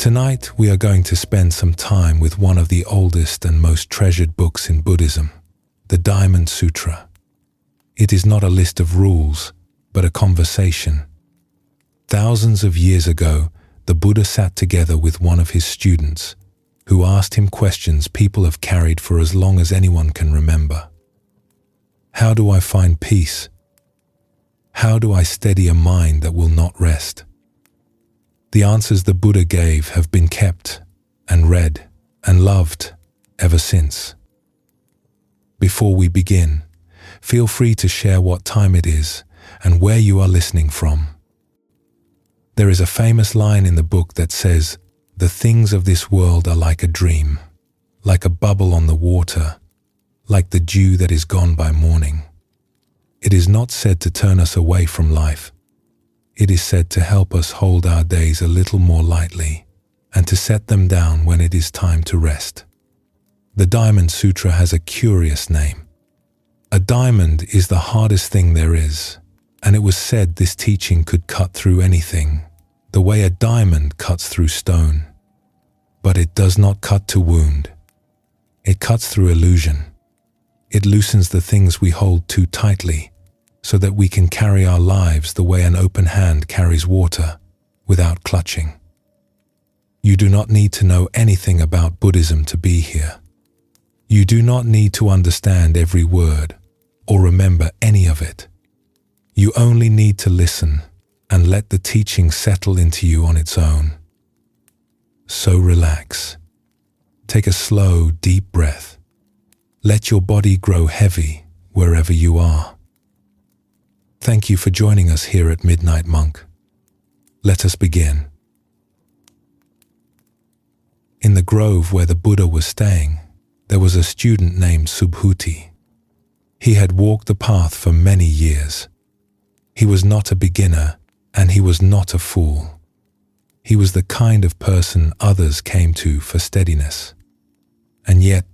Tonight we are going to spend some time with one of the oldest and most treasured books in Buddhism, the Diamond Sutra. It is not a list of rules, but a conversation. Thousands of years ago, the Buddha sat together with one of his students, who asked him questions people have carried for as long as anyone can remember. How do I find peace? How do I steady a mind that will not rest? The answers the Buddha gave have been kept and read and loved ever since. Before we begin, feel free to share what time it is and where you are listening from. There is a famous line in the book that says, "The things of this world are like a dream, like a bubble on the water, like the dew that is gone by morning." It is not said to turn us away from life. It is said to help us hold our days a little more lightly and to set them down when it is time to rest. The Diamond Sutra has a curious name. A diamond is the hardest thing there is, and it was said this teaching could cut through anything, the way a diamond cuts through stone. But it does not cut to wound. It cuts through illusion. It loosens the things we hold too tightly, so that we can carry our lives the way an open hand carries water, without clutching. You do not need to know anything about Buddhism to be here. You do not need to understand every word or remember any of it. You only need to listen and let the teaching settle into you on its own. So relax. Take a slow, deep breath. Let your body grow heavy wherever you are. Thank you for joining us here at Midnight Monk. Let us begin. In the grove where the Buddha was staying, there was a student named Subhuti. He had walked the path for many years. He was not a beginner, and he was not a fool. He was the kind of person others came to for steadiness. And yet,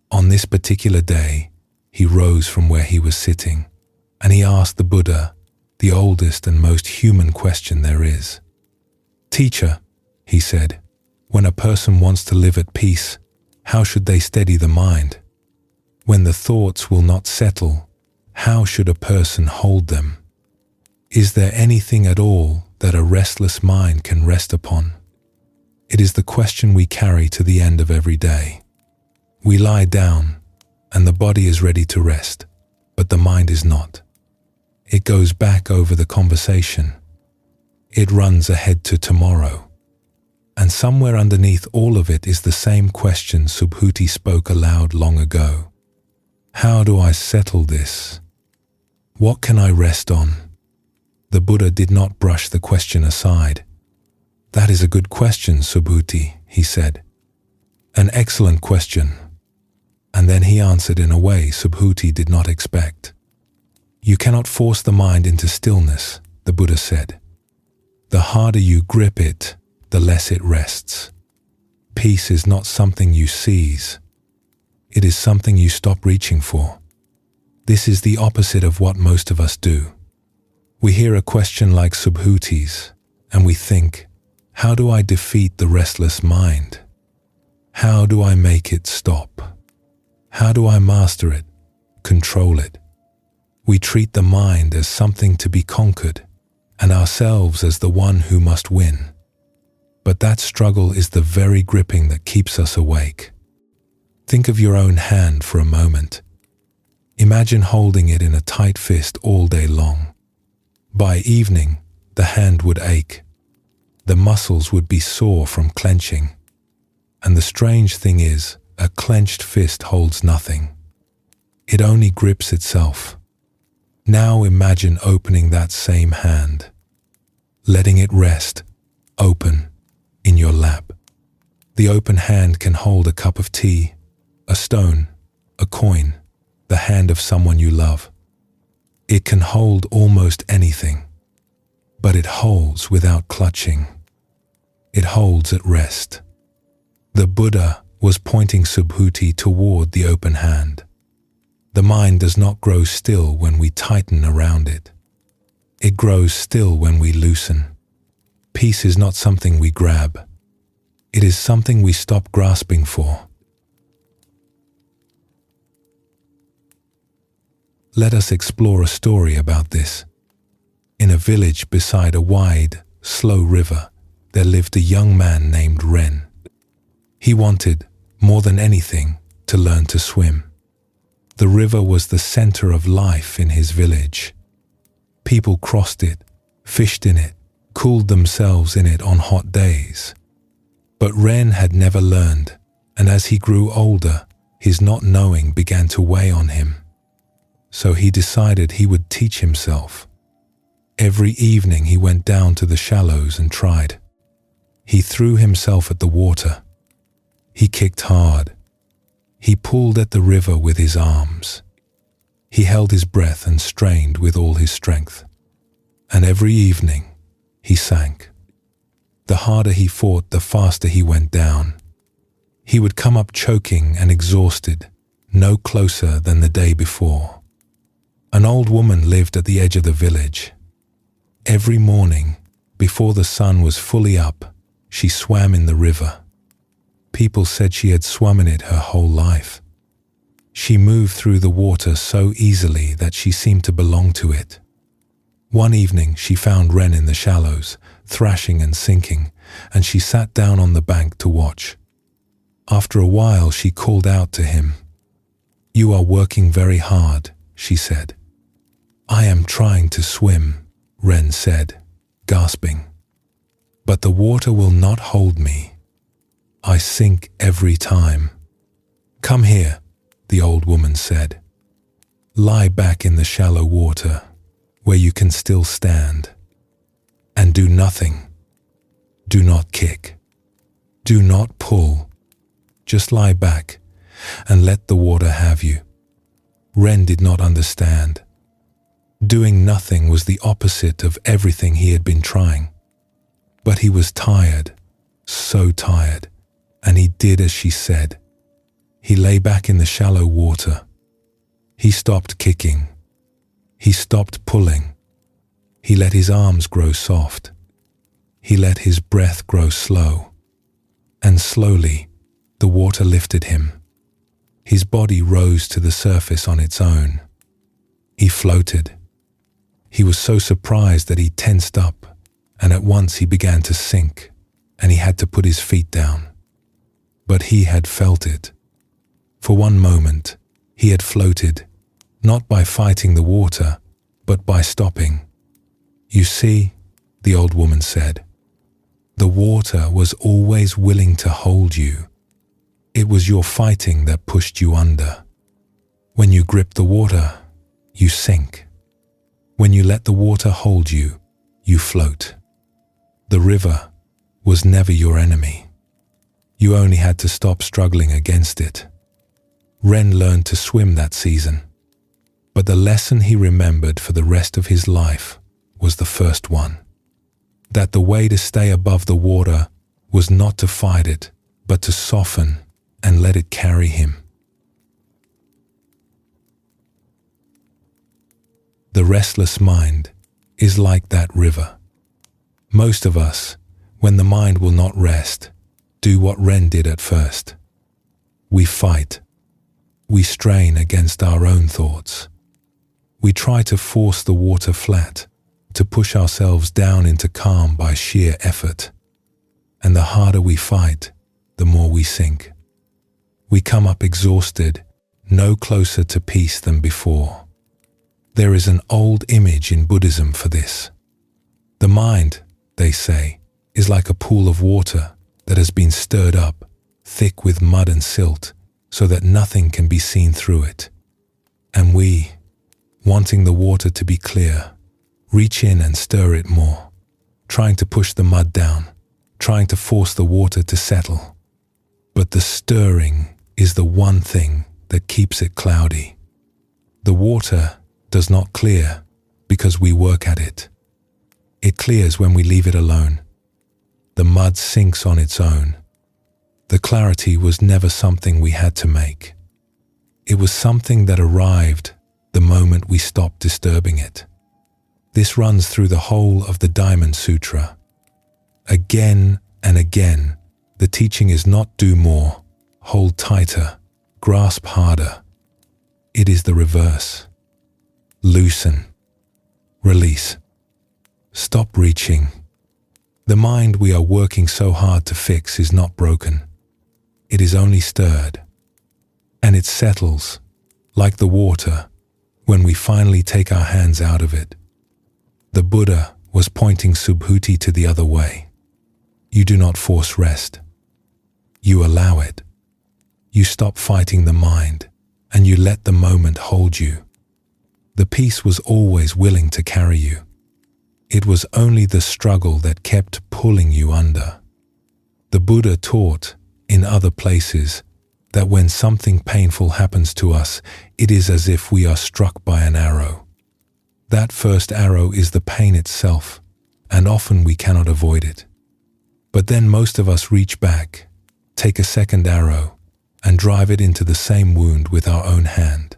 on this particular day, he rose from where he was sitting, and he asked the Buddha the oldest and most human question there is. "Teacher," he said, "when a person wants to live at peace, how should they steady the mind? When the thoughts will not settle, how should a person hold them? Is there anything at all that a restless mind can rest upon?" It is the question we carry to the end of every day. We lie down, and the body is ready to rest, but the mind is not. It goes back over the conversation. It runs ahead to tomorrow. And somewhere underneath all of it is the same question Subhuti spoke aloud long ago. How do I settle this? What can I rest on? The Buddha did not brush the question aside. "That is a good question, Subhuti," he said. "An excellent question." And then he answered in a way Subhuti did not expect. "You cannot force the mind into stillness," the Buddha said. "The harder you grip it, the less it rests. Peace is not something you seize. It is something you stop reaching for. This is the opposite of what most of us do. We hear a question like Subhuti's, and we think, how do I defeat the restless mind? How do I make it stop? How do I master it, control it? We treat the mind as something to be conquered, and ourselves as the one who must win. But that struggle is the very gripping that keeps us awake. Think of your own hand for a moment. Imagine holding it in a tight fist all day long. By evening, the hand would ache. The muscles would be sore from clenching. And the strange thing is, a clenched fist holds nothing. It only grips itself. Now imagine opening that same hand, letting it rest, open, in your lap. The open hand can hold a cup of tea, a stone, a coin, the hand of someone you love. It can hold almost anything, but it holds without clutching. It holds at rest. The Buddha was pointing Subhuti toward the open hand. The mind does not grow still when we tighten around it. It grows still when we loosen. Peace is not something we grab. It is something we stop grasping for. Let us explore a story about this. In a village beside a wide, slow river, there lived a young man named Ren. He wanted, more than anything, to learn to swim. The river was the center of life in his village. People crossed it, fished in it, cooled themselves in it on hot days. But Ren had never learned, and as he grew older, his not knowing began to weigh on him. So he decided he would teach himself. Every evening he went down to the shallows and tried. He threw himself at the water. He kicked hard. He pulled at the river with his arms. He held his breath and strained with all his strength. And every evening, he sank. The harder he fought, the faster he went down. He would come up choking and exhausted, no closer than the day before. An old woman lived at the edge of the village. Every morning, before the sun was fully up, she swam in the river. People said she had swum in it her whole life. She moved through the water so easily that she seemed to belong to it. One evening she found Ren in the shallows, thrashing and sinking, and she sat down on the bank to watch. After a while she called out to him. "You are working very hard," she said. "I am trying to swim," Ren said, gasping. "But the water will not hold me. I sink every time." "Come here," the old woman said. "Lie back in the shallow water, where you can still stand. And do nothing. Do not kick. Do not pull. Just lie back and let the water have you." Ren did not understand. Doing nothing was the opposite of everything he had been trying. But he was tired, so tired, and he did as she said. He lay back in the shallow water. He stopped kicking. He stopped pulling. He let his arms grow soft. He let his breath grow slow. And slowly, the water lifted him. His body rose to the surface on its own. He floated. He was so surprised that he tensed up, and at once he began to sink, and he had to put his feet down. But he had felt it. For one moment, he had floated, not by fighting the water, but by stopping. "You see," the old woman said, "the water was always willing to hold you. It was your fighting that pushed you under. When you grip the water, you sink. When you let the water hold you, you float. The river was never your enemy. You only had to stop struggling against it." Ren learned to swim that season, but the lesson he remembered for the rest of his life was the first one. That the way to stay above the water was not to fight it, but to soften and let it carry him. The restless mind is like that river. Most of us, when the mind will not rest, do what Ren did at first. We fight. We strain against our own thoughts. We try to force the water flat, to push ourselves down into calm by sheer effort. And the harder we fight, the more we sink. We come up exhausted, no closer to peace than before. There is an old image in Buddhism for this. The mind, they say, is like a pool of water that has been stirred up, thick with mud and silt, so that nothing can be seen through it. And we, wanting the water to be clear, reach in and stir it more, trying to push the mud down, trying to force the water to settle. But the stirring is the one thing that keeps it cloudy. The water does not clear because we work at it. It clears when we leave it alone. The mud sinks on its own. The clarity was never something we had to make. It was something that arrived the moment we stopped disturbing it. This runs through the whole of the Diamond Sutra. Again and again, The teaching is not do more, hold tighter, grasp harder. It is the reverse. Loosen. Release. Stop reaching. The mind we are working so hard to fix is not broken. It is only stirred. And it settles, like the water, when we finally take our hands out of it. The Buddha was pointing Subhuti to the other way. You do not force rest. You allow it. You stop fighting the mind, and you let the moment hold you. The peace was always willing to carry you. It was only the struggle that kept pulling you under. The Buddha taught, in other places, that when something painful happens to us, it is as if we are struck by an arrow. That first arrow is the pain itself, and often we cannot avoid it. But then most of us reach back, take a second arrow, and drive it into the same wound with our own hand.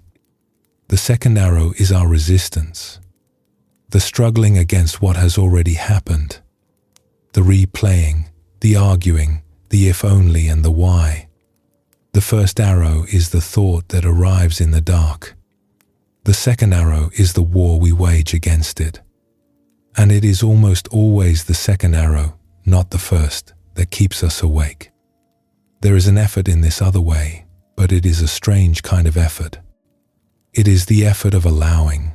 The second arrow is our resistance, the struggling against what has already happened, the replaying, the arguing, the if only and the why. The first arrow is the thought that arrives in the dark. The second arrow is the war we wage against it. And it is almost always the second arrow, not the first, that keeps us awake. There is an effort in this other way, but it is a strange kind of effort. It is the effort of allowing,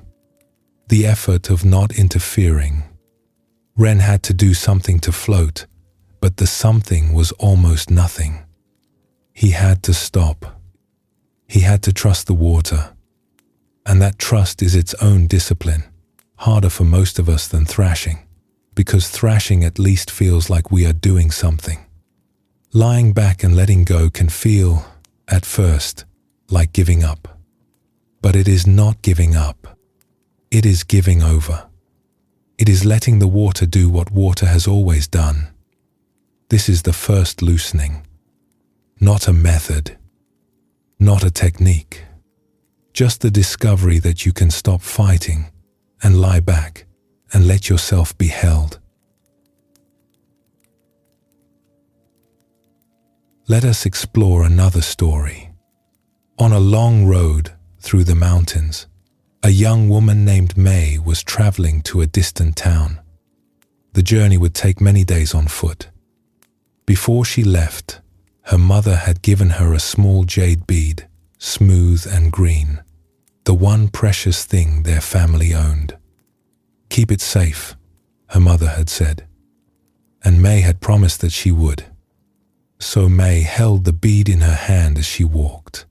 the effort of not interfering. Ren had to do something to float, but the something was almost nothing. He had to stop. He had to trust the water. And that trust is its own discipline, harder for most of us than thrashing, because thrashing at least feels like we are doing something. Lying back and letting go can feel, at first, like giving up. But it is not giving up. It is giving over. It is letting the water do what water has always done. This is the first loosening. Not a method. Not a technique. Just the discovery that you can stop fighting and lie back and let yourself be held. Let us explore another story. On a long road through the mountains, a young woman named May was traveling to a distant town. The journey would take many days on foot. Before she left, her mother had given her a small jade bead, smooth and green, the one precious thing their family owned. Keep it safe, her mother had said, and May had promised that she would. So May held the bead in her hand as she walked.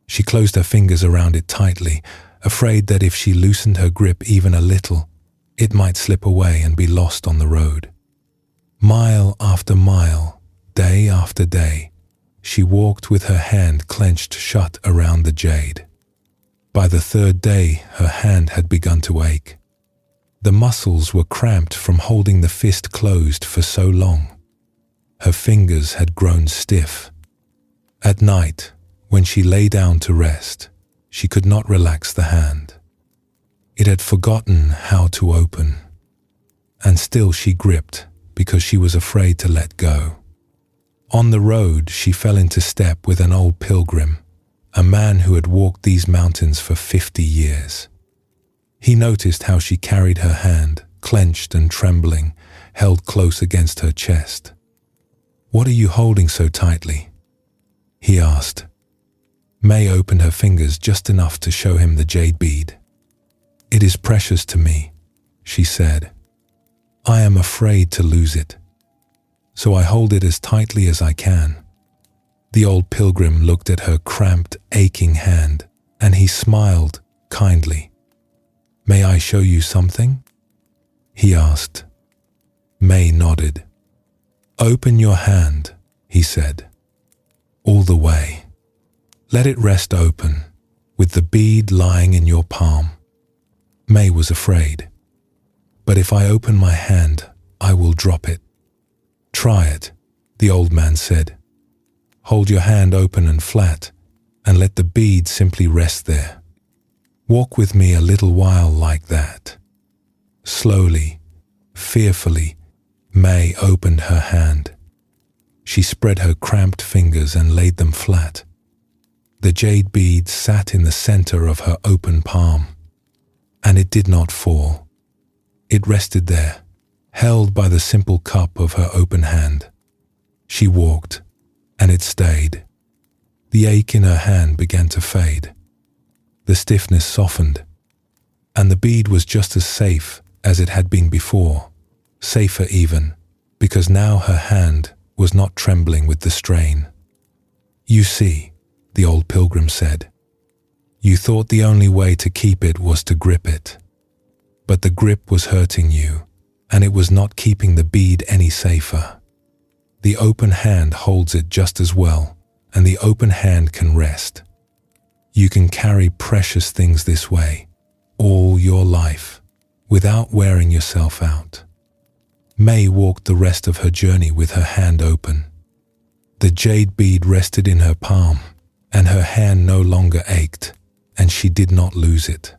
She closed her fingers around it tightly, afraid that if she loosened her grip even a little, it might slip away and be lost on the road. Mile after mile, day after day, she walked with her hand clenched shut around the jade. By the third day, her hand had begun to ache. The muscles were cramped from holding the fist closed for so long. Her fingers had grown stiff. At night, when she lay down to rest, she could not relax the hand. It had forgotten how to open. And still she gripped because she was afraid to let go. On the road, she fell into step with an old pilgrim, a man who had walked these mountains for 50 years. He noticed how she carried her hand, clenched and trembling, held close against her chest. "What are you holding so tightly?" he asked. May opened her fingers just enough to show him the jade bead. "It is precious to me," she said. "I am afraid to lose it, so I hold it as tightly as I can." The old pilgrim looked at her cramped, aching hand, and he smiled kindly. "May I show you something?" he asked. May nodded. "Open your hand," he said. "All the way. Let it rest open, with the bead lying in your palm." May was afraid. "But if I open my hand, I will drop it." "Try it," the old man said. "Hold your hand open and flat, and let the bead simply rest there. Walk with me a little while like that." Slowly, fearfully, May opened her hand. She spread her cramped fingers and laid them flat. The jade bead sat in the center of her open palm, and it did not fall. It rested there, held by the simple cup of her open hand. She walked, and it stayed. The ache in her hand began to fade. The stiffness softened, and the bead was just as safe as it had been before, safer even, because now her hand was not trembling with the strain. "You see," the old pilgrim said, "you thought the only way to keep it was to grip it. But the grip was hurting you, and it was not keeping the bead any safer. The open hand holds it just as well, and the open hand can rest. You can carry precious things this way, all your life, without wearing yourself out." May walked the rest of her journey with her hand open. The jade bead rested in her palm, and her hand no longer ached, and she did not lose it.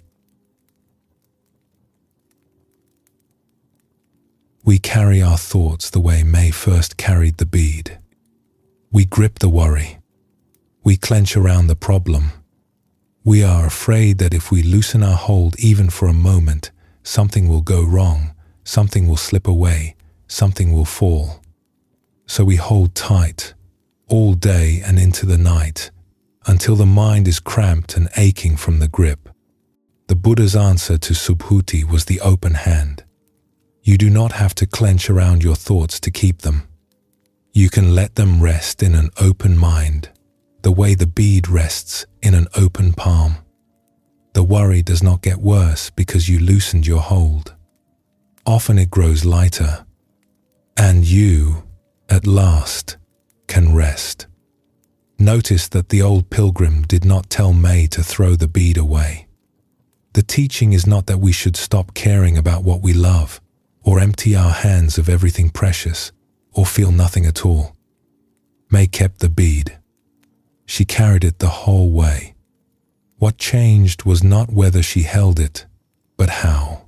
We carry our thoughts the way May first carried the bead. We grip the worry. We clench around the problem. We are afraid that if we loosen our hold even for a moment, something will go wrong, something will slip away, something will fall. So we hold tight, all day and into the night, until the mind is cramped and aching from the grip. The Buddha's answer to Subhuti was the open hand. You do not have to clench around your thoughts to keep them. You can let them rest in an open mind, the way the bead rests in an open palm. The worry does not get worse because you loosened your hold. Often it grows lighter, and you, at last, can rest. Notice that the old pilgrim did not tell May to throw the bead away. The teaching is not that we should stop caring about what we love, or empty our hands of everything precious, or feel nothing at all. May kept the bead. She carried it the whole way. What changed was not whether she held it, but how.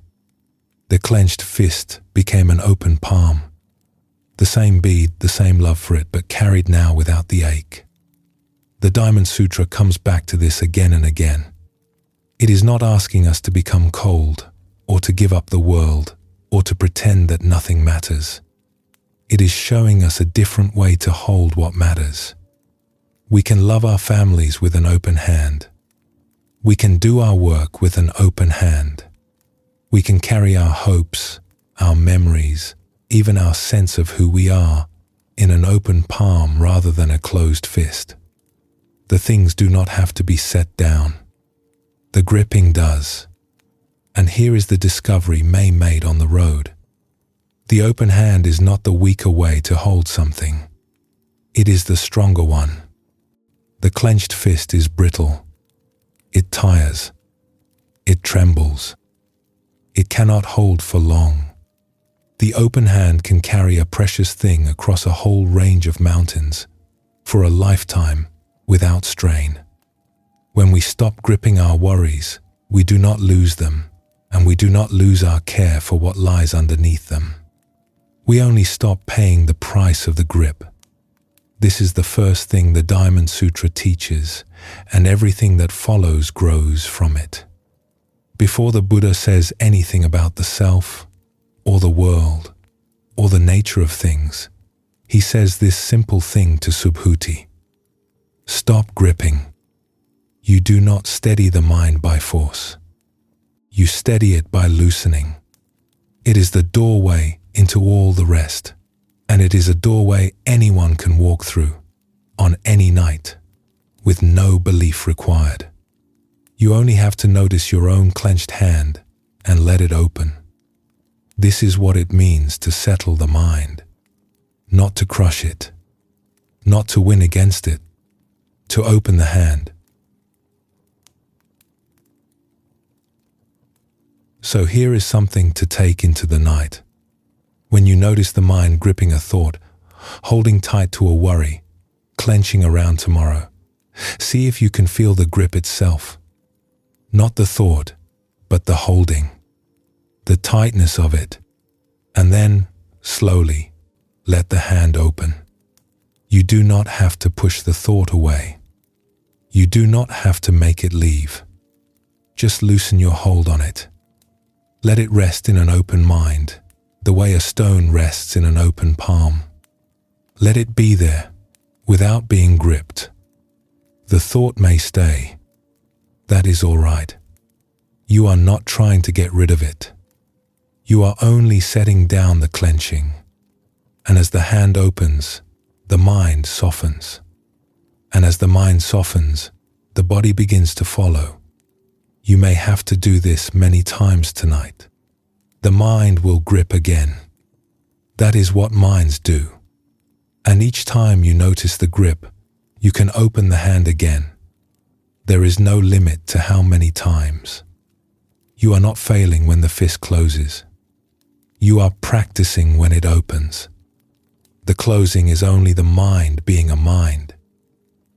The clenched fist became an open palm. The same bead, the same love for it, but carried now without the ache. The Diamond Sutra comes back to this again and again. It is not asking us to become cold, or to give up the world, or to pretend that nothing matters. It is showing us a different way to hold what matters. We can love our families with an open hand. We can do our work with an open hand. We can carry our hopes, our memories, even our sense of who we are, in an open palm rather than a closed fist. The things do not have to be set down. The gripping does. And here is the discovery May made on the road. The open hand is not the weaker way to hold something. It is the stronger one. The clenched fist is brittle. It tires. It trembles. It cannot hold for long. The open hand can carry a precious thing across a whole range of mountains, for a lifetime, without strain. When we stop gripping our worries, we do not lose them, and we do not lose our care for what lies underneath them. We only stop paying the price of the grip. This is the first thing the Diamond Sutra teaches, and everything that follows grows from it. Before the Buddha says anything about the self, or the world, or the nature of things, he says this simple thing to Subhuti. Stop gripping. You do not steady the mind by force. You steady it by loosening. It is the doorway into all the rest, and it is a doorway anyone can walk through, on any night, with no belief required. You only have to notice your own clenched hand and let it open. This is what it means to settle the mind, not to crush it, not to win against it, to open the hand. So here is something to take into the night. When you notice the mind gripping a thought, holding tight to a worry, clenching around tomorrow, see if you can feel the grip itself. Not the thought, but the holding, the tightness of it, and then, slowly, let the hand open. You do not have to push the thought away. You do not have to make it leave. Just loosen your hold on it. Let it rest in an open mind, the way a stone rests in an open palm. Let it be there, without being gripped. The thought may stay. That is all right. You are not trying to get rid of it. You are only setting down the clenching. And as the hand opens, the mind softens. And as the mind softens, the body begins to follow. You may have to do this many times tonight. The mind will grip again. That is what minds do. And each time you notice the grip, you can open the hand again. There is no limit to how many times. You are not failing when the fist closes. You are practicing when it opens. The closing is only the mind being a mind.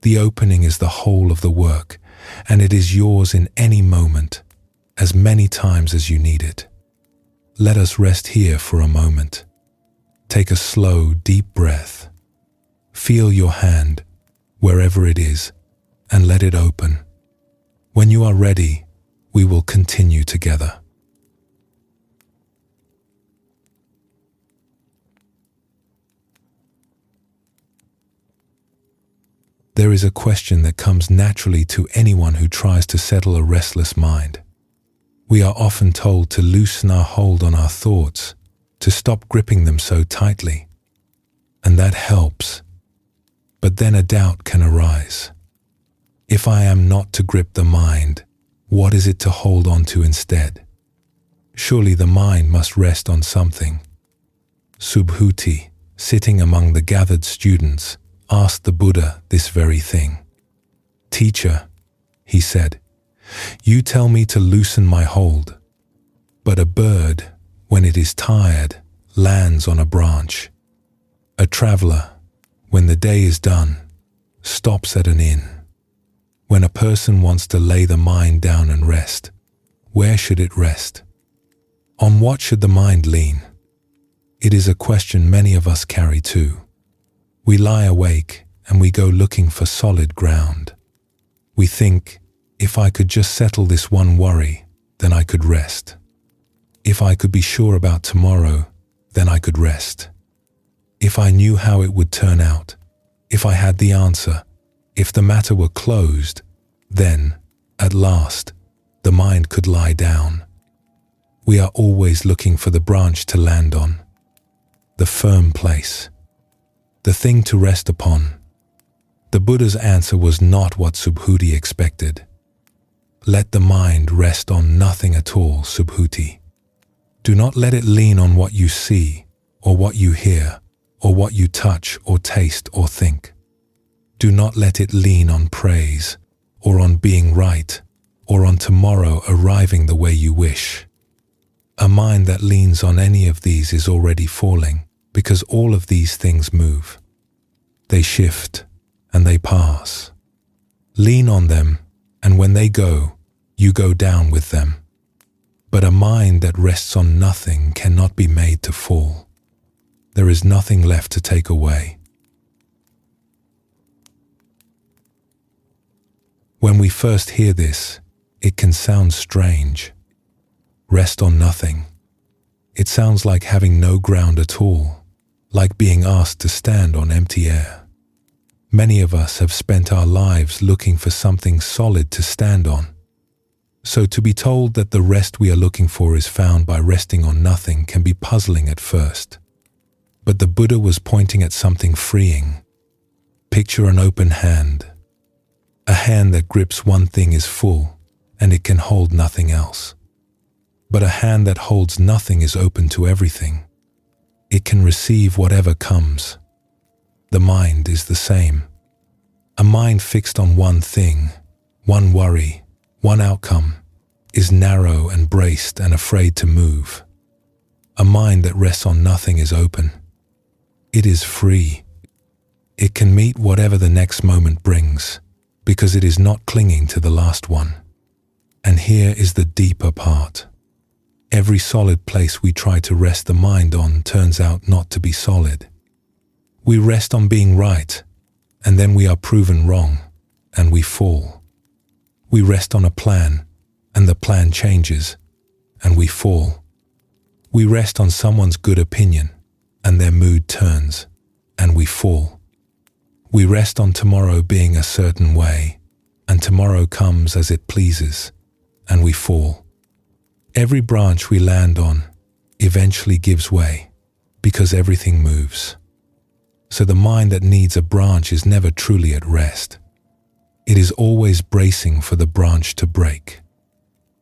The opening is the whole of the work, and it is yours in any moment, as many times as you need it. Let us rest here for a moment. Take a slow, deep breath. Feel your hand, wherever it is, and let it open. When you are ready, we will continue together. There is a question that comes naturally to anyone who tries to settle a restless mind. We are often told to loosen our hold on our thoughts, to stop gripping them so tightly. And that helps. But then a doubt can arise. If I am not to grip the mind, what is it to hold on to instead? Surely the mind must rest on something. Subhuti, sitting among the gathered students, asked the Buddha this very thing. "Teacher," he said, "you tell me to loosen my hold. But a bird, when it is tired, lands on a branch. A traveler, when the day is done, stops at an inn. When a person wants to lay the mind down and rest, where should it rest? On what should the mind lean?" It is a question many of us carry too. We lie awake and we go looking for solid ground. We think, if I could just settle this one worry, then I could rest. If I could be sure about tomorrow, then I could rest. If I knew how it would turn out, if I had the answer, if the matter were closed, then, at last, the mind could lie down. We are always looking for the branch to land on, the firm place, the thing to rest upon. The Buddha's answer was not what Subhuti expected. Let the mind rest on nothing at all, Subhuti. Do not let it lean on what you see, or what you hear, or what you touch, or taste, or think. Do not let it lean on praise, or on being right, or on tomorrow arriving the way you wish. A mind that leans on any of these is already falling, because all of these things move. They shift, and they pass. Lean on them, and when they go, you go down with them. But a mind that rests on nothing cannot be made to fall. There is nothing left to take away. When we first hear this, it can sound strange. Rest on nothing. It sounds like having no ground at all, like being asked to stand on empty air. Many of us have spent our lives looking for something solid to stand on. So to be told that the rest we are looking for is found by resting on nothing can be puzzling at first. But the Buddha was pointing at something freeing. Picture an open hand. A hand that grips one thing is full, and it can hold nothing else. But a hand that holds nothing is open to everything. It can receive whatever comes. The mind is the same. A mind fixed on one thing, one worry, one outcome, is narrow and braced and afraid to move. A mind that rests on nothing is open. It is free. It can meet whatever the next moment brings, because it is not clinging to the last one. And here is the deeper part. Every solid place we try to rest the mind on turns out not to be solid. We rest on being right, and then we are proven wrong, and we fall. We rest on a plan, and the plan changes, and we fall. We rest on someone's good opinion, and their mood turns, and we fall. We rest on tomorrow being a certain way, and tomorrow comes as it pleases, and we fall. Every branch we land on eventually gives way, because everything moves. So the mind that needs a branch is never truly at rest. It is always bracing for the branch to break.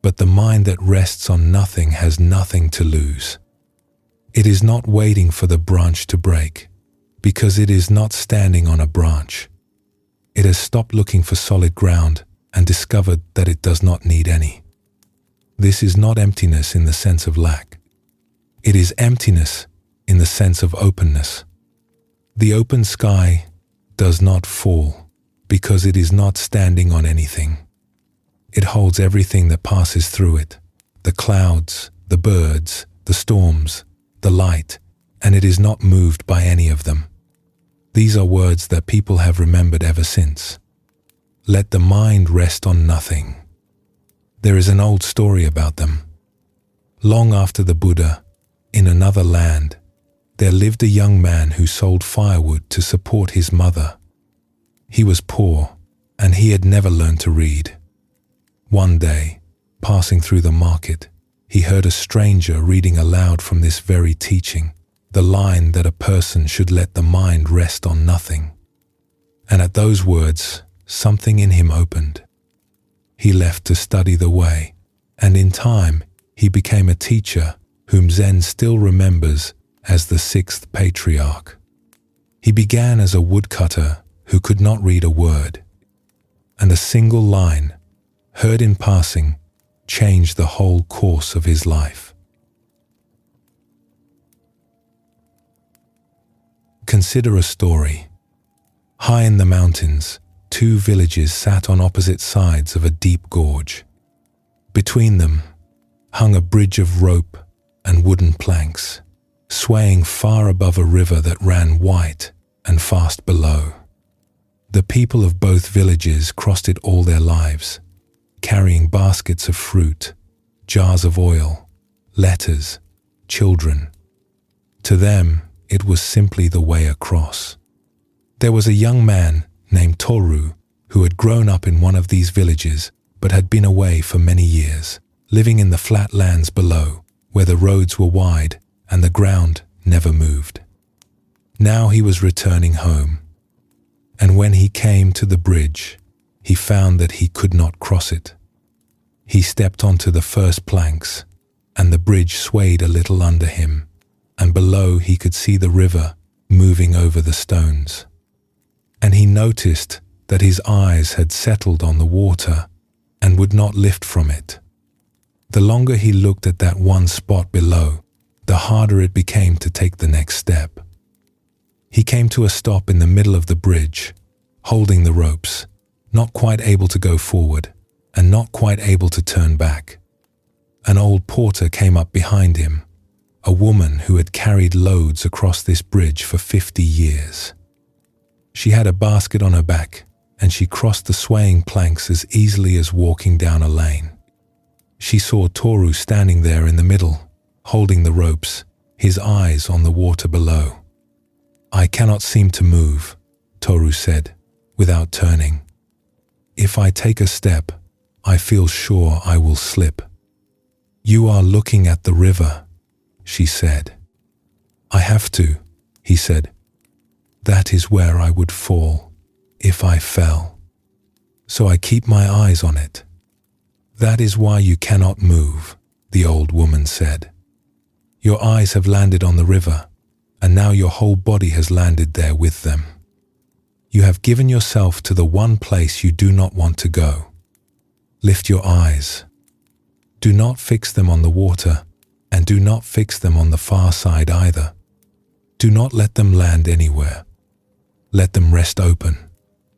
But the mind that rests on nothing has nothing to lose. It is not waiting for the branch to break, because it is not standing on a branch. It has stopped looking for solid ground and discovered that it does not need any. This is not emptiness in the sense of lack. It is emptiness in the sense of openness. The open sky does not fall because it is not standing on anything. It holds everything that passes through it, the clouds, the birds, the storms, the light, and it is not moved by any of them. These are words that people have remembered ever since. Let the mind rest on nothing. There is an old story about them. Long after the Buddha, in another land, there lived a young man who sold firewood to support his mother. He was poor, and he had never learned to read. One day, passing through the market, he heard a stranger reading aloud from this very teaching, the line that a person should let the mind rest on nothing. And at those words, something in him opened. He left to study the way, and in time, he became a teacher whom Zen still remembers as the sixth patriarch. He began as a woodcutter who could not read a word, and a single line, heard in passing, changed the whole course of his life. Consider a story. High in the mountains, two villages sat on opposite sides of a deep gorge. Between them hung a bridge of rope and wooden planks, swaying far above a river that ran white and fast below. The people of both villages crossed it all their lives, carrying baskets of fruit, jars of oil, letters, children. To them, it was simply the way across. There was a young man named Taro who had grown up in one of these villages but had been away for many years, living in the flat lands below, where the roads were wide and the ground never moved. Now he was returning home, and when he came to the bridge, he found that he could not cross it. He stepped onto the first planks, and the bridge swayed a little under him, and below he could see the river moving over the stones. And he noticed that his eyes had settled on the water and would not lift from it. The longer he looked at that one spot below, the harder it became to take the next step. He came to a stop in the middle of the bridge, holding the ropes, not quite able to go forward and not quite able to turn back. An old porter came up behind him, a woman who had carried loads across this bridge for 50 years. She had a basket on her back, and she crossed the swaying planks as easily as walking down a lane. She saw Taro standing there in the middle, holding the ropes, his eyes on the water below. "I cannot seem to move," Taro said, without turning. "If I take a step, I feel sure I will slip." "You are looking at the river," she said. "I have to," he said. "That is where I would fall, if I fell. So I keep my eyes on it." "That is why you cannot move," the old woman said. "Your eyes have landed on the river, and now your whole body has landed there with them. You have given yourself to the one place you do not want to go. Lift your eyes. Do not fix them on the water, and do not fix them on the far side either. Do not let them land anywhere. Let them rest open,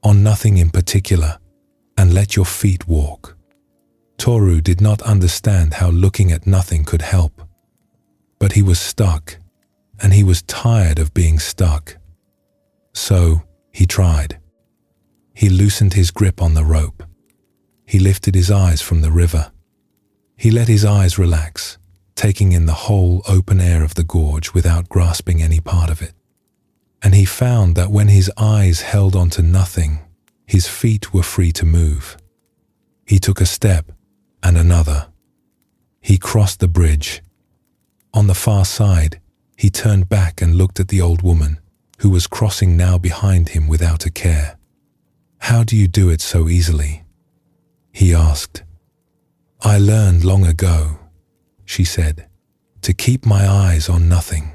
on nothing in particular, and let your feet walk." Taro did not understand how looking at nothing could help, but he was stuck, and he was tired of being stuck. So he tried. He loosened his grip on the rope. He lifted his eyes from the river. He let his eyes relax, taking in the whole open air of the gorge without grasping any part of it. And he found that when his eyes held onto nothing, his feet were free to move. He took a step and another. He crossed the bridge. On the far side, he turned back and looked at the old woman, who was crossing now behind him without a care. "How do you do it so easily?" he asked. "I learned long ago," she said, "to keep my eyes on nothing.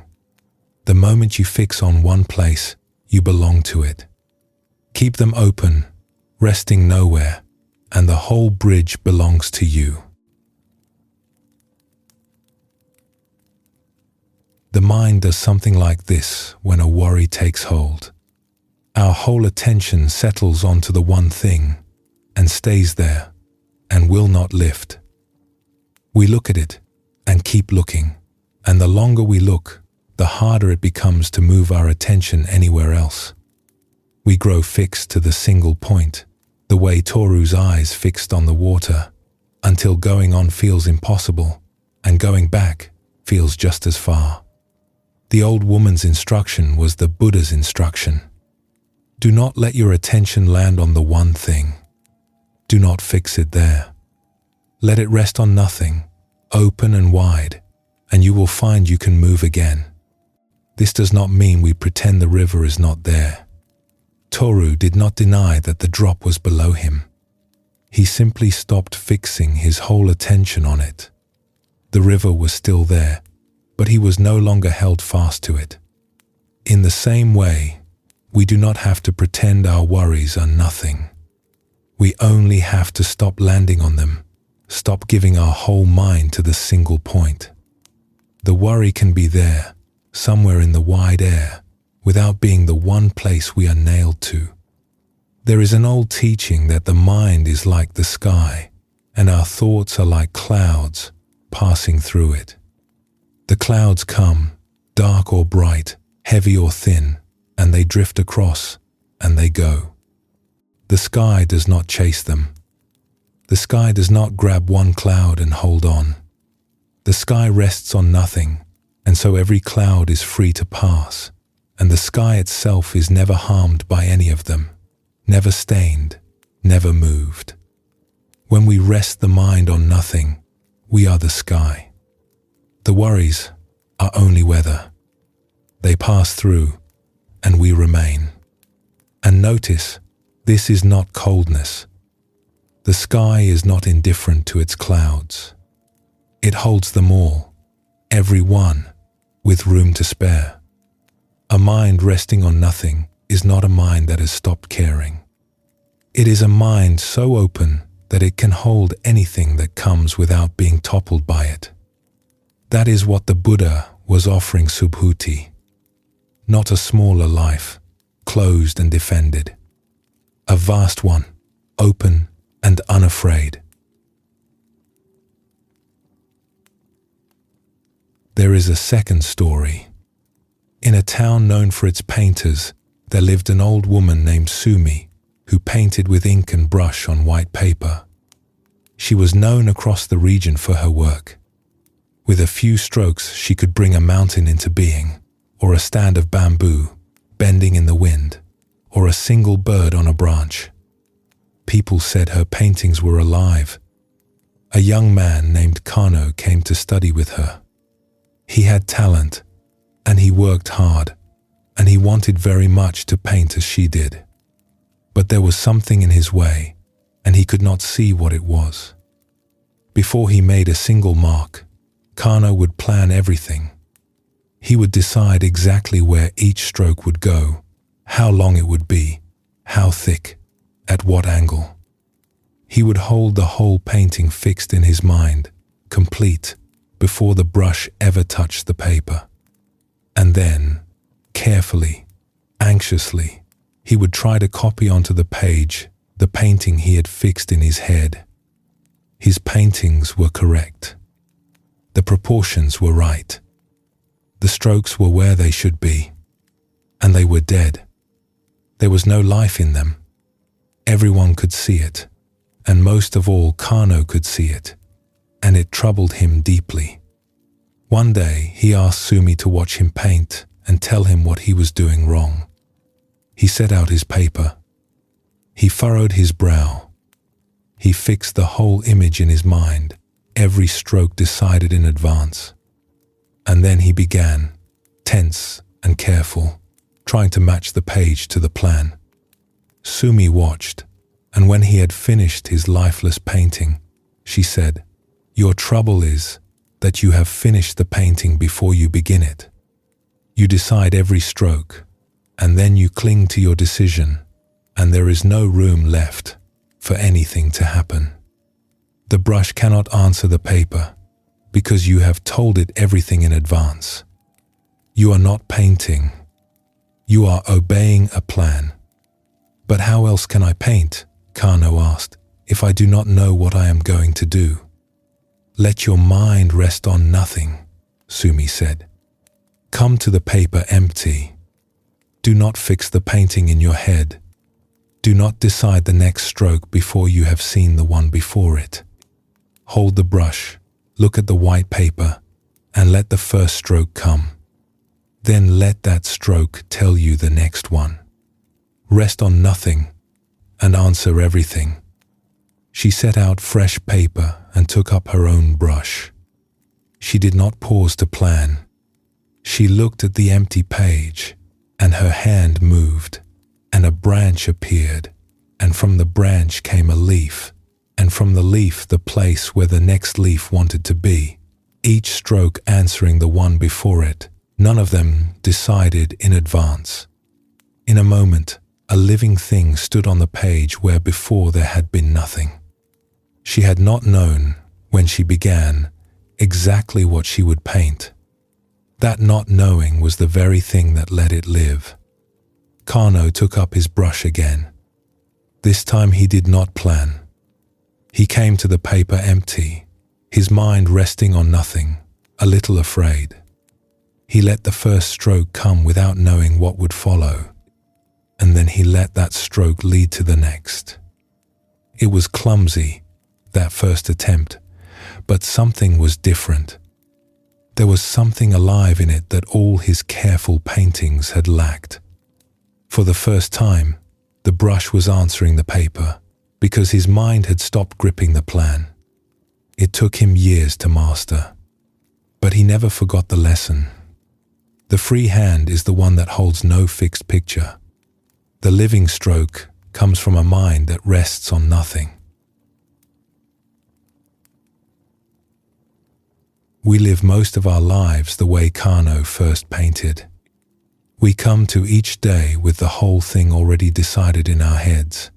The moment you fix on one place, you belong to it. Keep them open, resting nowhere, and the whole bridge belongs to you." The mind does something like this when a worry takes hold. Our whole attention settles onto the one thing and stays there and will not lift. We look at it and keep looking, and the longer we look, the harder it becomes to move our attention anywhere else. We grow fixed to the single point, the way Toru's eyes fixed on the water, until going on feels impossible and going back feels just as far. The old woman's instruction was the Buddha's instruction. Do not let your attention land on the one thing. Do not fix it there. Let it rest on nothing, open and wide, and you will find you can move again. This does not mean we pretend the river is not there. Toru did not deny that the drop was below him. He simply stopped fixing his whole attention on it. The river was still there, but he was no longer held fast to it. In the same way, we do not have to pretend our worries are nothing. We only have to stop landing on them, stop giving our whole mind to the single point. The worry can be there, somewhere in the wide air, without being the one place we are nailed to. There is an old teaching that the mind is like the sky, and our thoughts are like clouds passing through it. The clouds come, dark or bright, heavy or thin, and they drift across, and they go. The sky does not chase them. The sky does not grab one cloud and hold on. The sky rests on nothing, and so every cloud is free to pass, and the sky itself is never harmed by any of them, never stained, never moved. When we rest the mind on nothing, we are the sky. The worries are only weather. They pass through, and we remain. And notice, this is not coldness. The sky is not indifferent to its clouds. It holds them all, every one, with room to spare. A mind resting on nothing is not a mind that has stopped caring. It is a mind so open that it can hold anything that comes without being toppled by it. That is what the Buddha was offering Subhuti. Not a smaller life, closed and defended. A vast one, open and unafraid. There is a second story. In a town known for its painters, there lived an old woman named Sumi, who painted with ink and brush on white paper. She was known across the region for her work. With a few strokes, she could bring a mountain into being, or a stand of bamboo, bending in the wind, or a single bird on a branch. People said her paintings were alive. A young man named Kano came to study with her. He had talent, and he worked hard, and he wanted very much to paint as she did. But there was something in his way, and he could not see what it was. Before he made a single mark, Kano would plan everything. He would decide exactly where each stroke would go, how long it would be, how thick, at what angle. He would hold the whole painting fixed in his mind, complete, before the brush ever touched the paper. And then, carefully, anxiously, he would try to copy onto the page the painting he had fixed in his head. His paintings were correct. The proportions were right. The strokes were where they should be. And they were dead. There was no life in them. Everyone could see it, and most of all Kano could see it, and it troubled him deeply. One day he asked Sumi to watch him paint and tell him what he was doing wrong. He set out his paper. He furrowed his brow. He fixed the whole image in his mind, every stroke decided in advance. And then he began, tense and careful, trying to match the page to the plan. Sumi watched, and when he had finished his lifeless painting, she said, "Your trouble is that you have finished the painting before you begin it. You decide every stroke, and then you cling to your decision, and there is no room left for anything to happen. The brush cannot answer the paper because you have told it everything in advance. You are not painting. You are obeying a plan." "But how else can I paint?" Kano asked, "if I do not know what I am going to do?" "Let your mind rest on nothing," Sumi said. "Come to the paper empty. Do not fix the painting in your head. Do not decide the next stroke before you have seen the one before it. Hold the brush, look at the white paper, and let the first stroke come. Then let that stroke tell you the next one. Rest on nothing and answer everything." She set out fresh paper and took up her own brush. She did not pause to plan. She looked at the empty page, and her hand moved, and a branch appeared, and from the branch came a leaf, and from the leaf the place where the next leaf wanted to be, each stroke answering the one before it, none of them decided in advance. In a moment, a living thing stood on the page where before there had been nothing. She had not known, when she began, exactly what she would paint. That not knowing was the very thing that let it live. Kano took up his brush again. This time he did not plan. He came to the paper empty, his mind resting on nothing, a little afraid. He let the first stroke come without knowing what would follow, and then he let that stroke lead to the next. It was clumsy, that first attempt, but something was different. There was something alive in it that all his careful paintings had lacked. For the first time, the brush was answering the paper, because his mind had stopped gripping the plan. It took him years to master, but he never forgot the lesson. The free hand is the one that holds no fixed picture. The living stroke comes from a mind that rests on nothing. We live most of our lives the way Kano first painted. We come to each day with the whole thing already decided in our heads.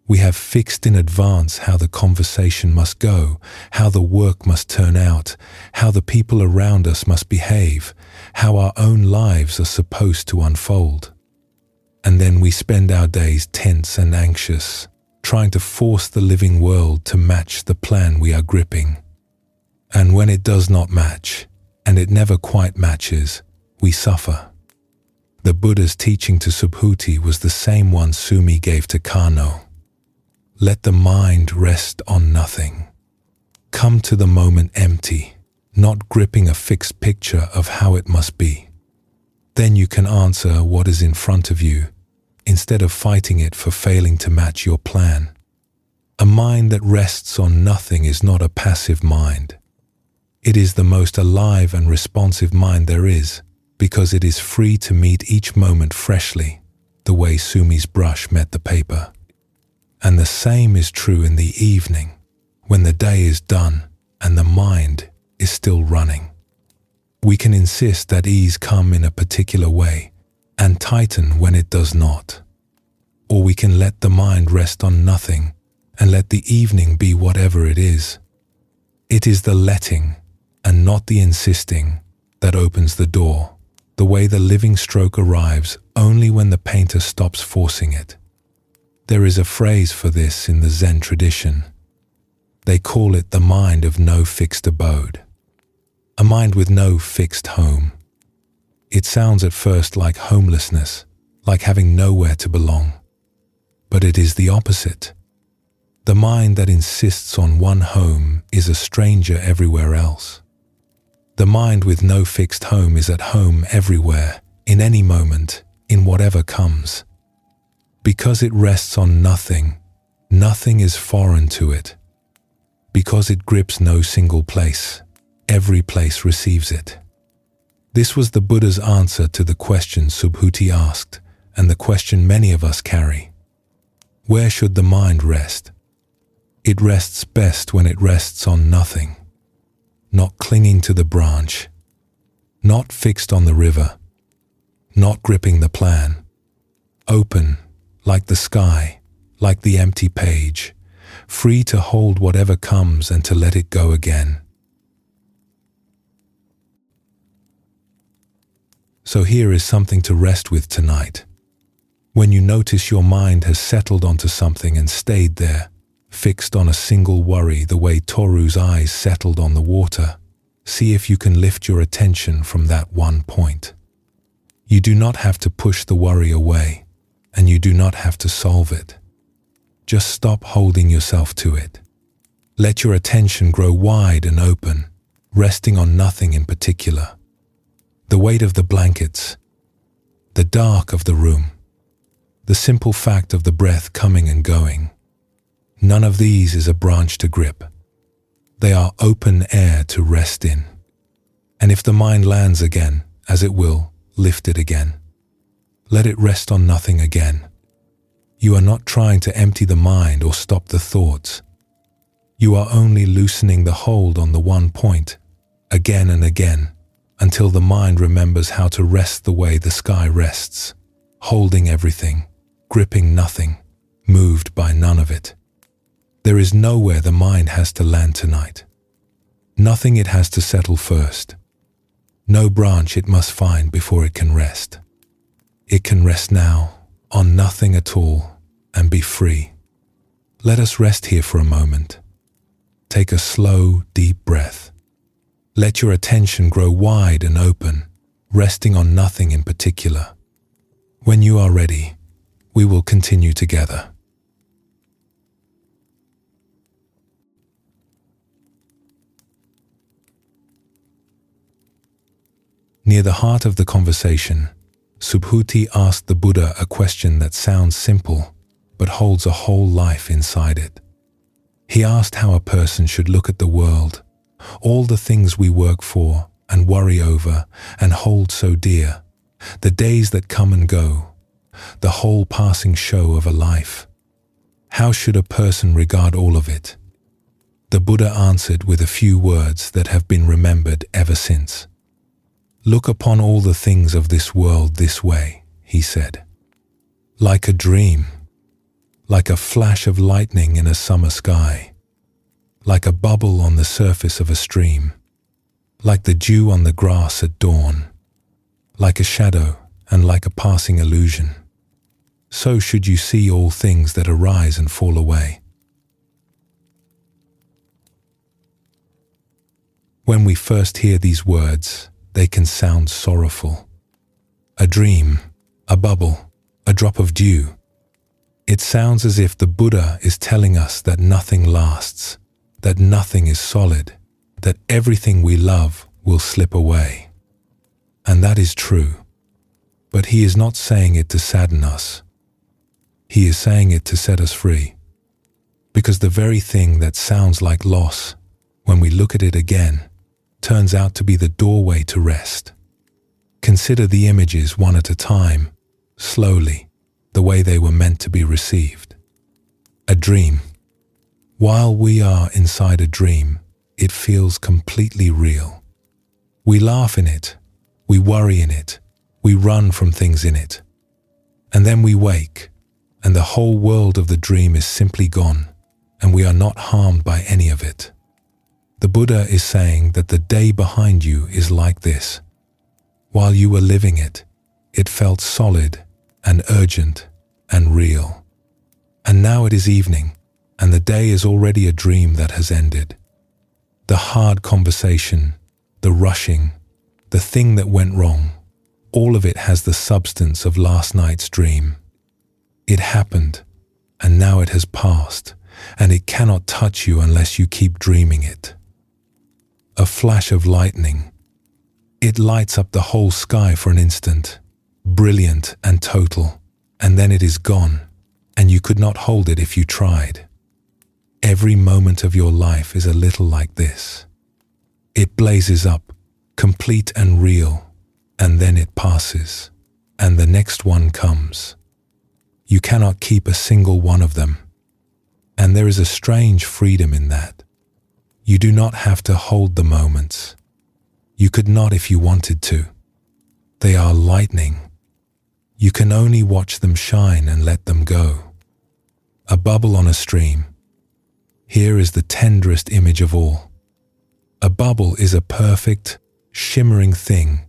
We have fixed in advance how the conversation must go, how the work must turn out, how the people around us must behave, how our own lives are supposed to unfold. And then we spend our days tense and anxious, trying to force the living world to match the plan we are gripping. And when it does not match, and it never quite matches, we suffer. The Buddha's teaching to Subhuti was the same one Sumi gave to Kano. Let the mind rest on nothing. Come to the moment empty, not gripping a fixed picture of how it must be. Then you can answer what is in front of you, instead of fighting it for failing to match your plan. A mind that rests on nothing is not a passive mind. It is the most alive and responsive mind there is, because it is free to meet each moment freshly, the way Sumi's brush met the paper. And the same is true in the evening, when the day is done and the mind is still running. We can insist that ease come in a particular way and tighten when it does not. Or we can let the mind rest on nothing and let the evening be whatever it is. It is the letting and not the insisting that opens the door, the way the living stroke arrives only when the painter stops forcing it. There is a phrase for this in the Zen tradition. They call it the mind of no fixed abode, a mind with no fixed home. It sounds at first like homelessness, like having nowhere to belong. But it is the opposite. The mind that insists on one home is a stranger everywhere else. The mind with no fixed home is at home everywhere, in any moment, in whatever comes. Because it rests on nothing, nothing is foreign to it. Because it grips no single place, every place receives it. This was the Buddha's answer to the question Subhuti asked, and the question many of us carry. Where should the mind rest? It rests best when it rests on nothing, not clinging to the branch, not fixed on the river, not gripping the plan, open, like the sky, like the empty page, free to hold whatever comes and to let it go again. So here is something to rest with tonight. When you notice your mind has settled onto something and stayed there, fixed on a single worry the way Taro's eyes settled on the water, see if you can lift your attention from that one point. You do not have to push the worry away, and you do not have to solve it. Just stop holding yourself to it. Let your attention grow wide and open, resting on nothing in particular. The weight of the blankets, the dark of the room, the simple fact of the breath coming and going. None of these is a branch to grip. They are open air to rest in. And if the mind lands again, as it will, lift it again. Let it rest on nothing again. You are not trying to empty the mind or stop the thoughts. You are only loosening the hold on the one point, again and again, until the mind remembers how to rest the way the sky rests, holding everything, gripping nothing, moved by none of it. There is nowhere the mind has to land tonight. Nothing it has to settle first. No branch it must find before it can rest. It can rest now, on nothing at all, and be free. Let us rest here for a moment. Take a slow, deep breath. Let your attention grow wide and open, resting on nothing in particular. When you are ready, we will continue together. Near the heart of the conversation, Subhuti asked the Buddha a question that sounds simple, but holds a whole life inside it. He asked how a person should look at the world, all the things we work for and worry over and hold so dear, the days that come and go, the whole passing show of a life. How should a person regard all of it? The Buddha answered with a few words that have been remembered ever since. Look upon all the things of this world this way, he said. Like a dream, like a flash of lightning in a summer sky, like a bubble on the surface of a stream, like the dew on the grass at dawn, like a shadow and like a passing illusion. So should you see all things that arise and fall away. When we first hear these words, they can sound sorrowful. A dream, a bubble, a drop of dew. It sounds as if the Buddha is telling us that nothing lasts, that nothing is solid, that everything we love will slip away. And that is true. But he is not saying it to sadden us. He is saying it to set us free. Because the very thing that sounds like loss, when we look at it again, turns out to be the doorway to rest. Consider the images one at a time, slowly, the way they were meant to be received. A dream. While we are inside a dream, it feels completely real. We laugh in it, we worry in it, we run from things in it. And then we wake, and the whole world of the dream is simply gone, and we are not harmed by any of it. The Buddha is saying that the day behind you is like this. While you were living it, it felt solid and urgent and real. And now it is evening, and the day is already a dream that has ended. The hard conversation, the rushing, the thing that went wrong, all of it has the substance of last night's dream. It happened, and now it has passed, and it cannot touch you unless you keep dreaming it. A flash of lightning. It lights up the whole sky for an instant, brilliant and total, and then it is gone, and you could not hold it if you tried. Every moment of your life is a little like this. It blazes up, complete and real, and then it passes, and the next one comes. You cannot keep a single one of them, and there is a strange freedom in that. You do not have to hold the moments. You could not if you wanted to. They are lightning. You can only watch them shine and let them go. A bubble on a stream. Here is the tenderest image of all. A bubble is a perfect, shimmering thing,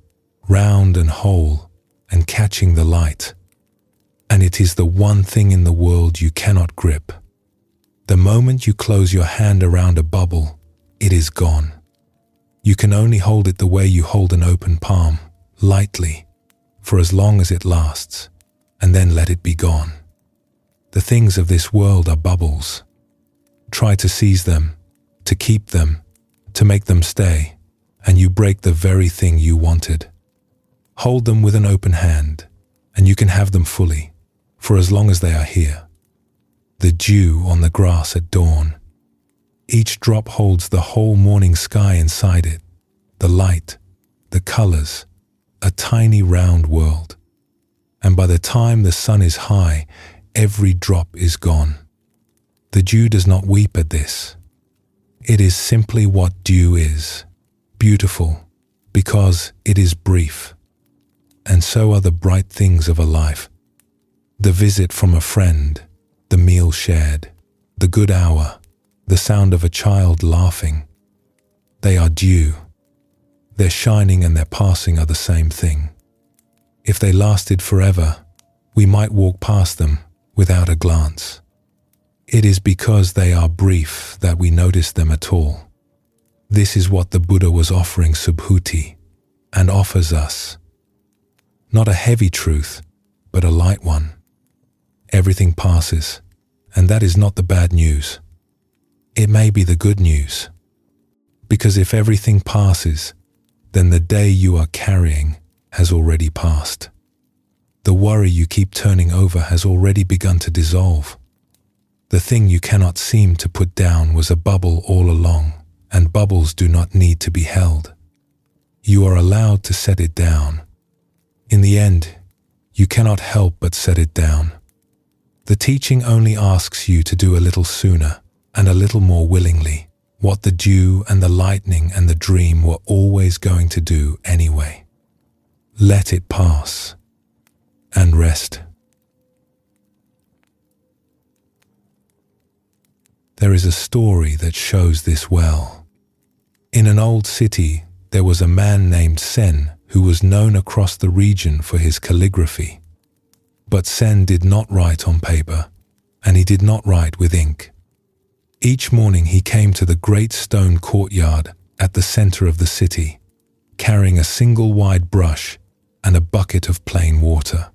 round and whole, and catching the light. And it is the one thing in the world you cannot grip. The moment you close your hand around a bubble, it is gone. You can only hold it the way you hold an open palm, lightly, for as long as it lasts, and then let it be gone. The things of this world are bubbles. Try to seize them, to keep them, to make them stay, and you break the very thing you wanted. Hold them with an open hand, and you can have them fully, for as long as they are here. The dew on the grass at dawn. Each drop holds the whole morning sky inside it, the light, the colors, a tiny round world. And by the time the sun is high, every drop is gone. The dew does not weep at this. It is simply what dew is, beautiful, because it is brief. And so are the bright things of a life. The visit from a friend, the meal shared, the good hour, the sound of a child laughing. They are dew. Their shining and their passing are the same thing. If they lasted forever, we might walk past them without a glance. It is because they are brief that we notice them at all. This is what the Buddha was offering Subhuti, and offers us. Not a heavy truth, but a light one. Everything passes, and that is not the bad news. It may be the good news. Because if everything passes, then the day you are carrying has already passed. The worry you keep turning over has already begun to dissolve. The thing you cannot seem to put down was a bubble all along, and bubbles do not need to be held. You are allowed to set it down. In the end, you cannot help but set it down. The teaching only asks you to do a little sooner and a little more willingly what the dew and the lightning and the dream were always going to do anyway. Let it pass and rest. There is a story that shows this well. In an old city, there was a man named Sen who was known across the region for his calligraphy. But Sen did not write on paper, and he did not write with ink. Each morning he came to the great stone courtyard at the center of the city, carrying a single wide brush and a bucket of plain water.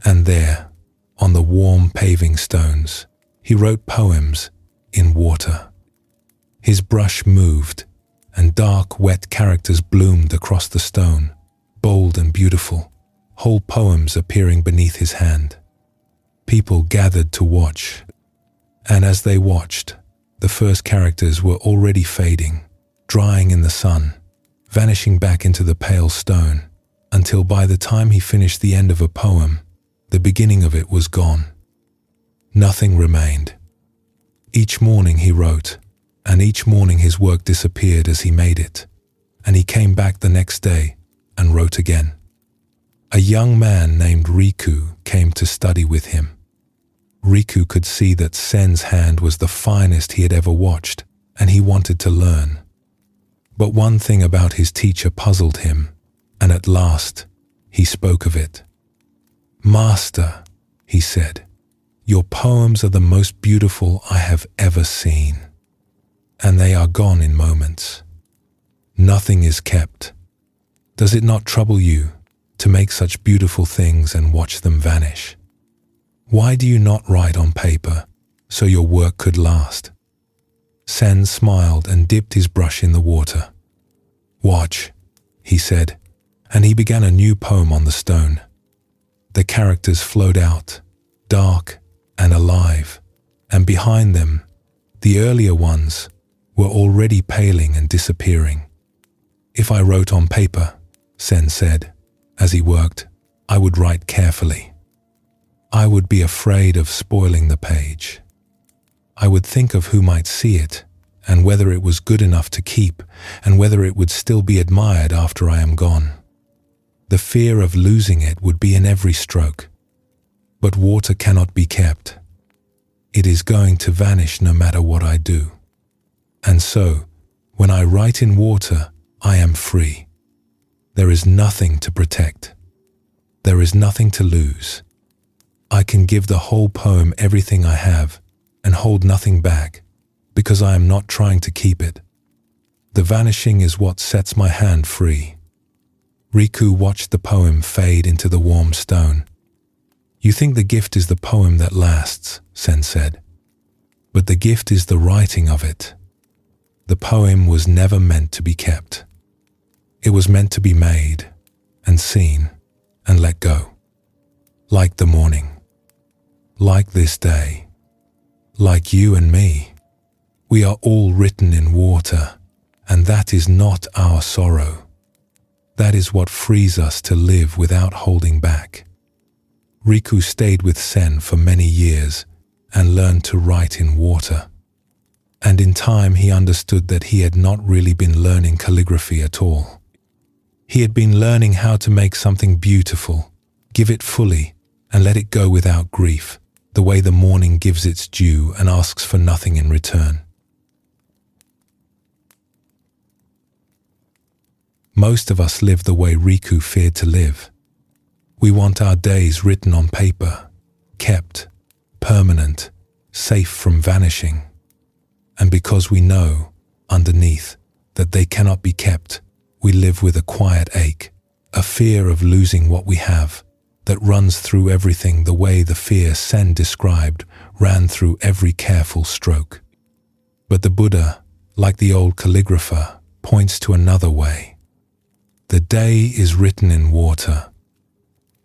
And there, on the warm paving stones, he wrote poems in water. His brush moved, and dark, wet characters bloomed across the stone, bold and beautiful, whole poems appearing beneath his hand. People gathered to watch, and as they watched, the first characters were already fading, drying in the sun, vanishing back into the pale stone, until by the time he finished the end of a poem, the beginning of it was gone. Nothing remained. Each morning he wrote, and each morning his work disappeared as he made it, and he came back the next day and wrote again. A young man named Riku came to study with him. Riku could see that Sen's hand was the finest he had ever watched, and he wanted to learn. But one thing about his teacher puzzled him, and at last he spoke of it. "Master," he said, "your poems are the most beautiful I have ever seen, and they are gone in moments. Nothing is kept. Does it not trouble you to make such beautiful things and watch them vanish?" Why do you not write on paper so your work could last?" Sen smiled and dipped his brush in the water. "Watch," he said, and he began a new poem on the stone. The characters flowed out, dark and alive, and behind them, the earlier ones were already paling and disappearing. "If I wrote on paper," Sen said, as he worked, "I would write carefully. I would be afraid of spoiling the page. I would think of who might see it, and whether it was good enough to keep, and whether it would still be admired after I am gone. The fear of losing it would be in every stroke. But water cannot be kept. It is going to vanish no matter what I do. And so, when I write in water, I am free. There is nothing to protect. There is nothing to lose. I can give the whole poem everything I have and hold nothing back, because I am not trying to keep it. The vanishing is what sets my hand free." Riku watched the poem fade into the warm stone. "You think the gift is the poem that lasts," Sen said. "But the gift is the writing of it. The poem was never meant to be kept. It was meant to be made and seen and let go. Like the morning. Like this day. Like you and me. We are all written in water, and that is not our sorrow. That is what frees us to live without holding back." Riku stayed with Sen for many years and learned to write in water. And in time he understood that he had not really been learning calligraphy at all. He had been learning how to make something beautiful, give it fully, and let it go without grief, the way the morning gives its due and asks for nothing in return. Most of us live the way Riku feared to live. We want our days written on paper, kept, permanent, safe from vanishing. And because we know, underneath, that they cannot be kept, we live with a quiet ache, a fear of losing what we have, that runs through everything the way the fear Sen described ran through every careful stroke. But the Buddha, like the old calligrapher, points to another way. The day is written in water.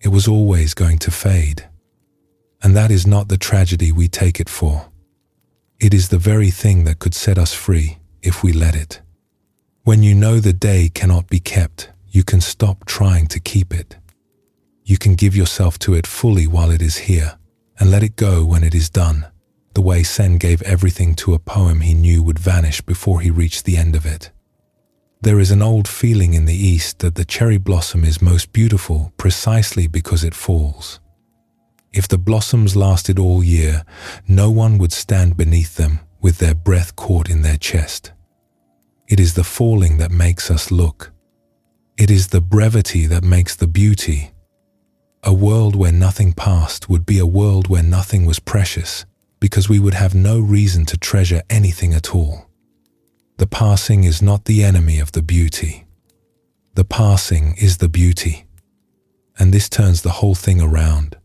It was always going to fade. And that is not the tragedy we take it for. It is the very thing that could set us free if we let it. When you know the day cannot be kept, you can stop trying to keep it. You can give yourself to it fully while it is here, and let it go when it is done, the way Sen gave everything to a poem he knew would vanish before he reached the end of it. There is an old feeling in the East that the cherry blossom is most beautiful precisely because it falls. If the blossoms lasted all year, no one would stand beneath them with their breath caught in their chest. It is the falling that makes us look. It is the brevity that makes the beauty. A world where nothing passed would be a world where nothing was precious, because we would have no reason to treasure anything at all. The passing is not the enemy of the beauty. The passing is the beauty. And this turns the whole thing around.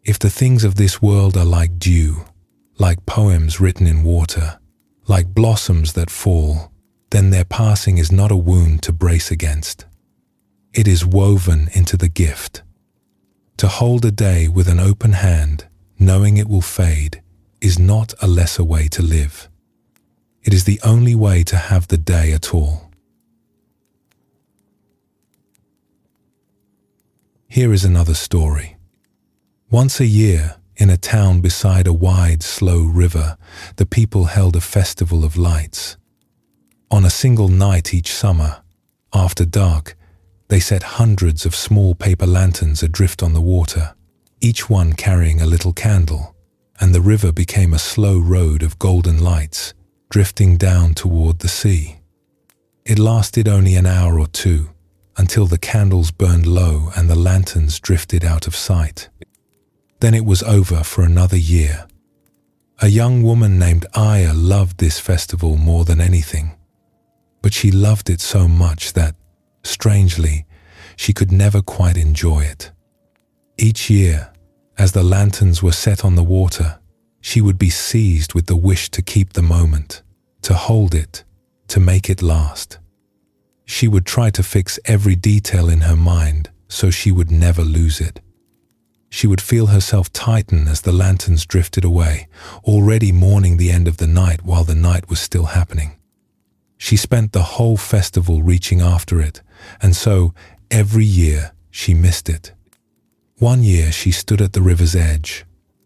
If the things of this world are like dew, like poems written in water, like blossoms that fall, then their passing is not a wound to brace against. It is woven into the gift. To hold a day with an open hand, knowing it will fade, is not a lesser way to live. It is the only way to have the day at all. Here is another story. Once a year, in a town beside a wide, slow river, the people held a festival of lights. On a single night each summer, after dark, they set hundreds of small paper lanterns adrift on the water, each one carrying a little candle, and the river became a slow road of golden lights, drifting down toward the sea. It lasted only an hour or two, until the candles burned low and the lanterns drifted out of sight. Then it was over for another year. A young woman named Aya loved this festival more than anything, but she loved it so much that, strangely, she could never quite enjoy it. Each year, As the lanterns were set on the water, she would be seized with the wish to keep the moment, to hold it, to make it last. She would try to fix every detail in her mind so she would never lose it. She would feel herself tighten as the lanterns drifted away, already mourning the end of the night while the night was still happening. She spent the whole festival reaching after it, and so every year she missed it. One year she stood at the river's edge,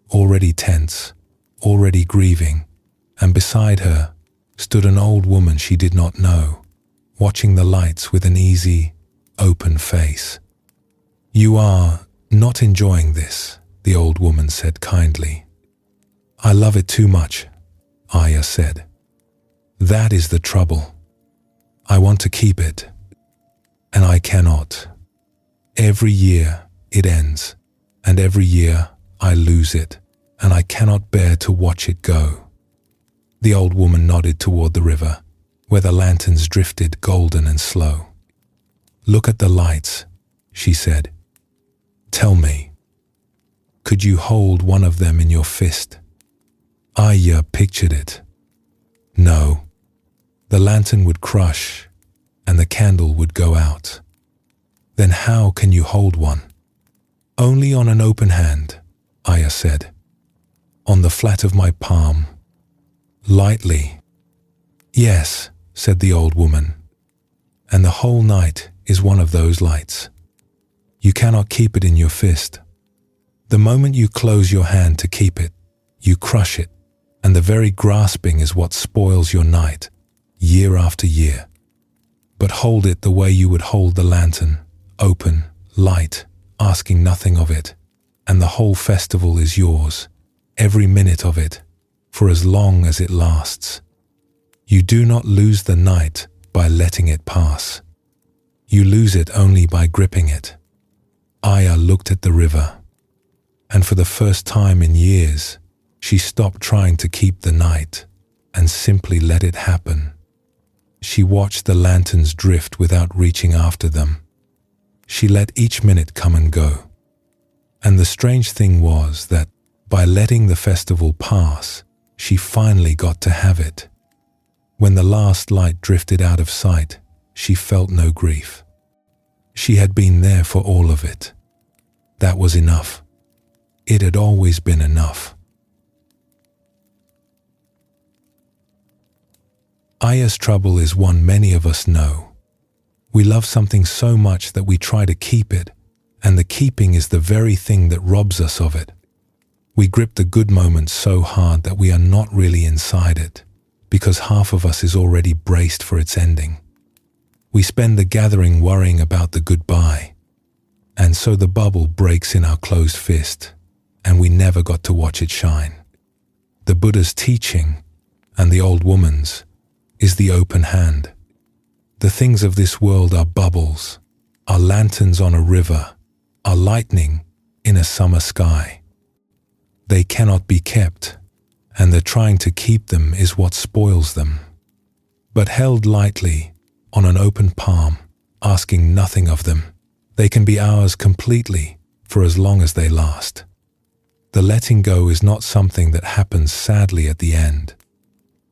already tense, already grieving, and beside her stood an old woman she did not know, watching the lights with an easy, open face. "You are not enjoying this," the old woman said kindly. "I love it too much," Aya said. "That is the trouble. I want to keep it, and I cannot. Every year it ends, and every year I lose it, and I cannot bear to watch it go." The old woman nodded toward the river, where the lanterns drifted golden and slow. "Look at the lights," she said. "Tell me, could you hold one of them in your fist?" Aya pictured it. No. The lantern would crush, and the candle would go out. "Then how can you hold one?" "Only on an open hand," Aya said. "On the flat of my palm. Lightly." "Yes," said the old woman. "And the whole night is one of those lights. You cannot keep it in your fist. The moment you close your hand to keep it, you crush it, and the very grasping is what spoils your night, year after year. But hold it the way you would hold the lantern, open, light, asking nothing of it, and the whole festival is yours, every minute of it, for as long as it lasts. You do not lose the night by letting it pass. You lose it only by gripping it." Aya looked at the river, and for the first time in years, she stopped trying to keep the night and simply let it happen. She watched the lanterns drift without reaching after them. She let each minute come and go. And the strange thing was that by letting the festival pass, she finally got to have it. When the last light drifted out of sight, she felt no grief. She had been there for all of it. That was enough. It had always been enough. Aya's trouble is one many of us know. We love something so much that we try to keep it, and the keeping is the very thing that robs us of it. We grip the good moments so hard that we are not really inside it, because half of us is already braced for its ending. We spend the gathering worrying about the goodbye, and so the bubble breaks in our closed fist, and we never got to watch it shine. The Buddha's teaching, and the old woman's, is the open hand. The things of this world are bubbles, are lanterns on a river, are lightning in a summer sky. They cannot be kept, and the trying to keep them is what spoils them. But held lightly, on an open palm, asking nothing of them, they can be ours completely for as long as they last. The letting go is not something that happens sadly at the end.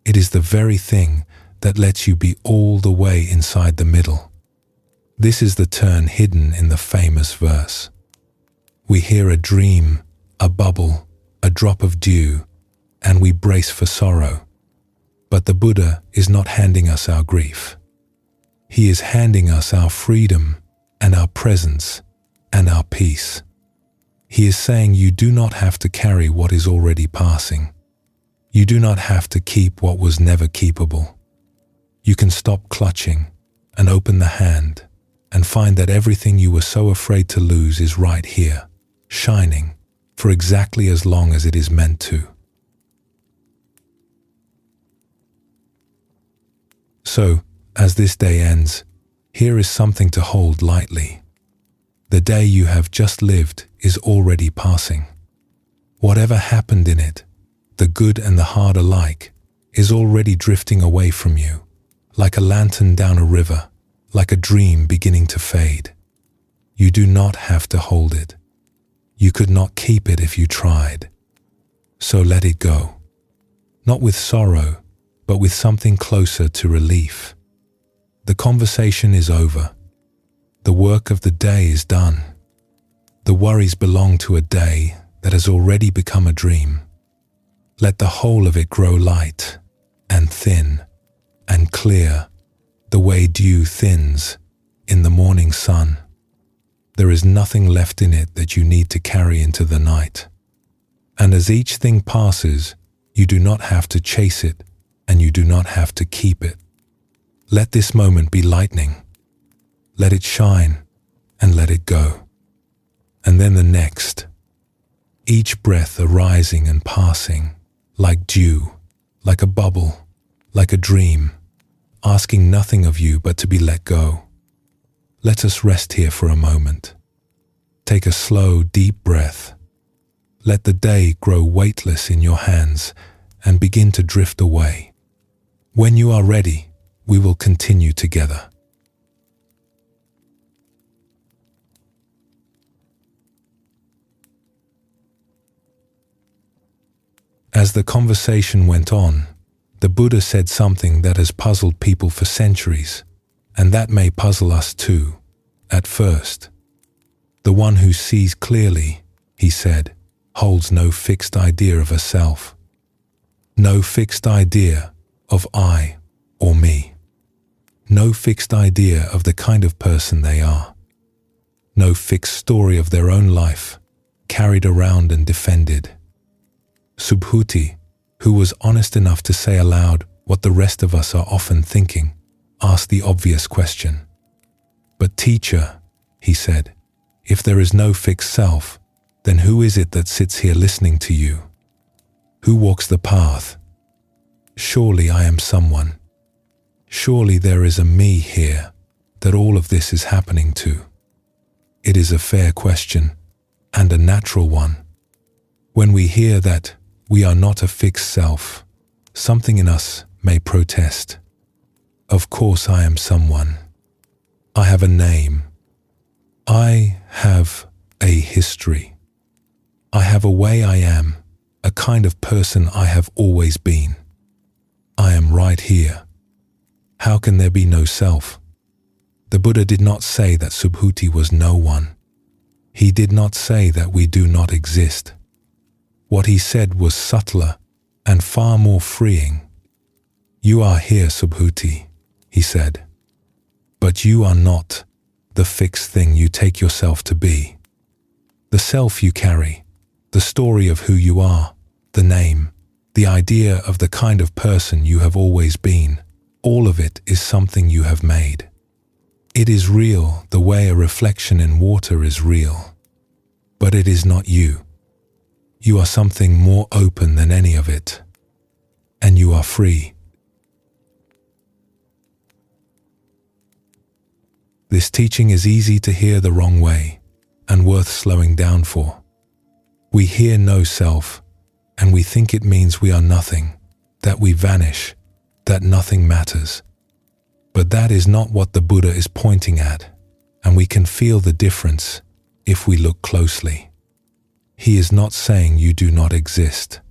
It is the very thing that lets you be all the way inside the middle. This is the turn hidden in the famous verse. We hear a dream, a bubble, a drop of dew, and we brace for sorrow. But the Buddha is not handing us our grief. He is handing us our freedom and our presence and our peace. He is saying you do not have to carry what is already passing. You do not have to keep what was never keepable. You can stop clutching and open the hand and find that everything you were so afraid to lose is right here, shining for exactly as long as it is meant to. So, as this day ends, here is something to hold lightly. The day you have just lived is already passing. Whatever happened in it, the good and the hard alike, is already drifting away from you, like a lantern down a river, like a dream beginning to fade. You do not have to hold it. You could not keep it if you tried. So let it go. Not with sorrow, but with something closer to relief. The conversation is over. The work of the day is done. The worries belong to a day that has already become a dream. Let the whole of it grow light and thin and clear, the way dew thins in the morning sun. There is nothing left in it that you need to carry into the night. And as each thing passes, you do not have to chase it, and you do not have to keep it. Let this moment be lightning. Let it shine, and let it go. And then the next. Each breath arising and passing, like dew, like a bubble, like a dream, asking nothing of you but to be let go. Let us rest here for a moment. Take a slow, deep breath. Let the day grow weightless in your hands and begin to drift away. When you are ready, we will continue together. As the conversation went on, the Buddha said something that has puzzled people for centuries, and that may puzzle us too, at first. The one who sees clearly, he said, holds no fixed idea of a self. No fixed idea of I or me. No fixed idea of the kind of person they are. No fixed story of their own life, carried around and defended. Subhuti, who was honest enough to say aloud what the rest of us are often thinking, asked the obvious question. But teacher, he said, if there is no fixed self, then who is it that sits here listening to you? Who walks the path? Surely I am someone. Surely there is a me here that all of this is happening to. It is a fair question, and a natural one. When we hear that we are not a fixed self, something in us may protest. Of course I am someone. I have a name. I have a history. I have a way I am, a kind of person I have always been. I am right here. How can there be no self? The Buddha did not say that Subhuti was no one. He did not say that we do not exist. What he said was subtler and far more freeing. You are here, Subhuti, he said. But you are not the fixed thing you take yourself to be. The self you carry, the story of who you are, the name, the idea of the kind of person you have always been, all of it is something you have made. It is real the way a reflection in water is real. But it is not you. You are something more open than any of it. And you are free. This teaching is easy to hear the wrong way and worth slowing down for. We hear no self, and we think it means we are nothing, that we vanish, that nothing matters. But that is not what the Buddha is pointing at, and we can feel the difference if we look closely. He is not saying you do not exist.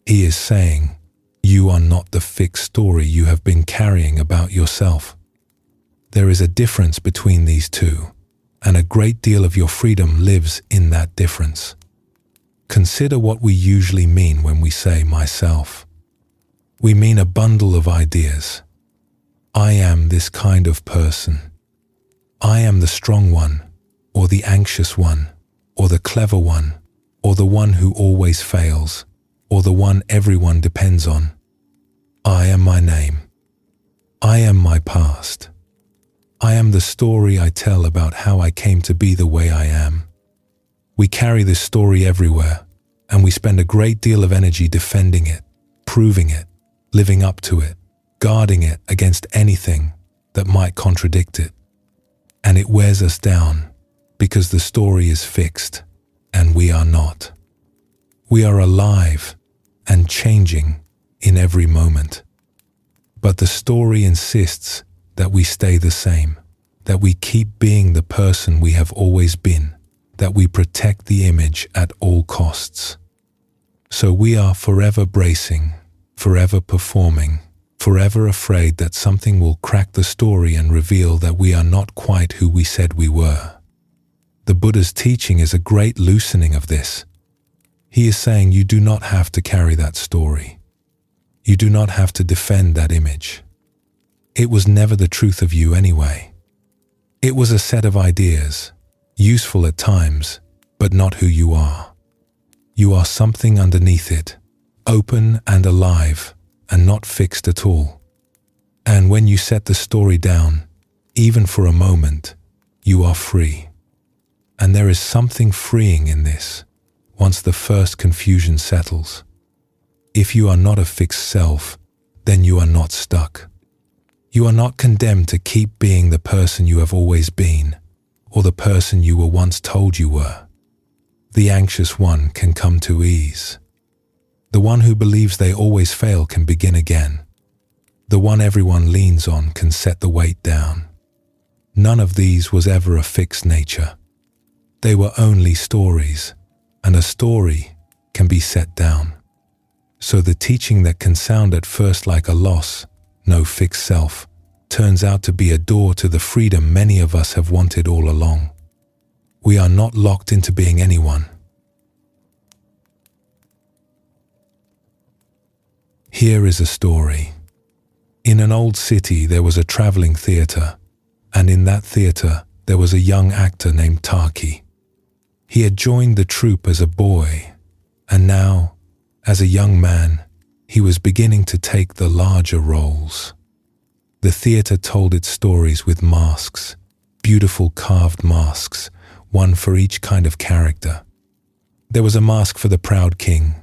He is saying you are not the fixed story you have been carrying about yourself. There is a difference between these two, and a great deal of your freedom lives in that difference. Consider what we usually mean when we say myself. We mean a bundle of ideas. I am this kind of person. I am the strong one, or the anxious one, or the clever one, or the one who always fails, or the one everyone depends on. I am my name. I am my past. I am the story I tell about how I came to be the way I am. We carry this story everywhere, and we spend a great deal of energy defending it, proving it, living up to it, guarding it against anything that might contradict it. And it wears us down because the story is fixed and we are not. We are alive and changing in every moment. But the story insists that we stay the same, that we keep being the person we have always been, that we protect the image at all costs. So we are forever bracing, forever performing, forever afraid that something will crack the story and reveal that we are not quite who we said we were. The Buddha's teaching is a great loosening of this. He is saying you do not have to carry that story. You do not have to defend that image. It was never the truth of you anyway. It was a set of ideas, useful at times, but not who you are. You are something underneath it, open and alive, and not fixed at all. And when you set the story down, even for a moment, you are free. And there is something freeing in this, once the first confusion settles. If you are not a fixed self, then you are not stuck. You are not condemned to keep being the person you have always been, or the person you were once told you were. The anxious one can come to ease. The one who believes they always fail can begin again. The one everyone leans on can set the weight down. None of these was ever a fixed nature. They were only stories, and a story can be set down. So the teaching that can sound at first like a loss, no fixed self, turns out to be a door to the freedom many of us have wanted all along. We are not locked into being anyone. Here is a story. In an old city there was a traveling theatre, and in that theatre there was a young actor named Taki. He had joined the troupe as a boy, and now, as a young man, he was beginning to take the larger roles. The theatre told its stories with masks, beautiful carved masks, one for each kind of character. There was a mask for the proud king,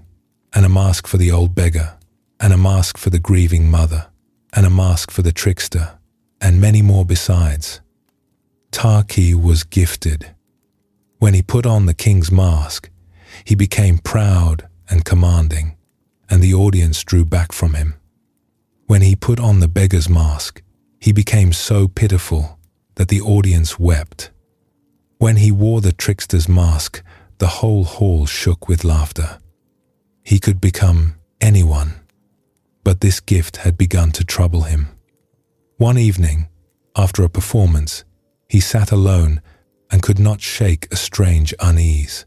and a mask for the old beggar, and a mask for the grieving mother, and a mask for the trickster, and many more besides. Taki was gifted. When he put on the king's mask, he became proud and commanding, and the audience drew back from him. When he put on the beggar's mask, he became so pitiful that the audience wept. When he wore the trickster's mask, the whole hall shook with laughter. He could become anyone, but this gift had begun to trouble him. One evening, after a performance, he sat alone and could not shake a strange unease.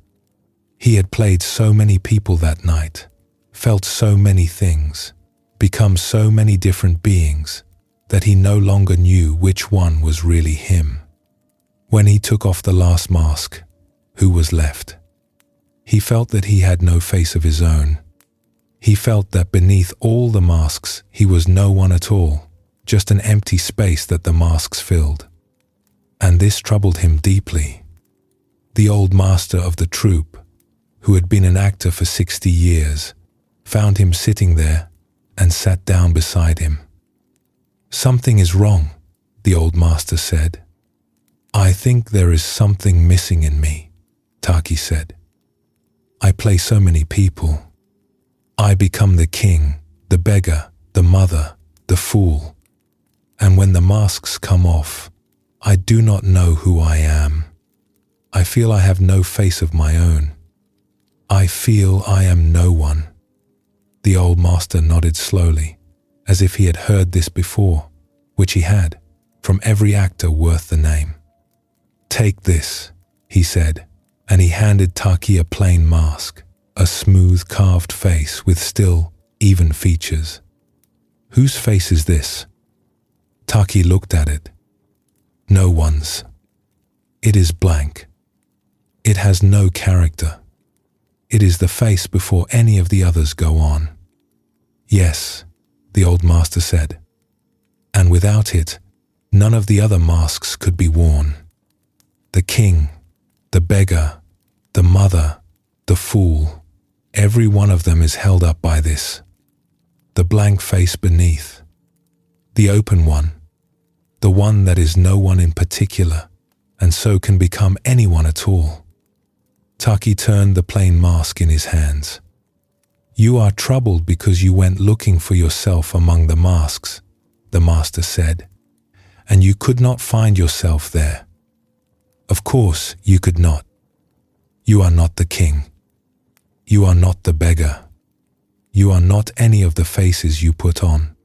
He had played so many people that night, felt so many things, become so many different beings, that he no longer knew which one was really him. When he took off the last mask, who was left? He felt that he had no face of his own. He felt that beneath all the masks he was no one at all, just an empty space that the masks filled. And this troubled him deeply. The old master of the troupe, who had been an actor for 60 years, found him sitting there and sat down beside him. "Something is wrong," the old master said. "I think there is something missing in me," Taki said. "I play so many people. I become the king, the beggar, the mother, the fool. And when the masks come off, I do not know who I am. I feel I have no face of my own. I feel I am no one." The old master nodded slowly, as if he had heard this before, which he had, from every actor worth the name. "Take this," he said, and he handed Taki a plain mask, a smooth carved face with still, even features. "Whose face is this?" Taki looked at it. "No one's. It is blank. It has no character. It is the face before any of the others go on." "Yes," the old master said, "and without it, none of the other masks could be worn. The king, the beggar, the mother, the fool, every one of them is held up by this. The blank face beneath. The open one. The one that is no one in particular, and so can become anyone at all." Taki turned the plain mask in his hands. "You are troubled because you went looking for yourself among the masks," the master said, "and you could not find yourself there. Of course you could not. You are not the king. You are not the beggar. You are not any of the faces you put on.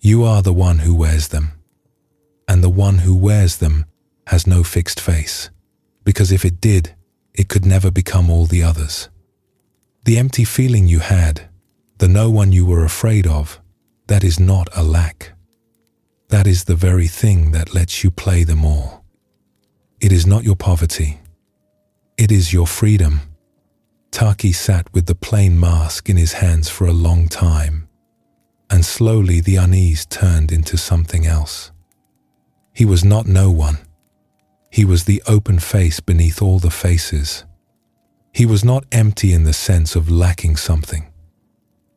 You are the one who wears them. And the one who wears them has no fixed face, because if it did, it could never become all the others. The empty feeling you had, the no one you were afraid of, that is not a lack. That is the very thing that lets you play them all. It is not your poverty. It is your freedom. Taki sat with the plain mask in his hands for a long time, and slowly the unease turned into something else. He was not no one. He was the open face beneath all the faces. He was not empty in the sense of lacking something.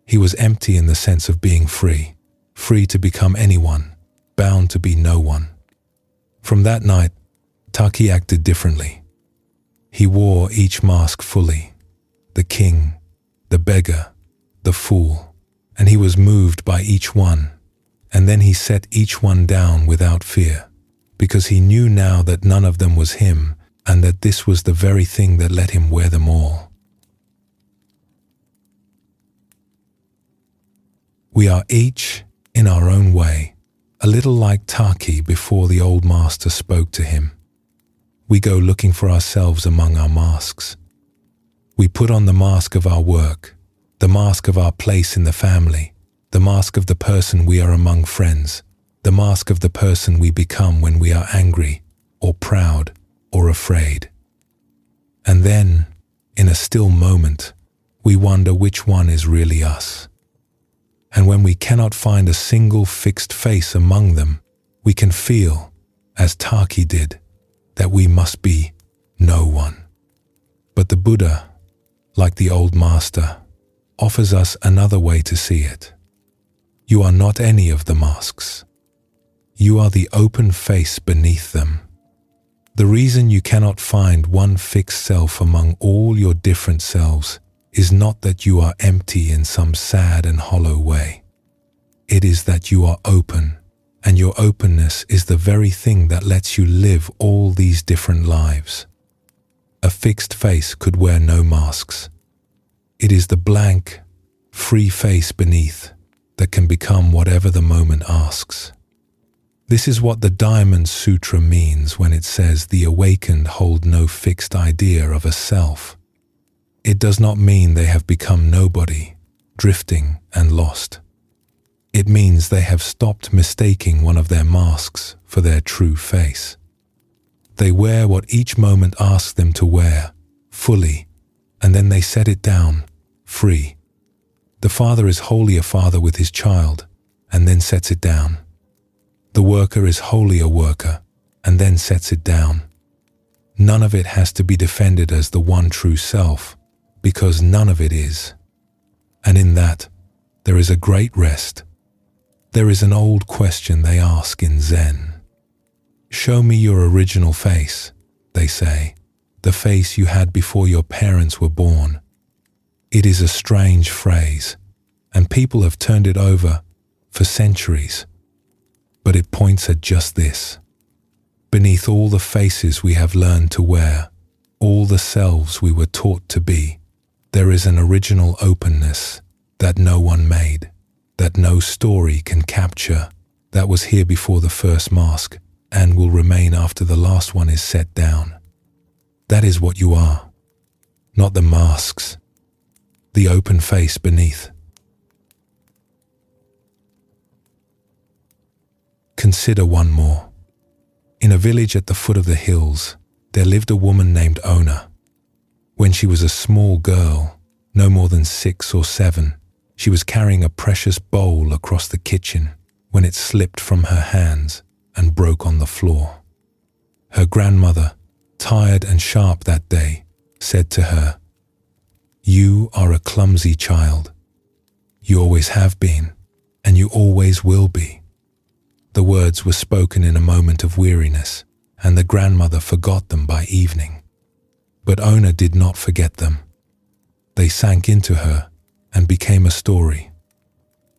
He was empty in the sense of being free, free to become anyone, bound to be no one. From that night, Taki acted differently. He wore each mask fully, the king, the beggar, the fool, and he was moved by each one, and then he set each one down without fear, because he knew now that none of them was him, and that this was the very thing that let him wear them all. We are each, in our own way, a little like Taki before the old master spoke to him. We go looking for ourselves among our masks. We put on the mask of our work, the mask of our place in the family, the mask of the person we are among friends, the mask of the person we become when we are angry, or proud, or afraid. And then, in a still moment, we wonder which one is really us. And when we cannot find a single fixed face among them, we can feel, as Taki did, that we must be no one. But the Buddha, like the old master, offers us another way to see it. You are not any of the masks. You are the open face beneath them. The reason you cannot find one fixed self among all your different selves is not that you are empty in some sad and hollow way. It is that you are open, and your openness is the very thing that lets you live all these different lives. A fixed face could wear no masks. It is the blank, free face beneath that can become whatever the moment asks. This is what the Diamond Sutra means when it says the awakened hold no fixed idea of a self. It does not mean they have become nobody, drifting and lost. It means they have stopped mistaking one of their masks for their true face. They wear what each moment asks them to wear, fully, and then they set it down, free. The father is wholly a father with his child, and then sets it down. The worker is wholly a worker, and then sets it down. None of it has to be defended as the one true self, because none of it is. And in that, there is a great rest. There is an old question they ask in Zen. Show me your original face, they say, the face you had before your parents were born. It is a strange phrase, and people have turned it over for centuries. But it points at just this. Beneath all the faces we have learned to wear, all the selves we were taught to be, there is an original openness that no one made, that no story can capture, that was here before the first mask and will remain after the last one is set down. That is what you are, not the masks, the open face beneath. Consider one more. In a village at the foot of the hills, there lived a woman named Ona. When she was a small girl, no more than 6 or 7, she was carrying a precious bowl across the kitchen when it slipped from her hands and broke on the floor. Her grandmother, tired and sharp that day, said to her, "You are a clumsy child. You always have been, and you always will be." The words were spoken in a moment of weariness, and the grandmother forgot them by evening. But Ona did not forget them. They sank into her and became a story.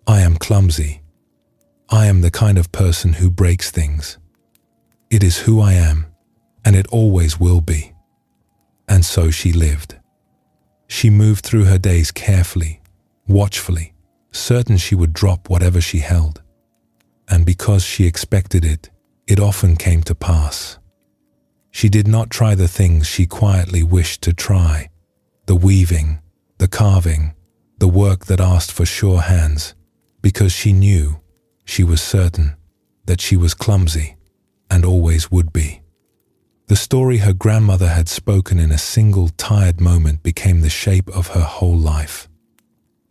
I am clumsy. I am the kind of person who breaks things. It is who I am, and it always will be. And so she lived. She moved through her days carefully, watchfully, certain she would drop whatever she held. And because she expected it, it often came to pass. She did not try the things she quietly wished to try, the weaving, the carving, the work that asked for sure hands, because she knew, she was certain, that she was clumsy and always would be. The story her grandmother had spoken in a single tired moment became the shape of her whole life.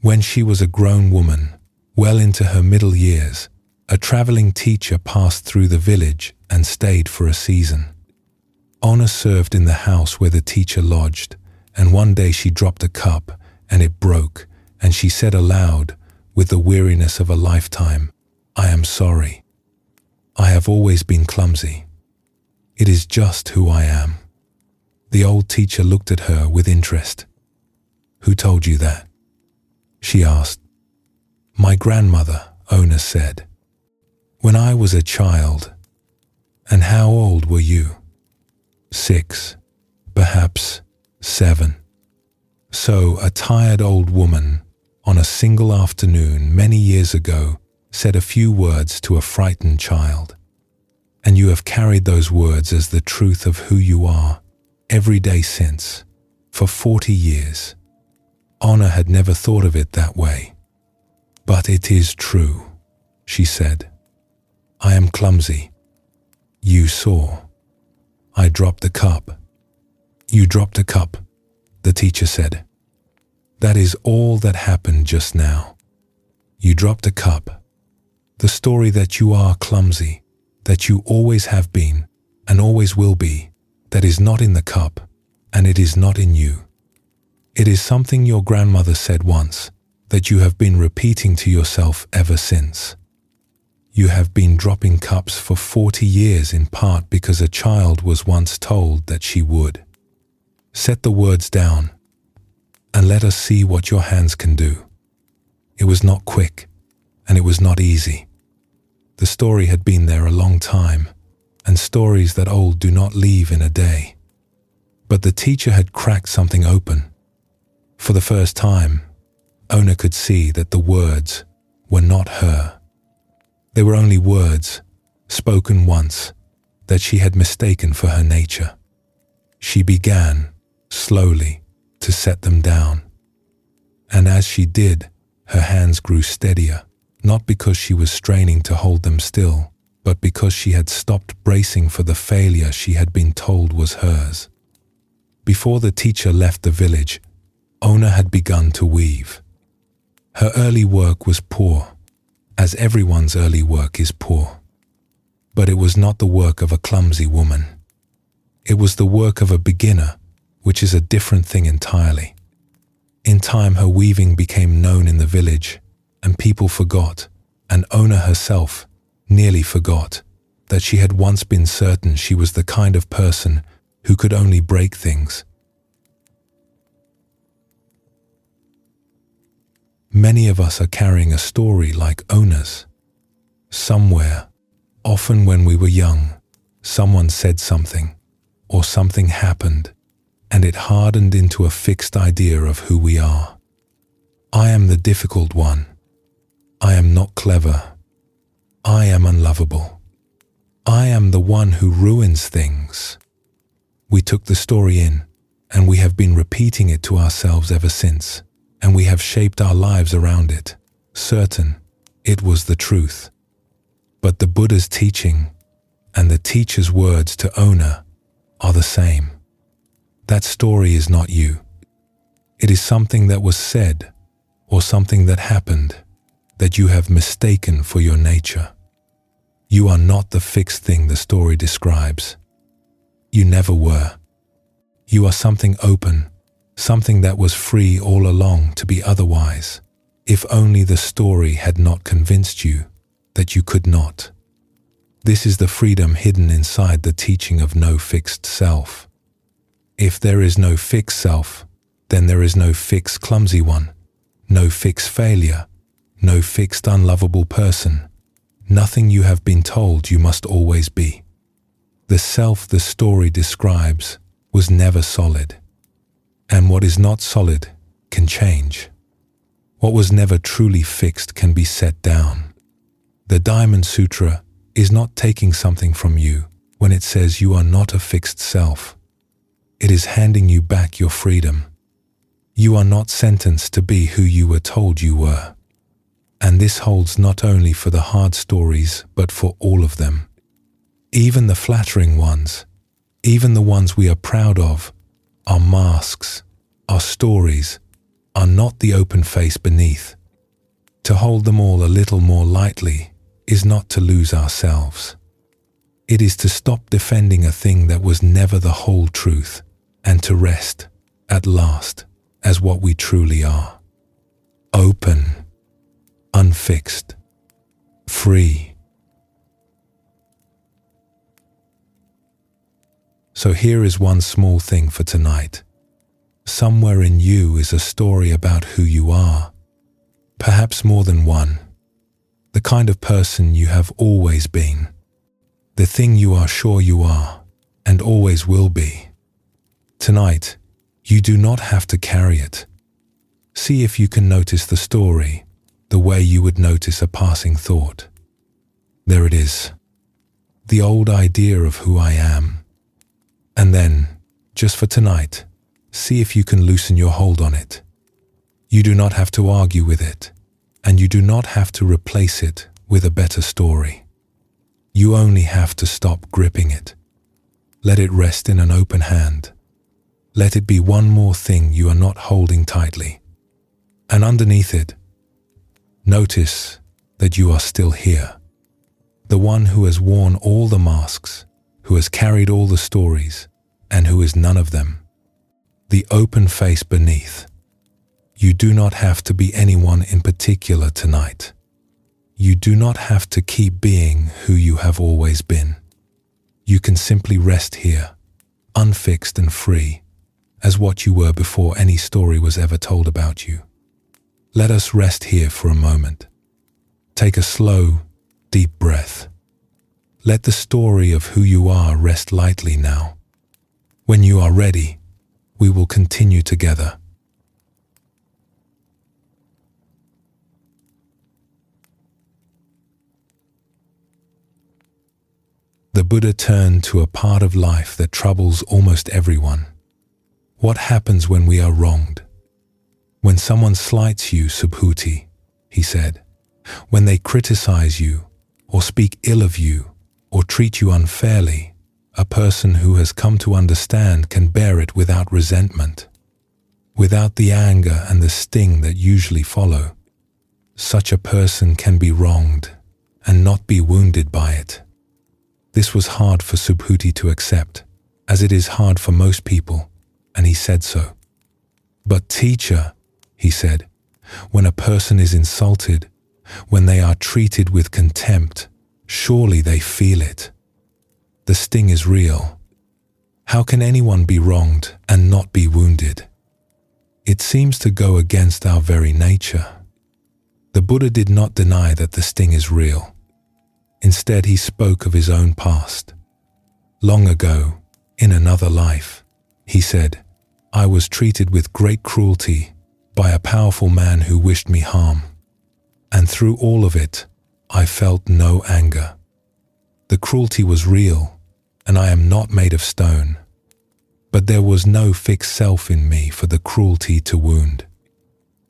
When she was a grown woman, well into her middle years, a traveling teacher passed through the village and stayed for a season. Ona served in the house where the teacher lodged, and one day she dropped a cup and it broke, and she said aloud, with the weariness of a lifetime, "I am sorry. I have always been clumsy. It is just who I am." The old teacher looked at her with interest. "Who told you that?" she asked. "My grandmother," Ona said. "When I was a child." "And how old were you?" 6, perhaps 7. So a tired old woman, on a single afternoon many years ago, said a few words to a frightened child. And you have carried those words as the truth of who you are every day since, for 40 years. Ona had never thought of it that way. "But it is true," she said. "I am clumsy. You saw. I dropped the cup." "You dropped a cup," the teacher said. "That is all that happened just now. You dropped a cup. The story that you are clumsy, that you always have been and always will be, that is not in the cup, and it is not in you. It is something your grandmother said once, that you have been repeating to yourself ever since. You have been dropping cups for 40 years in part because a child was once told that she would. Set the words down, and let us see what your hands can do." It was not quick, and it was not easy. The story had been there a long time, and stories that old do not leave in a day. But the teacher had cracked something open. For the first time, Ona could see that the words were not her. They were only words, spoken once, that she had mistaken for her nature. She began, slowly, to set them down. And as she did, her hands grew steadier, not because she was straining to hold them still, but because she had stopped bracing for the failure she had been told was hers. Before the teacher left the village, Ona had begun to weave. Her early work was poor, as everyone's early work is poor. But it was not the work of a clumsy woman. It was the work of a beginner, which is a different thing entirely. In time, her weaving became known in the village, and people forgot, and Ona herself nearly forgot, that she had once been certain she was the kind of person who could only break things. Many of us are carrying a story like Ona's. Somewhere, often when we were young, someone said something, or something happened, and it hardened into a fixed idea of who we are. I am the difficult one. I am not clever. I am unlovable. I am the one who ruins things. We took the story in, and we have been repeating it to ourselves ever since, and we have shaped our lives around it, certain it was the truth. But the Buddha's teaching and the teacher's words to Ona are the same. That story is not you. It is something that was said or something that happened that you have mistaken for your nature. You are not the fixed thing the story describes. You never were. You are something open, something that was free all along to be otherwise, if only the story had not convinced you that you could not. This is the freedom hidden inside the teaching of no fixed self. If there is no fixed self, then there is no fixed clumsy one, no fixed failure, no fixed unlovable person, nothing you have been told you must always be. The self the story describes was never solid. And what is not solid can change. What was never truly fixed can be set down. The Diamond Sutra is not taking something from you when it says you are not a fixed self. It is handing you back your freedom. You are not sentenced to be who you were told you were. And this holds not only for the hard stories, but for all of them. Even the flattering ones, even the ones we are proud of, our masks, our stories, are not the open face beneath. To hold them all a little more lightly is not to lose ourselves. It is to stop defending a thing that was never the whole truth, and to rest, at last, as what we truly are. Open, unfixed, free. So here is one small thing for tonight. Somewhere in you is a story about who you are, perhaps more than one. The kind of person you have always been, the thing you are sure you are and always will be. Tonight, you do not have to carry it. See if you can notice the story the way you would notice a passing thought. There it is, the old idea of who I am. And then, just for tonight, see if you can loosen your hold on it. You do not have to argue with it, and you do not have to replace it with a better story. You only have to stop gripping it. Let it rest in an open hand. Let it be one more thing you are not holding tightly. And underneath it, notice that you are still here. The one who has worn all the masks, who has carried all the stories, and who is none of them. The open face beneath. You do not have to be anyone in particular tonight. You do not have to keep being who you have always been. You can simply rest here, unfixed and free, as what you were before any story was ever told about you. Let us rest here for a moment. Take a slow, deep breath. Let the story of who you are rest lightly now. When you are ready, we will continue together. The Buddha turned to a part of life that troubles almost everyone. What happens when we are wronged? When someone slights you, Subhuti, he said, when they criticize you, or speak ill of you, or treat you unfairly, a person who has come to understand can bear it without resentment, without the anger and the sting that usually follow. Such a person can be wronged and not be wounded by it. This was hard for Subhuti to accept, as it is hard for most people, and he said so. But teacher, he said, when a person is insulted, when they are treated with contempt, surely they feel it. The sting is real. How can anyone be wronged and not be wounded? It seems to go against our very nature. The Buddha did not deny that the sting is real. Instead, he spoke of his own past. Long ago, in another life, he said, I was treated with great cruelty by a powerful man who wished me harm. And through all of it, I felt no anger. The cruelty was real, and I am not made of stone. But there was no fixed self in me for the cruelty to wound.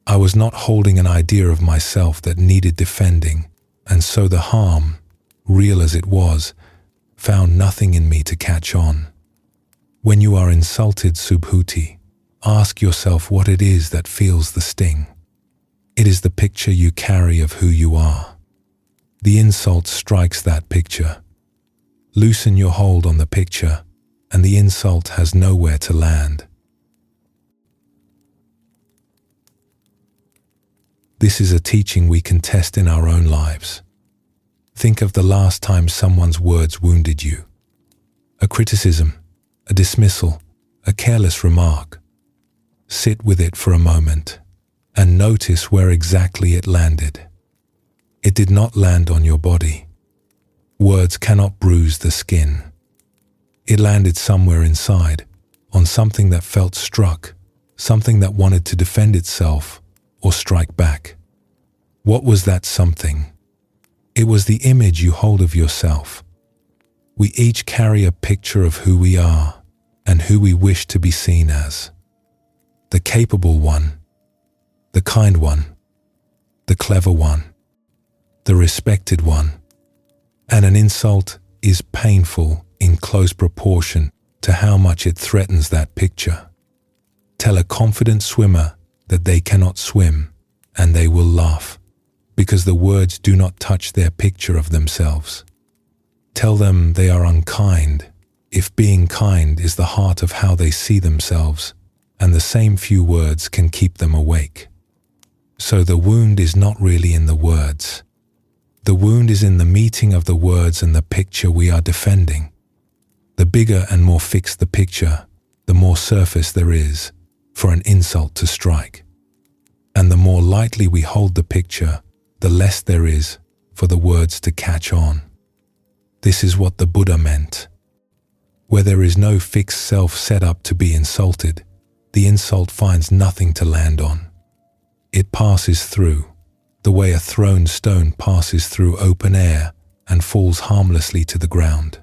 I was not holding an idea of myself that needed defending, and so the harm, real as it was, found nothing in me to catch on. When you are insulted, Subhuti, ask yourself what it is that feels the sting. It is the picture you carry of who you are. The insult strikes that picture. Loosen your hold on the picture, and the insult has nowhere to land. This is a teaching we can test in our own lives. Think of the last time someone's words wounded you. A criticism, a dismissal, a careless remark. Sit with it for a moment and notice where exactly it landed. It did not land on your body. Words cannot bruise the skin. It landed somewhere inside, on something that felt struck, something that wanted to defend itself or strike back. What was that something? It was the image you hold of yourself. We each carry a picture of who we are and who we wish to be seen as. The capable one, the kind one, the clever one, the respected one. And an insult is painful in close proportion to how much it threatens that picture. Tell a confident swimmer that they cannot swim, and they will laugh, because the words do not touch their picture of themselves. Tell them they are unkind, if being kind is the heart of how they see themselves, and the same few words can keep them awake. So the wound is not really in the words. The wound is in the meeting of the words and the picture we are defending. The bigger and more fixed the picture, the more surface there is for an insult to strike. And the more lightly we hold the picture, the less there is for the words to catch on. This is what the Buddha meant. Where there is no fixed self set up to be insulted, the insult finds nothing to land on. It passes through, the way a thrown stone passes through open air and falls harmlessly to the ground.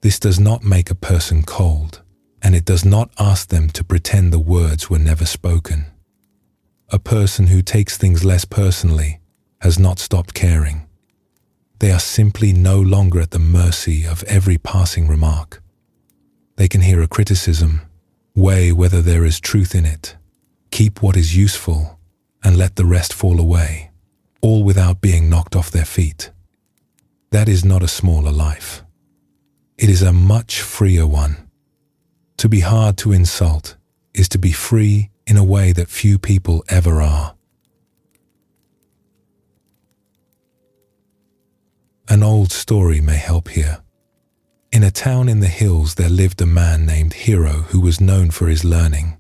This does not make a person cold, and it does not ask them to pretend the words were never spoken. A person who takes things less personally has not stopped caring. They are simply no longer at the mercy of every passing remark. They can hear a criticism, weigh whether there is truth in it, keep what is useful, and let the rest fall away, all without being knocked off their feet. That is not a smaller life. It is a much freer one. To be hard to insult is to be free in a way that few people ever are. An old story may help here. In a town in the hills there lived a man named Hero who was known for his learning.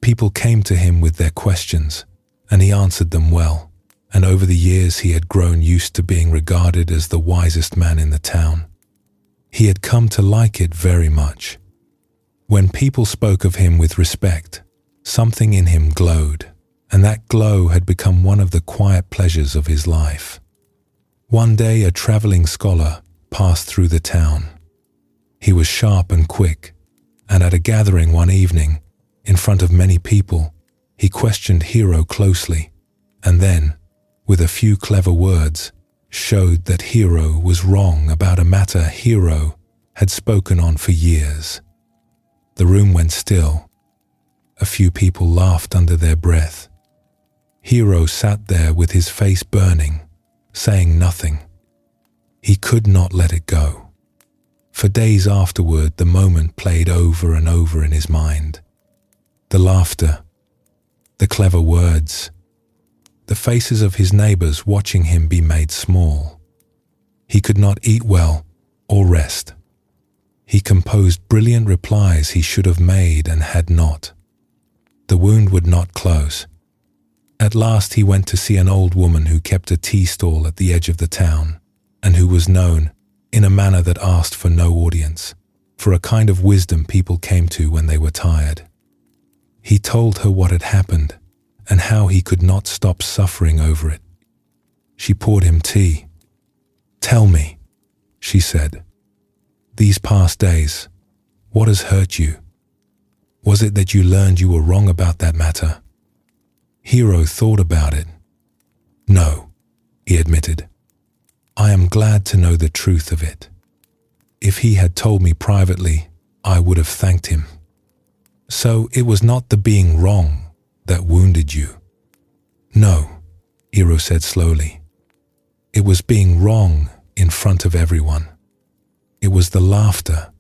People came to him with their questions, and he answered them well, and over the years he had grown used to being regarded as the wisest man in the town. He had come to like it very much. When people spoke of him with respect, something in him glowed, and that glow had become one of the quiet pleasures of his life. One day a traveling scholar passed through the town. He was sharp and quick, and at a gathering one evening, in front of many people, he questioned Hero closely, and then, with a few clever words, showed that Hero was wrong about a matter Hero had spoken on for years. The room went still. A few people laughed under their breath. Hero sat there with his face burning, saying nothing. He could not let it go. For days afterward, the moment played over and over in his mind. The laughter, the clever words, the faces of his neighbors watching him be made small. He could not eat well or rest. He composed brilliant replies he should have made and had not. The wound would not close. At last he went to see an old woman who kept a tea stall at the edge of the town, and who was known, in a manner that asked for no audience, for a kind of wisdom people came to when they were tired. He told her what had happened, and how he could not stop suffering over it. She poured him tea. "Tell me," she said, "these past days, what has hurt you? Was it that you learned you were wrong about that matter?" Hero thought about it. "No," he admitted. "I am glad to know the truth of it. If he had told me privately, I would have thanked him. So it was not the being wrong that wounded you." "No," Hero said slowly. "It was being wrong in front of everyone. It was the laughter.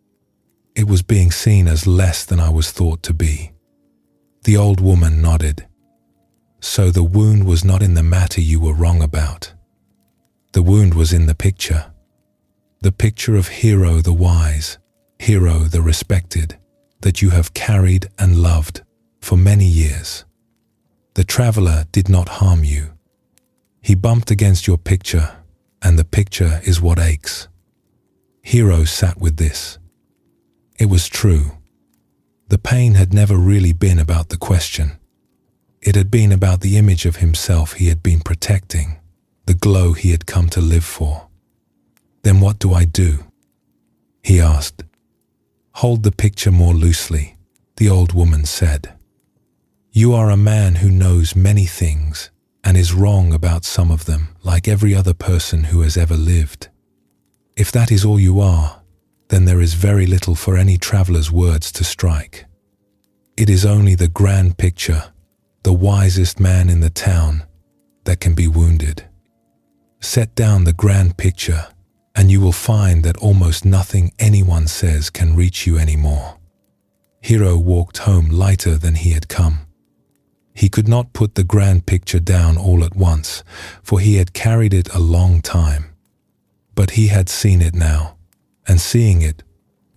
It was being seen as less than I was thought to be." The old woman nodded. "So the wound was not in the matter you were wrong about. The wound was in the picture of Hero the wise, Hero the respected, that you have carried and loved for many years. The traveler did not harm you. He bumped against your picture, and the picture is what aches." Hero sat with this. It was true. The pain had never really been about the question. It had been about the image of himself he had been protecting, the glow he had come to live for. "Then what do I do?" he asked. "Hold the picture more loosely," the old woman said. "You are a man who knows many things and is wrong about some of them, like every other person who has ever lived. If that is all you are, then there is very little for any traveler's words to strike. It is only the grand picture, the wisest man in the town, that can be wounded. Set down the grand picture, and you will find that almost nothing anyone says can reach you anymore." Hiro walked home lighter than he had come. He could not put the grand picture down all at once, for he had carried it a long time. But he had seen it now, and seeing it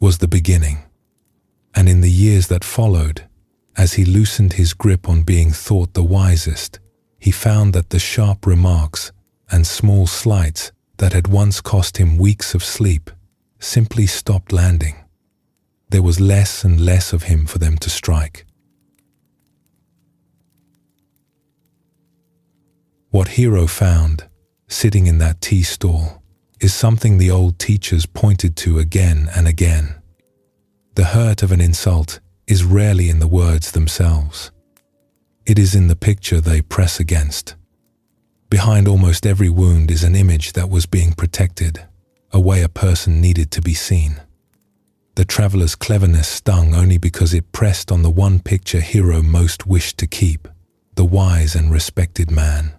was the beginning. And in the years that followed, as he loosened his grip on being thought the wisest, he found that the sharp remarks and small slights that had once cost him weeks of sleep simply stopped landing. There was less and less of him for them to strike. What Hiro found, sitting in that tea stall, is something the old teachers pointed to again and again. The hurt of an insult is rarely in the words themselves. It is in the picture they press against. Behind almost every wound is an image that was being protected, a way a person needed to be seen. The traveler's cleverness stung only because it pressed on the one picture Hiro most wished to keep, the wise and respected man.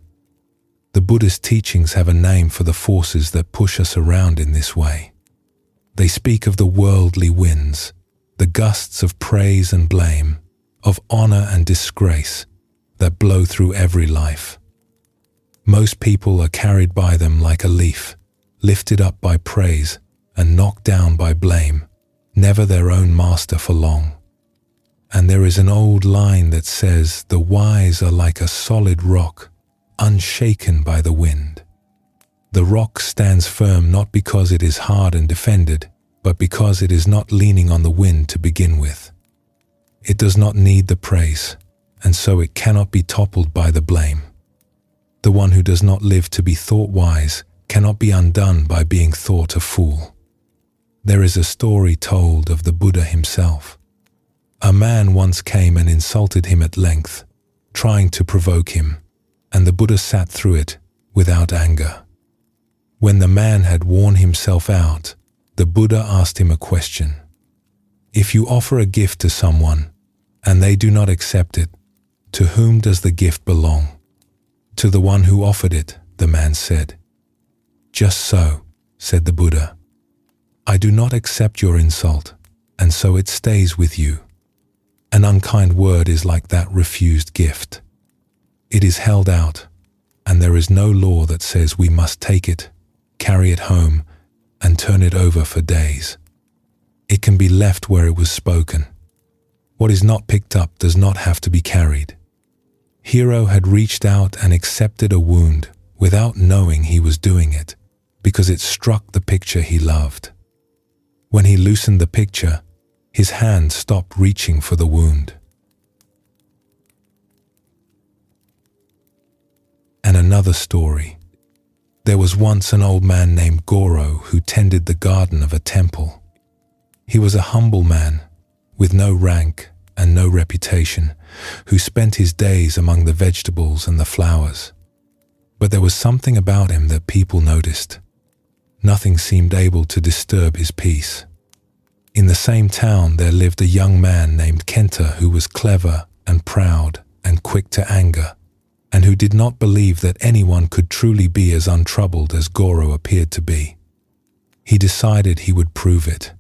The Buddhist teachings have a name for the forces that push us around in this way. They speak of the worldly winds, the gusts of praise and blame, of honor and disgrace that blow through every life. Most people are carried by them like a leaf, lifted up by praise and knocked down by blame, never their own master for long. And there is an old line that says, "The wise are like a solid rock, unshaken by the wind." The rock stands firm not because it is hard and defended, but because it is not leaning on the wind to begin with. It does not need the praise, and so it cannot be toppled by the blame. The one who does not live to be thought wise cannot be undone by being thought a fool. There is a story told of the Buddha himself. A man once came and insulted him at length, trying to provoke him, and the Buddha sat through it without anger. When the man had worn himself out, the Buddha asked him a question. "If you offer a gift to someone, and they do not accept it, to whom does the gift belong?" "To the one who offered it," the man said. "Just so," said the Buddha. "I do not accept your insult, and so it stays with you. An unkind word is like that refused gift. It is held out, and there is no law that says we must take it, carry it home, and turn it over for days. It can be left where it was spoken. What is not picked up does not have to be carried." Hiro had reached out and accepted a wound without knowing he was doing it, because it struck the picture he loved. When he loosened the picture, his hand stopped reaching for the wound. And another story. There was once an old man named Goro who tended the garden of a temple. He was a humble man, with no rank and no reputation, who spent his days among the vegetables and the flowers. But there was something about him that people noticed. Nothing seemed able to disturb his peace. In the same town there lived a young man named Kenta who was clever and proud and quick to anger, and who did not believe that anyone could truly be as untroubled as Goro appeared to be. He decided he would prove it.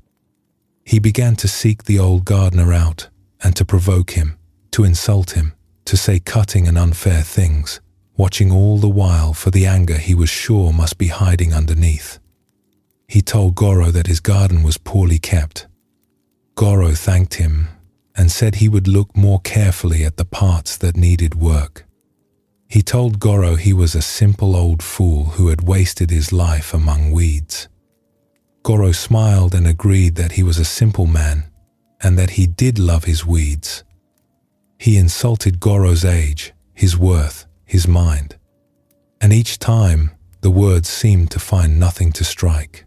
He began to seek the old gardener out and to provoke him, to insult him, to say cutting and unfair things, watching all the while for the anger he was sure must be hiding underneath. He told Goro that his garden was poorly kept. Goro thanked him and said he would look more carefully at the parts that needed work. He told Goro he was a simple old fool who had wasted his life among weeds. Goro smiled and agreed that he was a simple man, and that he did love his weeds. He insulted Goro's age, his worth, his mind. And each time, the words seemed to find nothing to strike.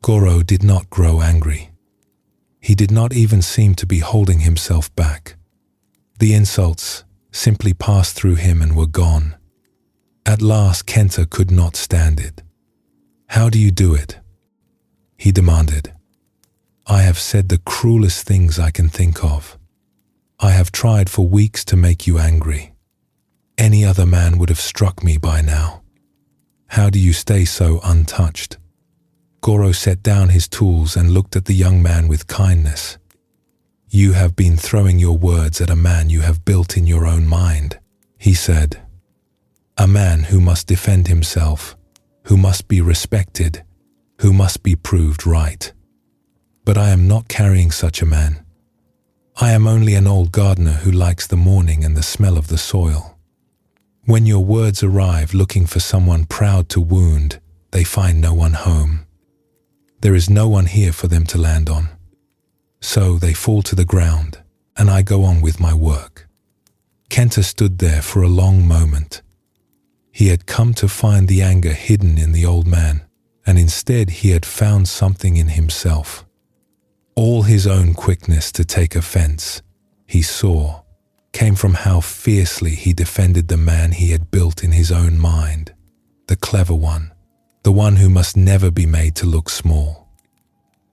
Goro did not grow angry. He did not even seem to be holding himself back. The insults simply passed through him and were gone. At last, Kenta could not stand it. "How do you do it?" he demanded. "I have said the cruelest things I can think of. I have tried for weeks to make you angry. Any other man would have struck me by now. How do you stay so untouched?" Goro set down his tools and looked at the young man with kindness. "You have been throwing your words at a man you have built in your own mind," he said. "A man who must defend himself, who must be respected, who must be proved right. But I am not carrying such a man. I am only an old gardener who likes the morning and the smell of the soil. When your words arrive looking for someone proud to wound, they find no one home. There is no one here for them to land on. So they fall to the ground, and I go on with my work." Kenta stood there for a long moment. He had come to find the anger hidden in the old man, and instead he had found something in himself. All his own quickness to take offense, he saw, came from how fiercely he defended the man he had built in his own mind, the clever one, the one who must never be made to look small.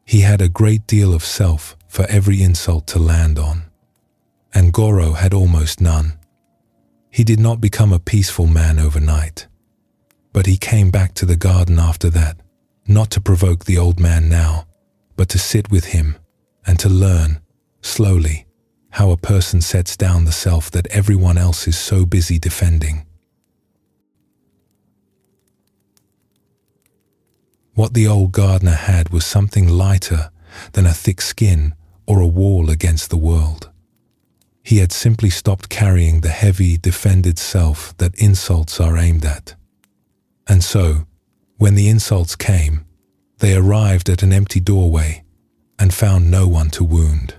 He had a great deal of self for every insult to land on, and Goro had almost none. He did not become a peaceful man overnight, but he came back to the garden after that, not to provoke the old man now, but to sit with him and to learn, slowly, how a person sets down the self that everyone else is so busy defending. What the old gardener had was something lighter than a thick skin or a wall against the world. He had simply stopped carrying the heavy, defended self that insults are aimed at. And so, when the insults came, they arrived at an empty doorway and found no one to wound.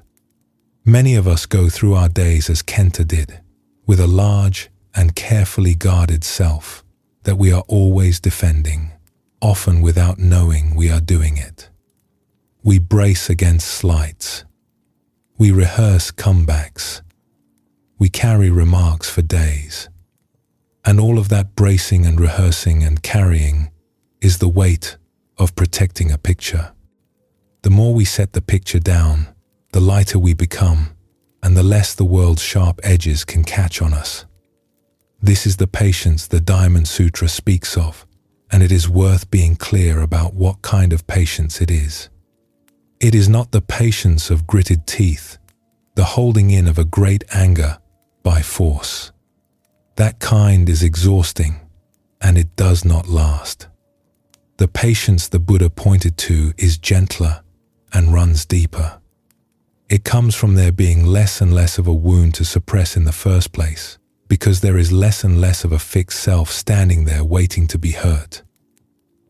Many of us go through our days as Kenta did, with a large and carefully guarded self that we are always defending, often without knowing we are doing it. We brace against slights. We rehearse comebacks. We carry remarks for days. And all of that bracing and rehearsing and carrying is the weight of protecting a picture. The more we set the picture down, the lighter we become, and the less the world's sharp edges can catch on us. This is the patience the Diamond Sutra speaks of, and it is worth being clear about what kind of patience it is. It is not the patience of gritted teeth, the holding in of a great anger by force. That kind is exhausting, and it does not last. The patience the Buddha pointed to is gentler and runs deeper. It comes from there being less and less of a wound to suppress in the first place, because there is less and less of a fixed self standing there waiting to be hurt.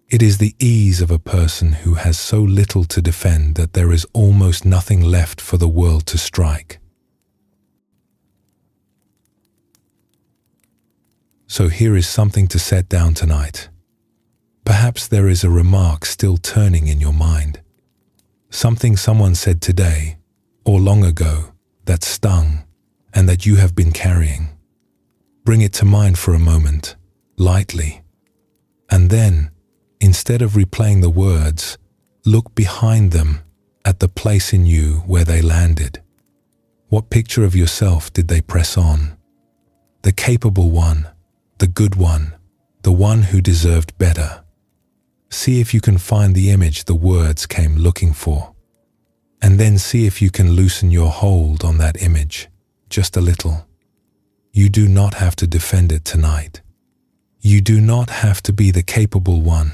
It is the ease of a person who has so little to defend that there is almost nothing left for the world to strike. So here is something to set down tonight. Perhaps there is a remark still turning in your mind. Something someone said today or long ago that stung and that you have been carrying. Bring it to mind for a moment, lightly. And then, instead of replaying the words, look behind them at the place in you where they landed. What picture of yourself did they press on? The capable one, the good one, the one who deserved better. See if you can find the image the words came looking for. And then see if you can loosen your hold on that image, just a little. You do not have to defend it tonight. You do not have to be the capable one,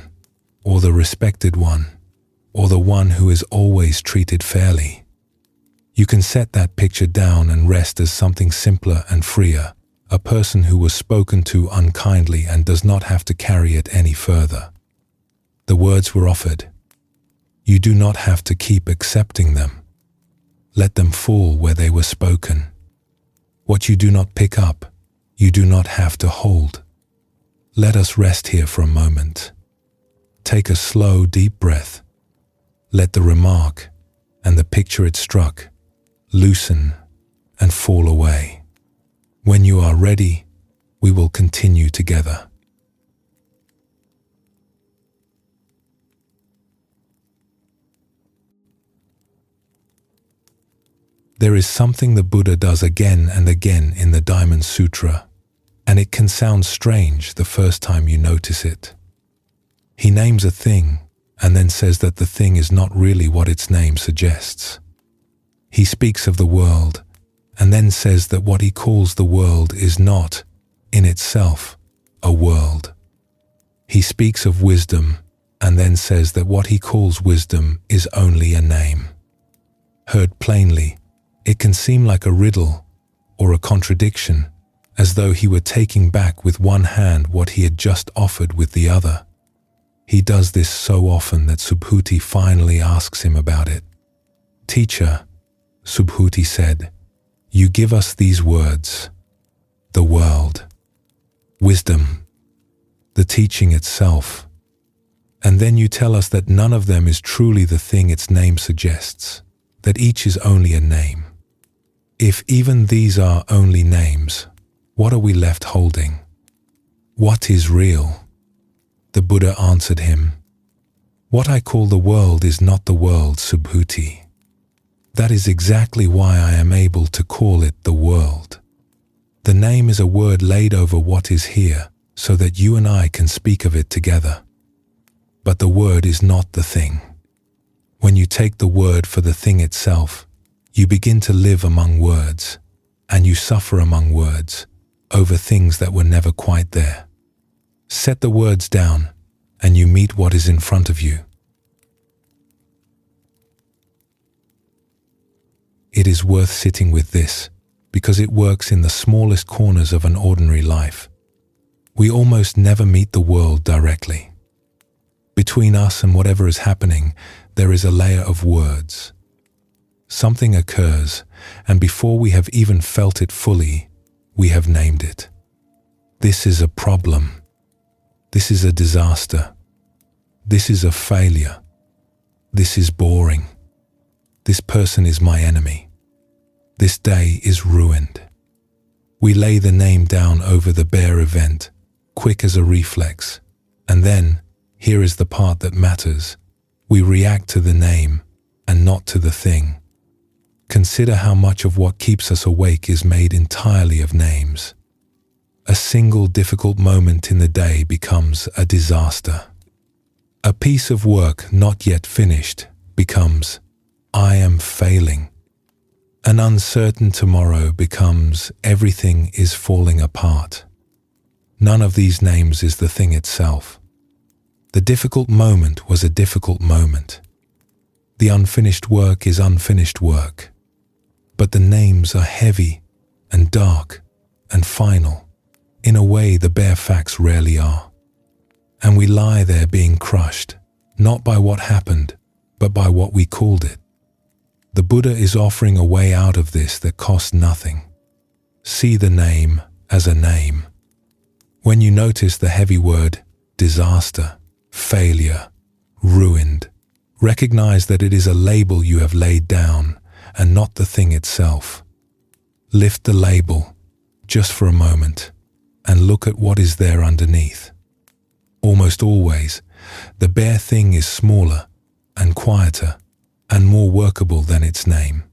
or the respected one, or the one who is always treated fairly. You can set that picture down and rest as something simpler and freer, a person who was spoken to unkindly and does not have to carry it any further. The words were offered. You do not have to keep accepting them. let them fall where they were spoken. What you do not pick up, you do not have to hold. Let us rest here for a moment. Take a slow, deep breath. Let the remark and the picture it struck loosen and fall away. When you are ready, we will continue together. There is something the Buddha does again and again in the Diamond Sutra, and it can sound strange the first time you notice it. He names a thing and then says that the thing is not really what its name suggests. He speaks of the world and then says that what he calls the world is not, in itself, a world. He speaks of wisdom and then says that what he calls wisdom is only a name. Heard plainly, it can seem like a riddle or a contradiction, as though he were taking back with one hand what he had just offered with the other. He does this so often that Subhuti finally asks him about it. "Teacher," Subhuti said, "you give us these words, the world, wisdom, the teaching itself, and then you tell us that none of them is truly the thing its name suggests, that each is only a name. If even these are only names, what are we left holding? What is real?" The Buddha answered him, "What I call the world is not the world, Subhuti. That is exactly why I am able to call it the world. The name is a word laid over what is here, so that you and I can speak of it together. But the word is not the thing. When you take the word for the thing itself, you begin to live among words, and you suffer among words, over things that were never quite there. Set the words down, and you meet what is in front of you. It is worth sitting with this, because it works in the smallest corners of an ordinary life. We almost never meet the world directly. Between us and whatever is happening, there is a layer of words. Something occurs, and before we have even felt it fully, we have named it. This is a problem. This is a disaster. This is a failure. This is boring. This person is my enemy. This day is ruined. We lay the name down over the bare event, quick as a reflex, and then, here is the part that matters, we react to the name and not to the thing. Consider how much of what keeps us awake is made entirely of names. A single difficult moment in the day becomes a disaster. A piece of work not yet finished becomes, "I am failing." An uncertain tomorrow becomes, "Everything is falling apart." None of these names is the thing itself. The difficult moment was a difficult moment. The unfinished work is unfinished work. But the names are heavy and dark and final, in a way the bare facts rarely are. And we lie there being crushed, not by what happened, but by what we called it. The Buddha is offering a way out of this that costs nothing. See the name as a name. When you notice the heavy word, disaster, failure, ruined, recognize that it is a label you have laid down, and not the thing itself. Lift the label, just for a moment, and look at what is there underneath. Almost always, the bare thing is smaller and quieter and more workable than its name.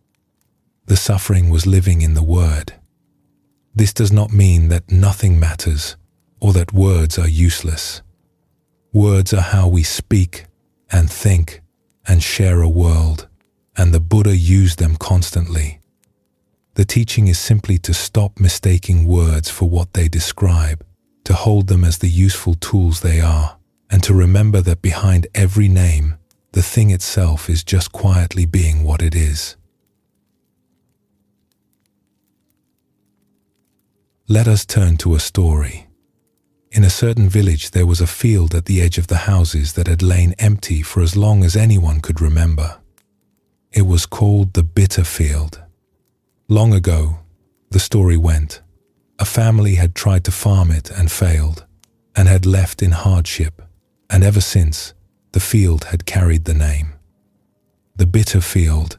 The suffering was living in the word. This does not mean that nothing matters or that words are useless. Words are how we speak and think and share a world, and the Buddha used them constantly. The teaching is simply to stop mistaking words for what they describe, to hold them as the useful tools they are, and to remember that behind every name, the thing itself is just quietly being what it is. Let us turn to a story. In a certain village there was a field at the edge of the houses that had lain empty for as long as anyone could remember. It was called the bitter field. Long ago, the story went, a family had tried to farm it and failed, and had left in hardship, and ever since, the field had carried the name. The bitter field.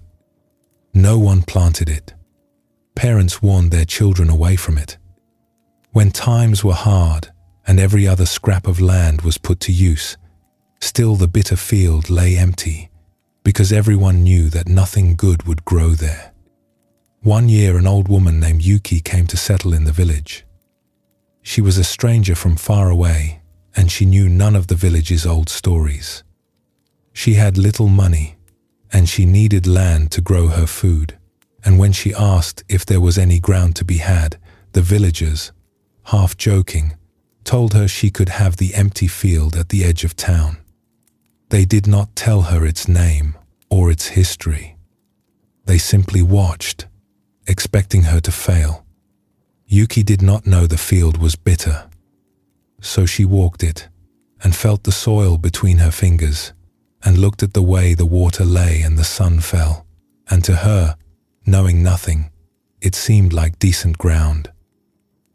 No one planted it. Parents warned their children away from it. When times were hard and every other scrap of land was put to use, still the bitter field lay empty, because everyone knew that nothing good would grow there. One year an old woman named Yuki came to settle in the village. She was a stranger from far away, and she knew none of the village's old stories. She had little money, and she needed land to grow her food, and when she asked if there was any ground to be had, the villagers, half joking, told her she could have the empty field at the edge of town. They did not tell her its name or its history. They simply watched, expecting her to fail. Yuki did not know the field was bitter, so she walked it and felt the soil between her fingers and looked at the way the water lay and the sun fell, and to her, knowing nothing, it seemed like decent ground.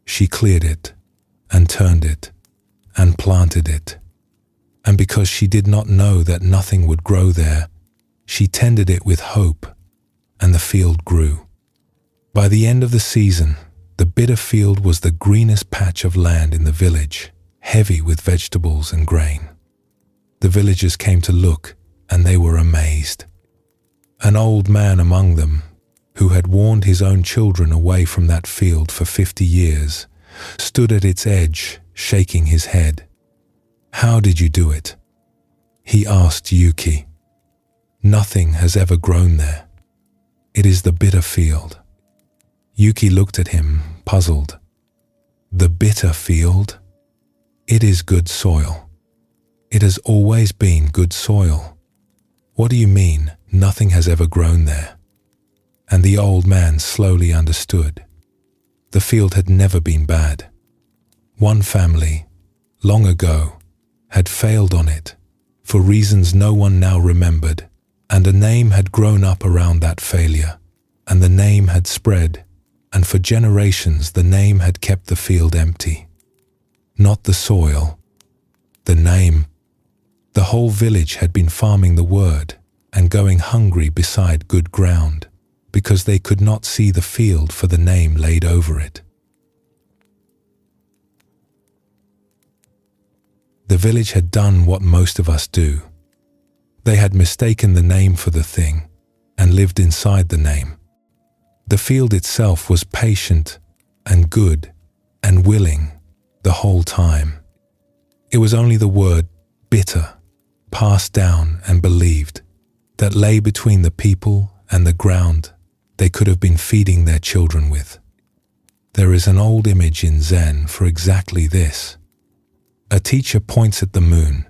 She cleared it and turned it and planted it, and because she did not know that nothing would grow there, she tended it with hope, and the field grew. By the end of the season, the bitter field was the greenest patch of land in the village, heavy with vegetables and grain. The villagers came to look, and they were amazed. An old man among them, who had warned his own children away from that field for 50 years, stood at its edge, shaking his head. "How did you do it?" he asked Yuki. "Nothing has ever grown there. It is the bitter field." Yuki looked at him, puzzled. "The bitter field? It is good soil. It has always been good soil. What do you mean, nothing has ever grown there?" And the old man slowly understood. The field had never been bad. One family, long ago, had failed on it, for reasons no one now remembered, and a name had grown up around that failure, and the name had spread, and for generations the name had kept the field empty. Not the soil, the name. The whole village had been farming the word and going hungry beside good ground, because they could not see the field for the name laid over it. The village had done what most of us do. They had mistaken the name for the thing and lived inside the name. The field itself was patient and good and willing the whole time. It was only the word bitter, passed down and believed, that lay between the people and the ground they could have been feeding their children with. There is an old image in Zen for exactly this. A teacher points at the moon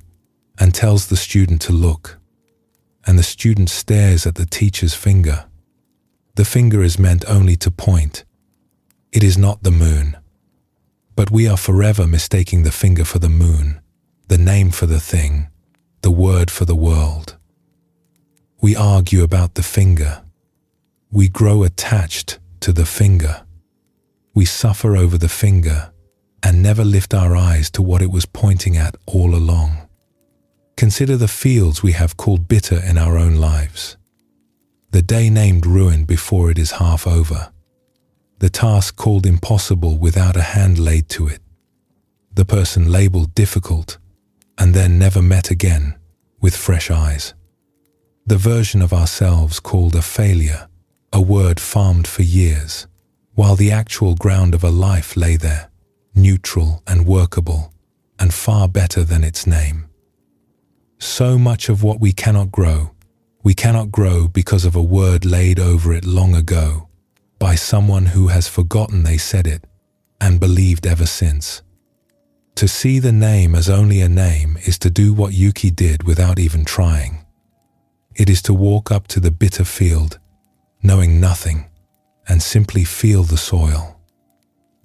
and tells the student to look, and the student stares at the teacher's finger. The finger is meant only to point. It is not the moon. But we are forever mistaking the finger for the moon, the name for the thing, the word for the world. We argue about the finger. We grow attached to the finger. We suffer over the finger and never lift our eyes to what it was pointing at all along. Consider the fields we have called bitter in our own lives. The day named ruin before it is half over. The task called impossible without a hand laid to it. The person labeled difficult and then never met again with fresh eyes. The version of ourselves called a failure, a word farmed for years, while the actual ground of a life lay there, neutral and workable, and far better than its name. So much of what we cannot grow because of a word laid over it long ago, by someone who has forgotten they said it and believed ever since. To see the name as only a name is to do what Yuki did without even trying. It is to walk up to the bitter field, knowing nothing, and simply feel the soil.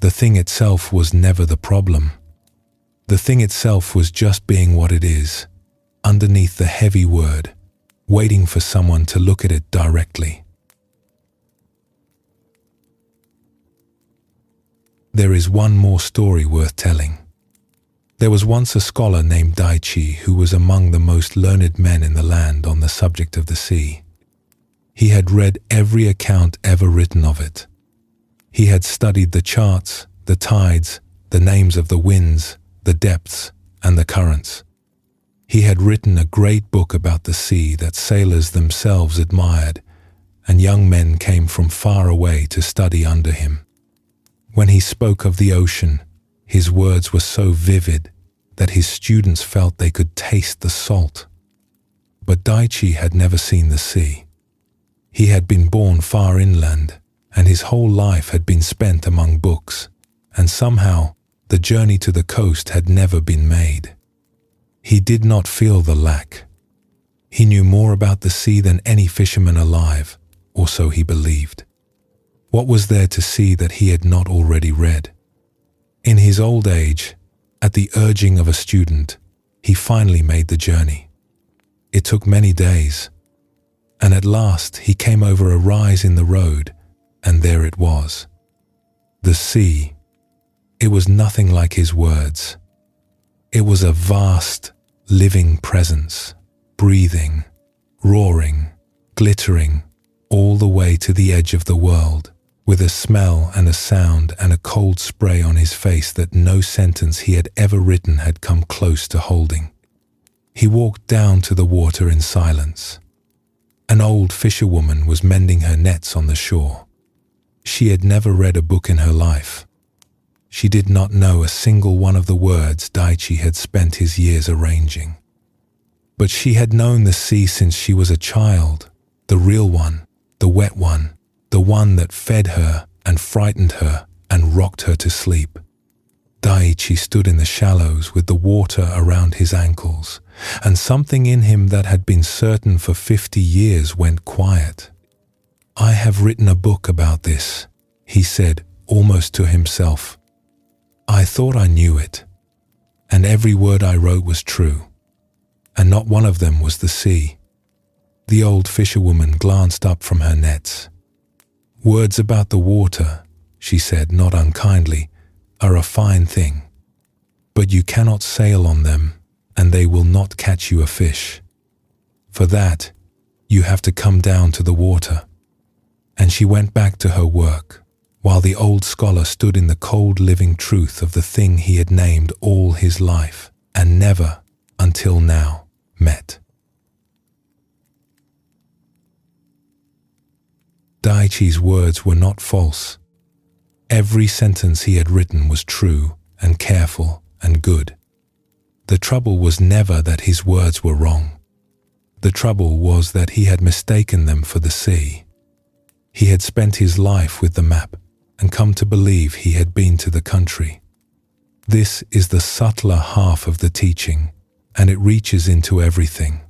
The thing itself was never the problem. The thing itself was just being what it is, underneath the heavy word, waiting for someone to look at it directly. There is one more story worth telling. There was once a scholar named Daichi who was among the most learned men in the land on the subject of the sea. He had read every account ever written of it. He had studied the charts, the tides, the names of the winds, the depths, and the currents. He had written a great book about the sea that sailors themselves admired, and young men came from far away to study under him. When he spoke of the ocean, his words were so vivid that his students felt they could taste the salt. But Daichi had never seen the sea. He had been born far inland, and his whole life had been spent among books, and somehow the journey to the coast had never been made. He did not feel the lack. He knew more about the sea than any fisherman alive, or so he believed. What was there to see that he had not already read? In his old age, at the urging of a student, he finally made the journey. It took many days, and at last he came over a rise in the road, and there it was. The sea. It was nothing like his words. It was a vast, living presence, breathing, roaring, glittering, all the way to the edge of the world, with a smell and a sound and a cold spray on his face that no sentence he had ever written had come close to holding. He walked down to the water in silence. An old fisherwoman was mending her nets on the shore. She had never read a book in her life. She did not know a single one of the words Daichi had spent his years arranging. But she had known the sea since she was a child, the real one, the wet one, the one that fed her and frightened her and rocked her to sleep. Daichi stood in the shallows with the water around his ankles, and something in him that had been certain for 50 years went quiet. "I have written a book about this," he said, almost to himself. "I thought I knew it, and every word I wrote was true, and not one of them was the sea." The old fisherwoman glanced up from her nets. "Words about the water," she said not unkindly, "are a fine thing, but you cannot sail on them, and they will not catch you a fish. For that, you have to come down to the water." And she went back to her work, while the old scholar stood in the cold living truth of the thing he had named all his life, and never, until now, met. Daichi's words were not false. Every sentence he had written was true and careful and good. The trouble was never that his words were wrong. The trouble was that he had mistaken them for the sea. He had spent his life with the map and come to believe he had been to the country. This is the subtler half of the teaching, and it reaches into everything.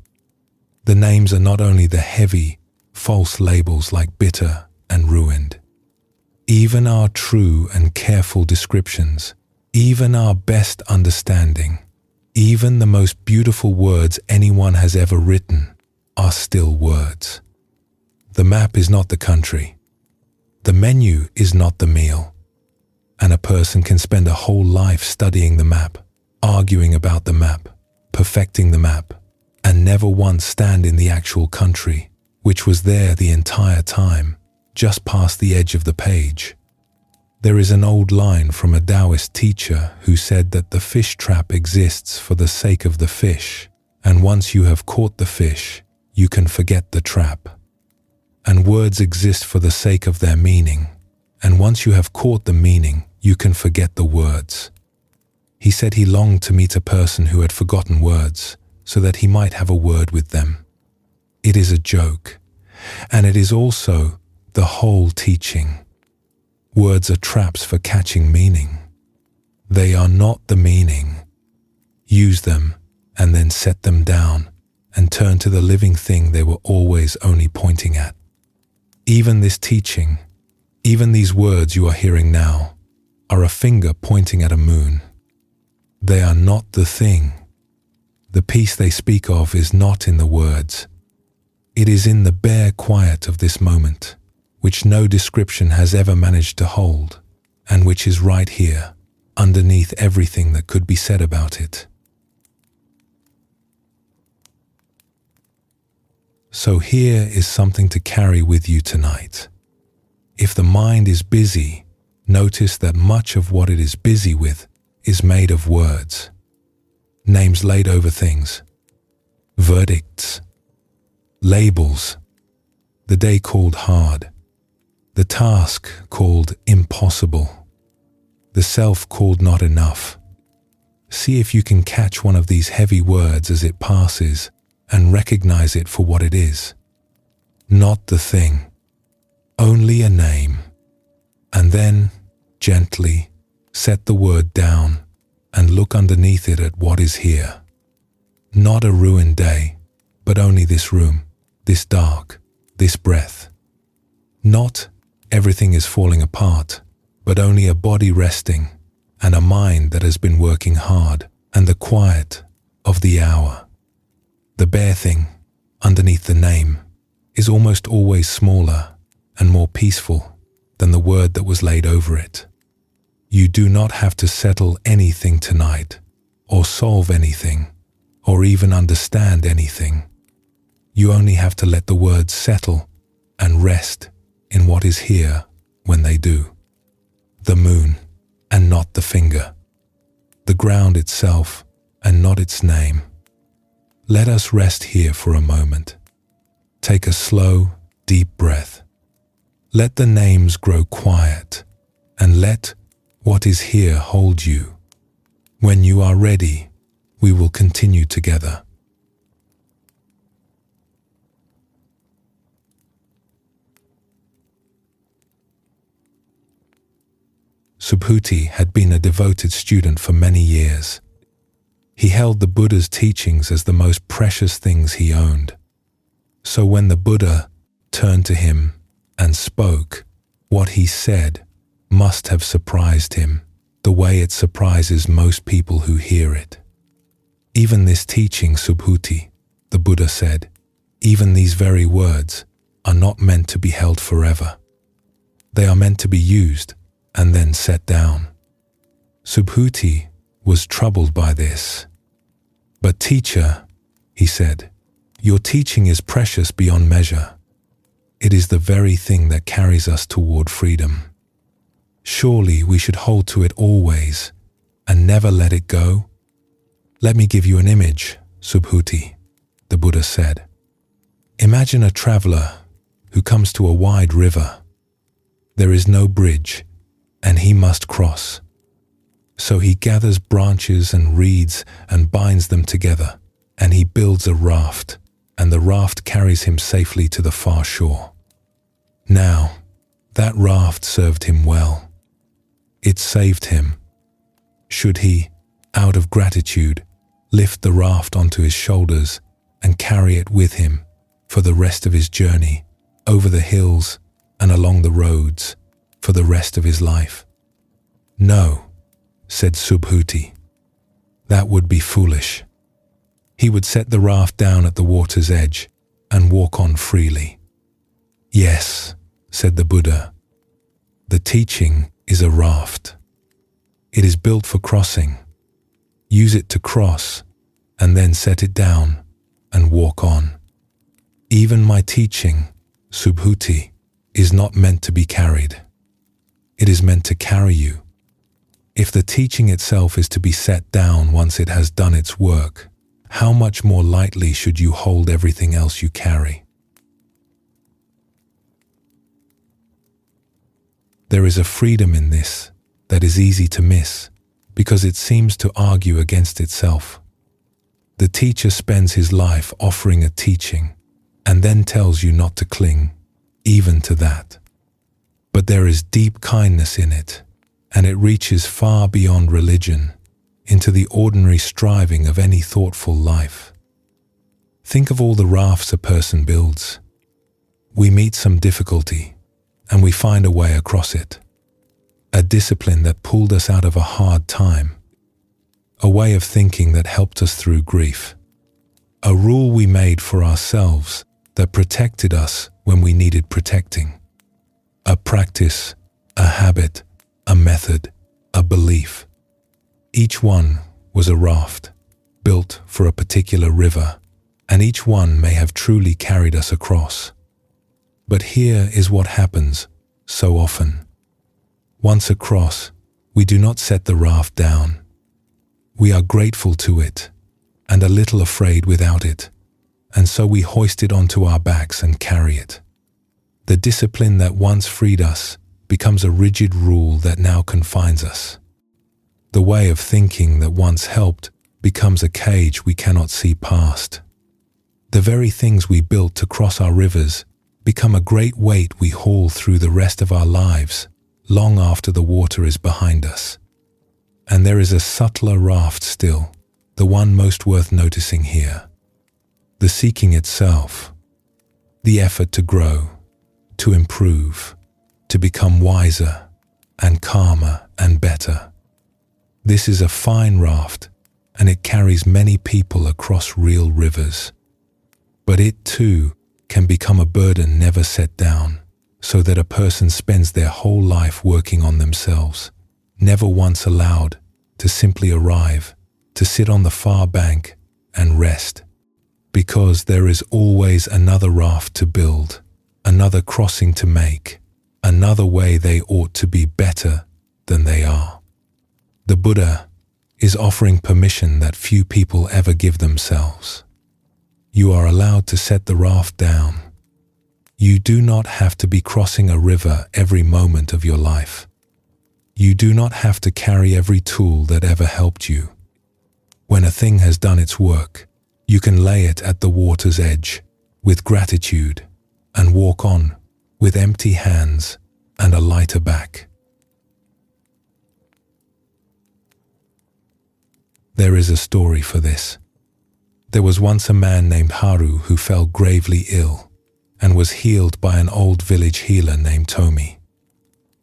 The names are not only the heavy, false labels like bitter and ruined. Even our true and careful descriptions, even our best understanding, even the most beautiful words anyone has ever written are still words. The map is not the country. The menu is not the meal. And a person can spend a whole life studying the map, arguing about the map, perfecting the map, and never once stand in the actual country, which was there the entire time, just past the edge of the page. There is an old line from a Taoist teacher who said that the fish trap exists for the sake of the fish, and once you have caught the fish, you can forget the trap. And words exist for the sake of their meaning, and once you have caught the meaning, you can forget the words. He said he longed to meet a person who had forgotten words, so that he might have a word with them. It is a joke, and it is also the whole teaching. Words are traps for catching meaning. They are not the meaning. Use them, and then set them down, and turn to the living thing they were always only pointing at. Even this teaching, even these words you are hearing now, are a finger pointing at a moon. They are not the thing. The peace they speak of is not in the words. It is in the bare quiet of this moment, which no description has ever managed to hold, and which is right here, underneath everything that could be said about it. So here is something to carry with you tonight. If the mind is busy, notice that much of what it is busy with is made of words. Names laid over things, verdicts, labels, the day called hard, the task called impossible, the self called not enough. See if you can catch one of these heavy words as it passes and recognize it for what it is. Not the thing, only a name. And then, gently, set the word down and look underneath it at what is here. Not a ruined day, but only this room, this dark, this breath. Not everything is falling apart, but only a body resting and a mind that has been working hard, and the quiet of the hour. The bare thing, underneath the name, is almost always smaller and more peaceful than the word that was laid over it. You do not have to settle anything tonight, or solve anything, or even understand anything. You only have to let the words settle and rest in what is here when they do. The moon and not the finger. The ground itself and not its name. Let us rest here for a moment. Take a slow, deep breath. Let the names grow quiet and let what is here hold you. When you are ready, we will continue together. Subhuti had been a devoted student for many years. He held the Buddha's teachings as the most precious things he owned. So when the Buddha turned to him and spoke, what he said must have surprised him, the way it surprises most people who hear it. Even this teaching, Subhuti, the Buddha said, even these very words are not meant to be held forever. They are meant to be used and then set down. Subhuti was troubled by this. But teacher, he said, your teaching is precious beyond measure. It is the very thing that carries us toward freedom. Surely we should hold to it always and never let it go. Let me give you an image, Subhuti, the Buddha said. Imagine a traveler who comes to a wide river. There is no bridge, and he must cross. So he gathers branches and reeds and binds them together, and he builds a raft, and the raft carries him safely to the far shore. Now, that raft served him well. It saved him. Should he, out of gratitude, lift the raft onto his shoulders and carry it with him for the rest of his journey, over the hills and along the roads, for the rest of his life? No, said Subhuti. That would be foolish. He would set the raft down at the water's edge and walk on freely. Yes, said the Buddha. The teaching is a raft. It is built for crossing. Use it to cross and then set it down and walk on. Even my teaching, Subhuti, is not meant to be carried. It is meant to carry you. If the teaching itself is to be set down once it has done its work, how much more lightly should you hold everything else you carry? There is a freedom in this that is easy to miss because it seems to argue against itself. The teacher spends his life offering a teaching and then tells you not to cling, even to that. But there is deep kindness in it, and it reaches far beyond religion, into the ordinary striving of any thoughtful life. Think of all the rafts a person builds. We meet some difficulty, and we find a way across it. A discipline that pulled us out of a hard time. A way of thinking that helped us through grief. A rule we made for ourselves that protected us when we needed protecting. A practice, a habit, a method, a belief. Each one was a raft, built for a particular river, and each one may have truly carried us across. But here is what happens so often. Once across, we do not set the raft down. We are grateful to it, and a little afraid without it, and so we hoist it onto our backs and carry it. The discipline that once freed us becomes a rigid rule that now confines us. The way of thinking that once helped becomes a cage we cannot see past. The very things we built to cross our rivers become a great weight we haul through the rest of our lives, long after the water is behind us. And there is a subtler raft still, the one most worth noticing here. The seeking itself, the effort to grow, to improve, to become wiser and calmer and better. This is a fine raft, and it carries many people across real rivers. But it too can become a burden never set down, so that a person spends their whole life working on themselves, never once allowed to simply arrive, to sit on the far bank and rest. Because there is always another raft to build, another crossing to make, another way they ought to be better than they are. The Buddha is offering permission that few people ever give themselves. You are allowed to set the raft down. You do not have to be crossing a river every moment of your life. You do not have to carry every tool that ever helped you. When a thing has done its work, you can lay it at the water's edge with gratitude and walk on with empty hands and a lighter back. There is a story for this. There was once a man named Haru who fell gravely ill and was healed by an old village healer named Tomi.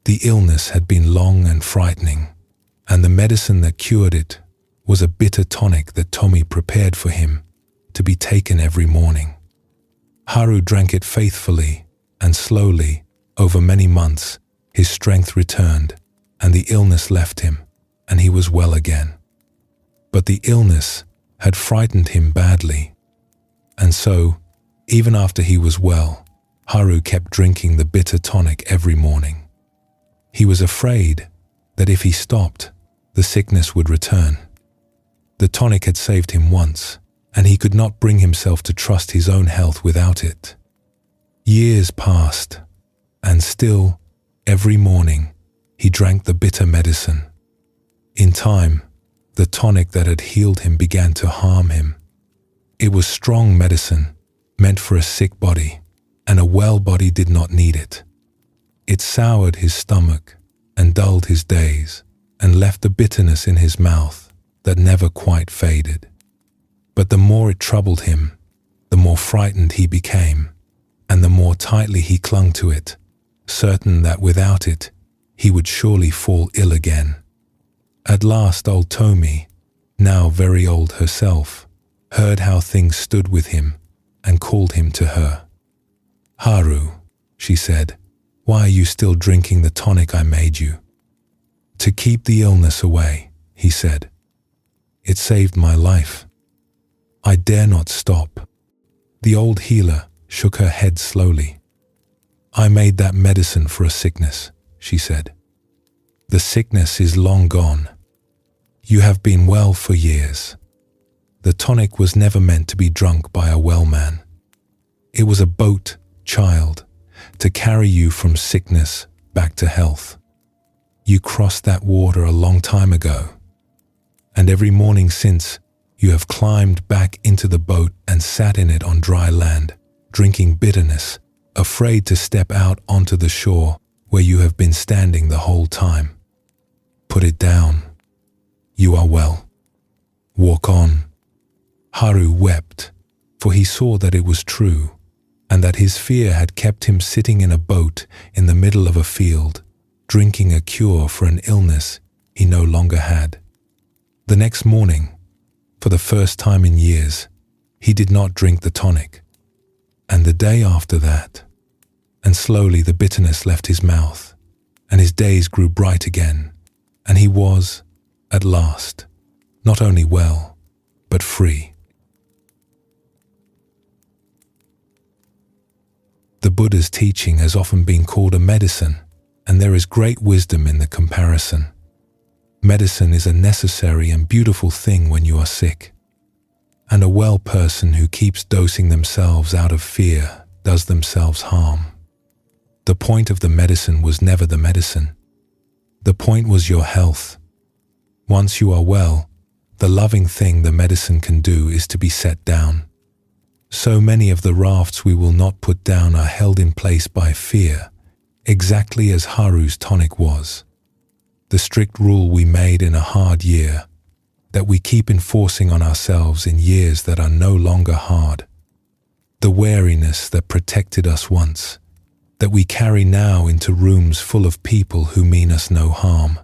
The illness had been long and frightening, and the medicine that cured it was a bitter tonic that Tomi prepared for him to be taken every morning. Haru drank it faithfully, and slowly, over many months, his strength returned, and the illness left him, and he was well again. But the illness had frightened him badly, and so, even after he was well, Haru kept drinking the bitter tonic every morning. He was afraid that if he stopped, the sickness would return. The tonic had saved him once, and he could not bring himself to trust his own health without it. Years passed, and still, every morning, he drank the bitter medicine. In time, the tonic that had healed him began to harm him. It was strong medicine, meant for a sick body, and a well body did not need it. It soured his stomach and dulled his days, and left a bitterness in his mouth that never quite faded. But the more it troubled him, the more frightened he became, and the more tightly he clung to it, certain that without it, he would surely fall ill again. At last old Tomi, now very old herself, heard how things stood with him and called him to her. "Haru," she said, "why are you still drinking the tonic I made you?" "To keep the illness away," he said. "It saved my life. I dare not stop." The old healer shook her head slowly. "I made that medicine for a sickness," she said. "The sickness is long gone. You have been well for years. The tonic was never meant to be drunk by a well man. It was a boat, child, to carry you from sickness back to health. You crossed that water a long time ago, and every morning since, you have climbed back into the boat and sat in it on dry land, drinking bitterness, afraid to step out onto the shore where you have been standing the whole time. Put it down. You are well. Walk on." Haru wept, for he saw that it was true, and that his fear had kept him sitting in a boat in the middle of a field, drinking a cure for an illness he no longer had. The next morning, for the first time in years, he did not drink the tonic, and the day after that, and slowly the bitterness left his mouth, and his days grew bright again, and he was, at last, not only well, but free. The Buddha's teaching has often been called a medicine, and there is great wisdom in the comparison. Medicine is a necessary and beautiful thing when you are sick, and a well person who keeps dosing themselves out of fear does themselves harm. The point of the medicine was never the medicine. The point was your health. Once you are well, the loving thing the medicine can do is to be set down. So many of the rafts we will not put down are held in place by fear, exactly as Haru's tonic was. The strict rule we made in a hard year, that we keep enforcing on ourselves in years that are no longer hard. The wariness that protected us once, that we carry now into rooms full of people who mean us no harm.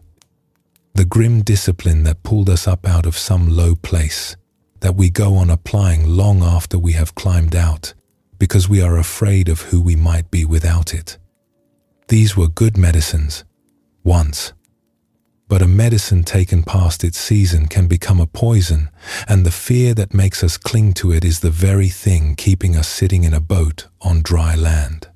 The grim discipline that pulled us up out of some low place, that we go on applying long after we have climbed out, because we are afraid of who we might be without it. These were good medicines, once. But a medicine taken past its season can become a poison, and the fear that makes us cling to it is the very thing keeping us sitting in a boat on dry land.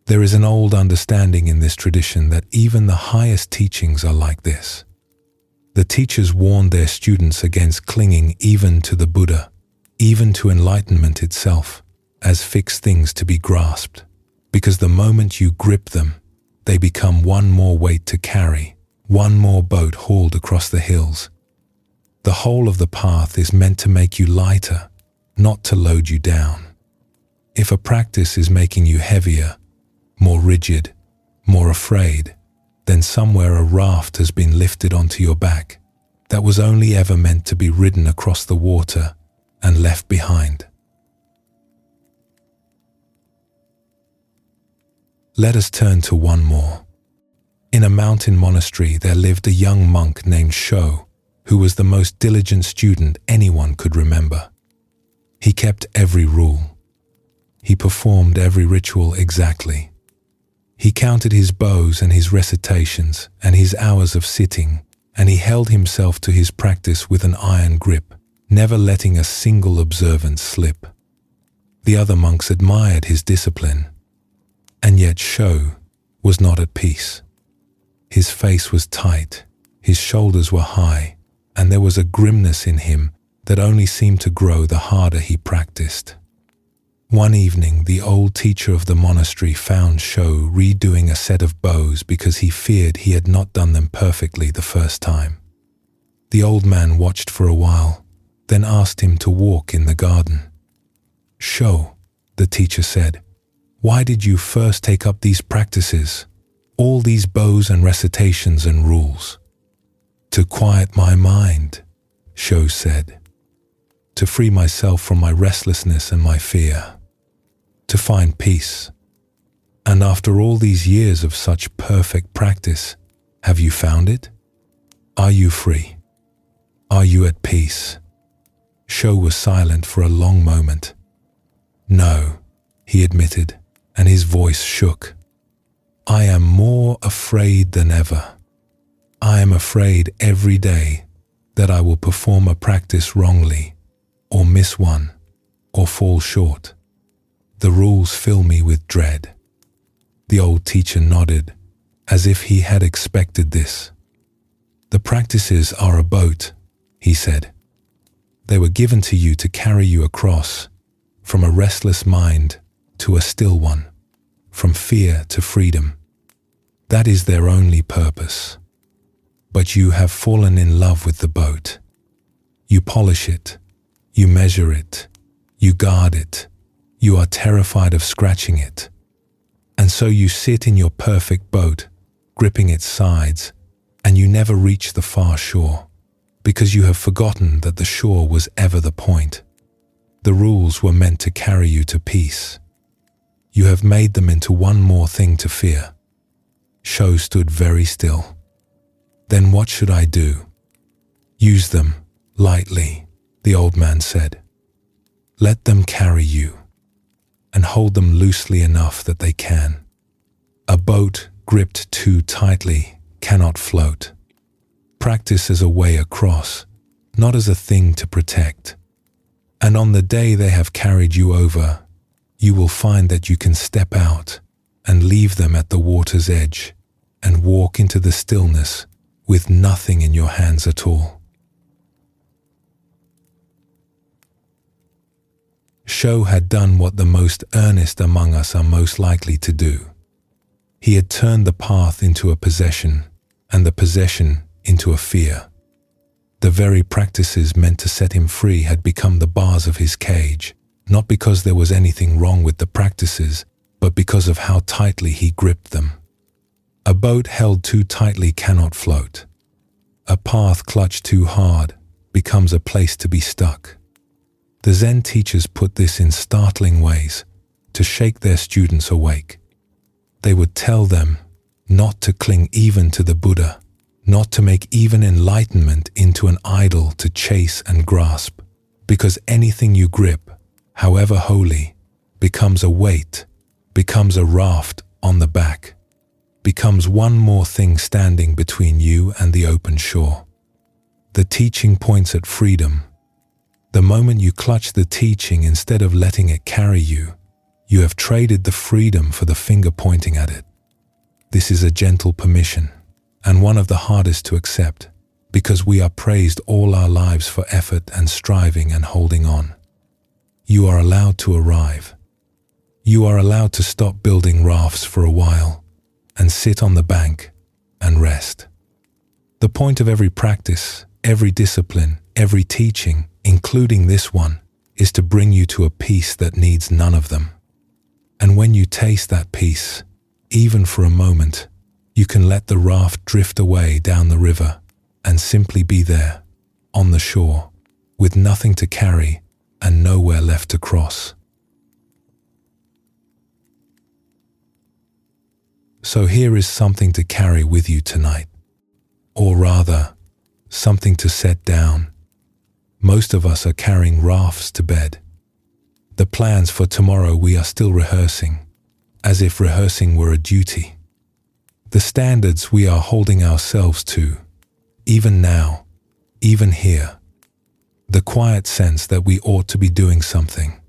There is an old understanding in this tradition that even the highest teachings are like this. The teachers warned their students against clinging even to the Buddha, even to enlightenment itself, as fixed things to be grasped, because the moment you grip them, they become one more weight to carry, one more boat hauled across the hills. The whole of the path is meant to make you lighter, not to load you down. If a practice is making you heavier, more rigid, more afraid, then somewhere a raft has been lifted onto your back that was only ever meant to be ridden across the water and left behind. Let us turn to one more. In a mountain monastery there lived a young monk named Sho, who was the most diligent student anyone could remember. He kept every rule. He performed every ritual exactly. He counted his bows and his recitations and his hours of sitting, and he held himself to his practice with an iron grip, never letting a single observance slip. The other monks admired his discipline, and yet Sho was not at peace. His face was tight, his shoulders were high, and there was a grimness in him that only seemed to grow the harder he practiced. One evening, the old teacher of the monastery found Sho redoing a set of bows because he feared he had not done them perfectly the first time. The old man watched for a while, then asked him to walk in the garden. "Sho," the teacher said, "why did you first take up these practices, all these bows and recitations and rules?" "To quiet my mind," Sho said, "to free myself from my restlessness and my fear, to find peace. And after all these years of such perfect practice, have you found it? Are you free? Are you at peace?" Sho was silent for a long moment. "No," he admitted, and his voice shook. "I am more afraid than ever. I am afraid every day that I will perform a practice wrongly, or miss one, or fall short. The rules fill me with dread." The old teacher nodded, as if he had expected this. "The practices are a boat," he said. "They were given to you to carry you across, from a restless mind to a still one, from fear to freedom. That is their only purpose. But you have fallen in love with the boat. You polish it, you measure it, you guard it, you are terrified of scratching it. And so you sit in your perfect boat, gripping its sides, and you never reach the far shore, because you have forgotten that the shore was ever the point. The rules were meant to carry you to peace. You have made them into one more thing to fear." Sho stood very still. "Then what should I do?" "Use them lightly," the old man said. "Let them carry you. and hold them loosely enough that they can. A boat gripped too tightly cannot float. Practice as a way across, not as a thing to protect. And on the day they have carried you over, you will find that you can step out and leave them at the water's edge and walk into the stillness with nothing in your hands at all. Sho had done what the most earnest among us are most likely to do. He had turned the path into a possession, and the possession into a fear. The very practices meant to set him free had become the bars of his cage, not because there was anything wrong with the practices, but because of how tightly he gripped them. A boat held too tightly cannot float. A path clutched too hard becomes a place to be stuck. The Zen teachers put this in startling ways to shake their students awake. They would tell them not to cling even to the Buddha, not to make even enlightenment into an idol to chase and grasp, because anything you grip, however holy, becomes a weight, becomes a raft on the back, becomes one more thing standing between you and the open shore. The teaching points at freedom. The moment you clutch the teaching instead of letting it carry you, you have traded the freedom for the finger pointing at it. This is a gentle permission, and one of the hardest to accept, because we are praised all our lives for effort and striving and holding on. You are allowed to arrive. You are allowed to stop building rafts for a while and sit on the bank and rest. The point of every practice, every discipline, every teaching, including this one, is to bring you to a peace that needs none of them. And when you taste that peace, even for a moment, you can let the raft drift away down the river and simply be there, on the shore, with nothing to carry and nowhere left to cross. So here is something to carry with you tonight, or rather, something to set down. Most of us are carrying rafts to bed. The plans for tomorrow we are still rehearsing, as if rehearsing were a duty. The standards we are holding ourselves to, even now, even here. The quiet sense that we ought to be doing something,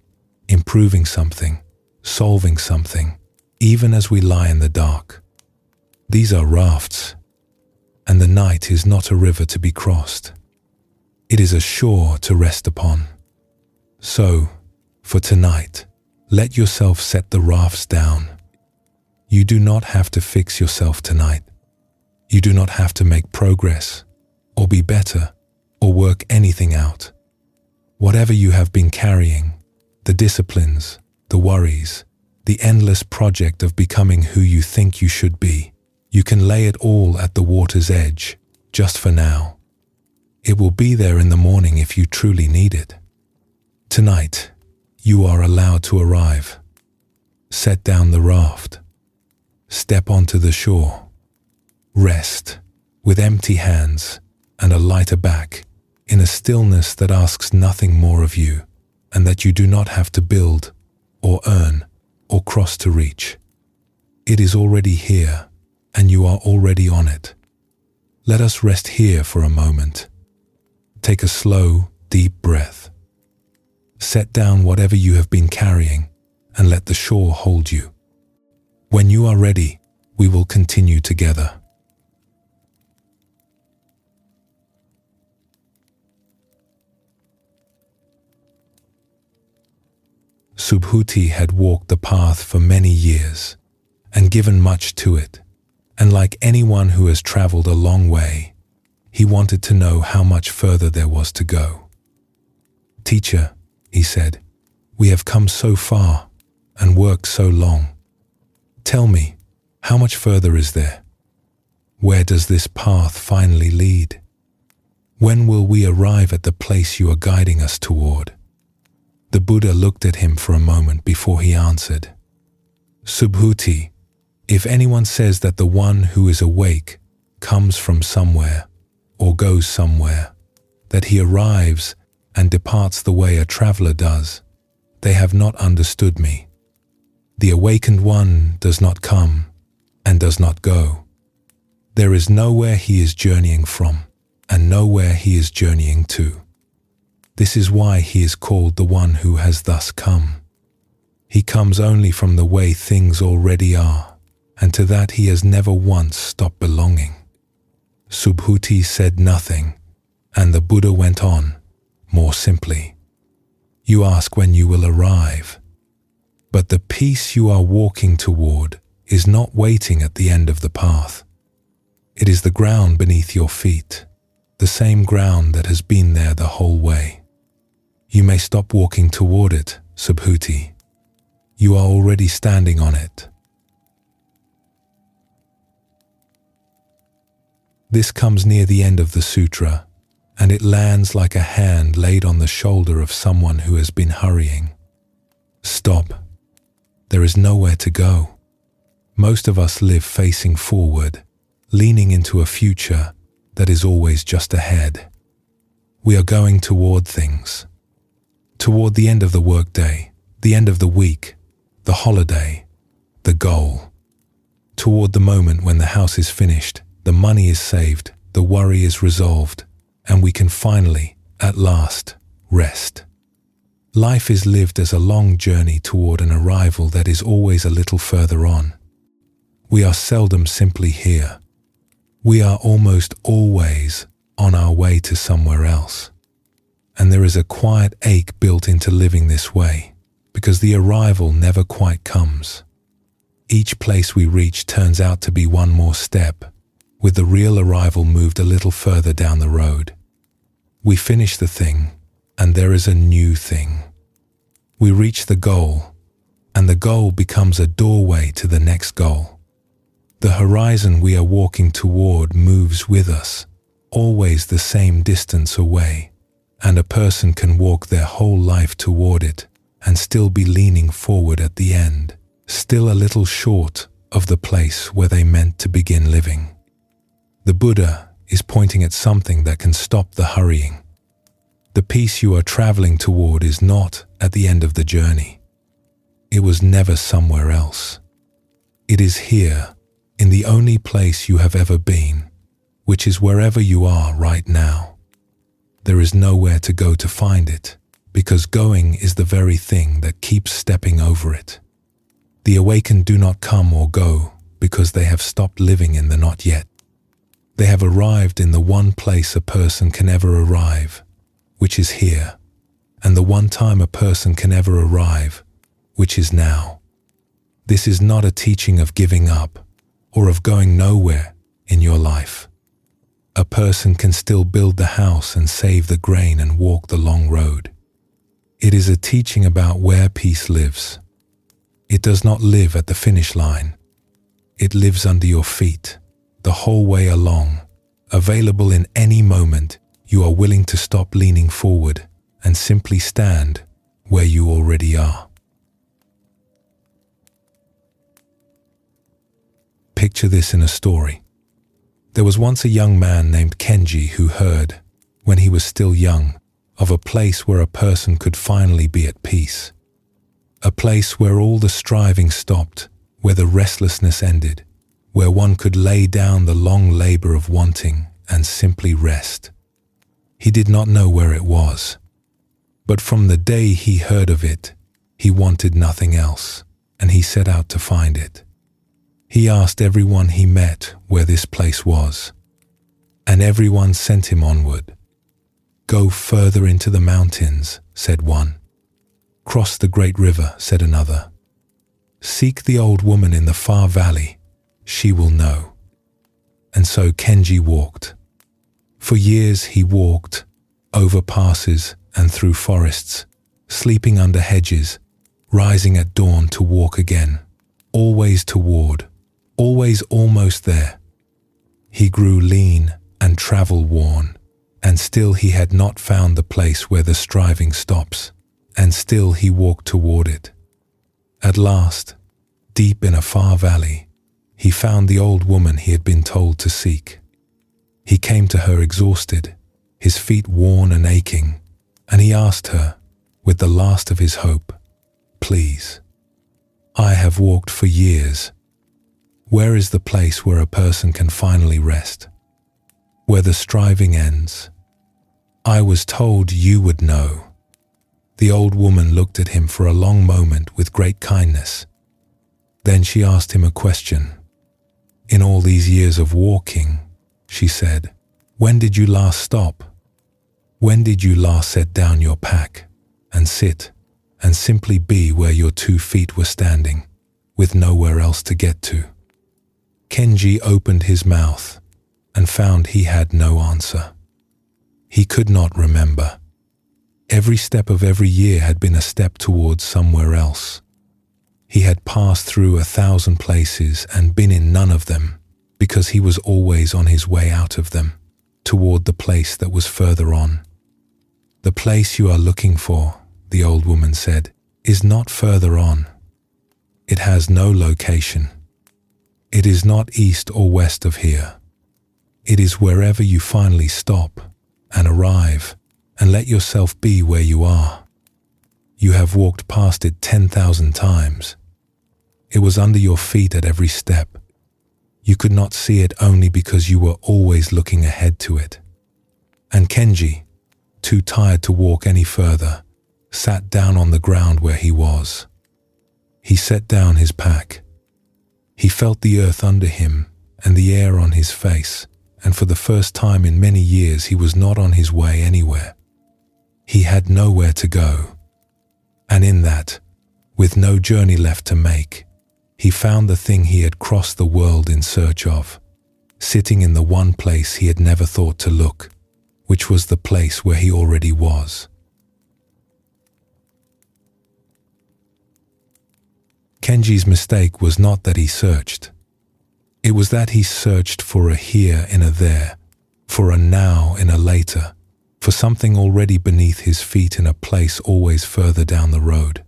improving something, solving something, even as we lie in the dark. These are rafts, and the night is not a river to be crossed. It is a shore to rest upon. So, for tonight, let yourself set the rafts down. You do not have to fix yourself tonight. You do not have to make progress, or be better, or work anything out. Whatever you have been carrying, the disciplines, the worries, the endless project of becoming who you think you should be, you can lay it all at the water's edge, just for now. It will be there in the morning if you truly need it. Tonight, you are allowed to arrive. Set down the raft. Step onto the shore. Rest, with empty hands and a lighter back, in a stillness that asks nothing more of you, and that you do not have to build, or earn, or cross to reach. It is already here, and you are already on it. Let us rest here for a moment. Take a slow, deep breath. Set down whatever you have been carrying, and let the shore hold you. When you are ready, we will continue together. Subhuti had walked the path for many years and given much to it, and like anyone who has traveled a long way, he wanted to know how much further there was to go. "Teacher," he said, "we have come so far and worked so long. Tell me, how much further is there? Where does this path finally lead? When will we arrive at the place you are guiding us toward?" The Buddha looked at him for a moment before he answered. "Subhuti, if anyone says that the one who is awake comes from somewhere or goes somewhere, that he arrives and departs the way a traveler does, they have not understood me. The awakened one does not come and does not go. There is nowhere he is journeying from and nowhere he is journeying to. This is why he is called the one who has thus come. He comes only from the way things already are, and to that he has never once stopped belonging. Subhuti said nothing, and the Buddha went on, more simply. You ask when you will arrive, but the peace you are walking toward is not waiting at the end of the path. It is the ground beneath your feet, the same ground that has been there the whole way. You may stop walking toward it, Subhuti. You are already standing on it. This comes near the end of the sutra, and it lands like a hand laid on the shoulder of someone who has been hurrying. Stop. There is nowhere to go. Most of us live facing forward, leaning into a future that is always just ahead. We are going toward things. Toward the end of the workday, the end of the week, the holiday, the goal. Toward the moment when the house is finished, the money is saved, the worry is resolved, and we can finally, at last, rest. Life is lived as a long journey toward an arrival that is always a little further on. We are seldom simply here. We are almost always on our way to somewhere else. And there is a quiet ache built into living this way, because the arrival never quite comes. Each place we reach turns out to be one more step, with the real arrival moved a little further down the road. We finish the thing, and there is a new thing. We reach the goal, and the goal becomes a doorway to the next goal. The horizon we are walking toward moves with us, always the same distance away, and a person can walk their whole life toward it and still be leaning forward at the end, still a little short of the place where they meant to begin living. The Buddha is pointing at something that can stop the hurrying. The peace you are traveling toward is not at the end of the journey. It was never somewhere else. It is here, in the only place you have ever been, which is wherever you are right now. There is nowhere to go to find it, because going is the very thing that keeps stepping over it. The awakened do not come or go because they have stopped living in the not yet. They have arrived in the one place a person can ever arrive, which is here, and the one time a person can ever arrive, which is now. This is not a teaching of giving up or of going nowhere in your life. A person can still build the house and save the grain and walk the long road. It is a teaching about where peace lives. It does not live at the finish line. It lives under your feet, the whole way along, available in any moment you are willing to stop leaning forward and simply stand where you already are. Picture this in a story. There was once a young man named Kenji who heard, when he was still young, of a place where a person could finally be at peace. A place where all the striving stopped, where the restlessness ended, where one could lay down the long labor of wanting and simply rest. He did not know where it was, but from the day he heard of it, he wanted nothing else, and he set out to find it. He asked everyone he met where this place was, and everyone sent him onward. Go further into the mountains, said one. Cross the great river, said another. Seek the old woman in the far valley, she will know. And so Kenji walked. For years he walked, over passes and through forests, sleeping under hedges, rising at dawn to walk again, always toward, always almost there. He grew lean and travel-worn, and still he had not found the place where the striving stops, and still he walked toward it. At last, deep in a far valley, he found the old woman he had been told to seek. He came to her exhausted, his feet worn and aching, and he asked her, with the last of his hope, "Please, I have walked for years. Where is the place where a person can finally rest? Where the striving ends? I was told you would know. The old woman looked at him for a long moment with great kindness. Then she asked him a question. In all these years of walking, she said, when did you last stop? When did you last set down your pack and sit and simply be where your 2 feet were standing, with nowhere else to get to? Kenji opened his mouth and found he had no answer. He could not remember. Every step of every year had been a step towards somewhere else. He had passed through 1,000 places and been in none of them, because he was always on his way out of them, toward the place that was further on. The place you are looking for, the old woman said, is not further on. It has no location. It is not east or west of here. It is wherever you finally stop and arrive and let yourself be where you are. You have walked past it 10,000 times. It was under your feet at every step. You could not see it only because you were always looking ahead to it. And Kenji, too tired to walk any further, sat down on the ground where he was. He set down his pack. He felt the earth under him and the air on his face, and for the first time in many years he was not on his way anywhere. He had nowhere to go. And in that, with no journey left to make, he found the thing he had crossed the world in search of, sitting in the one place he had never thought to look, which was the place where he already was. Kenji's mistake was not that he searched. It was that he searched for a here in a there, for a now in a later, for something already beneath his feet in a place always further down the road.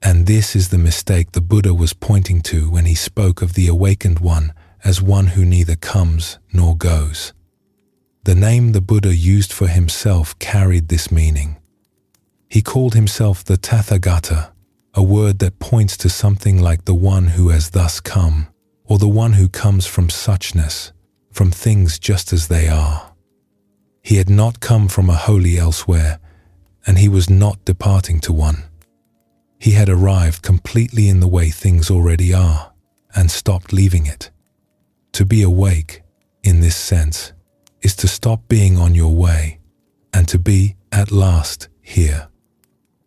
And this is the mistake the Buddha was pointing to when he spoke of the awakened one as one who neither comes nor goes. The name the Buddha used for himself carried this meaning. He called himself the Tathagata, a word that points to something like the one who has thus come, or the one who comes from suchness, from things just as they are. He had not come from a holy elsewhere, and he was not departing to one. He had arrived completely in the way things already are, and stopped leaving it. To be awake, in this sense, is to stop being on your way, and to be, at last, here.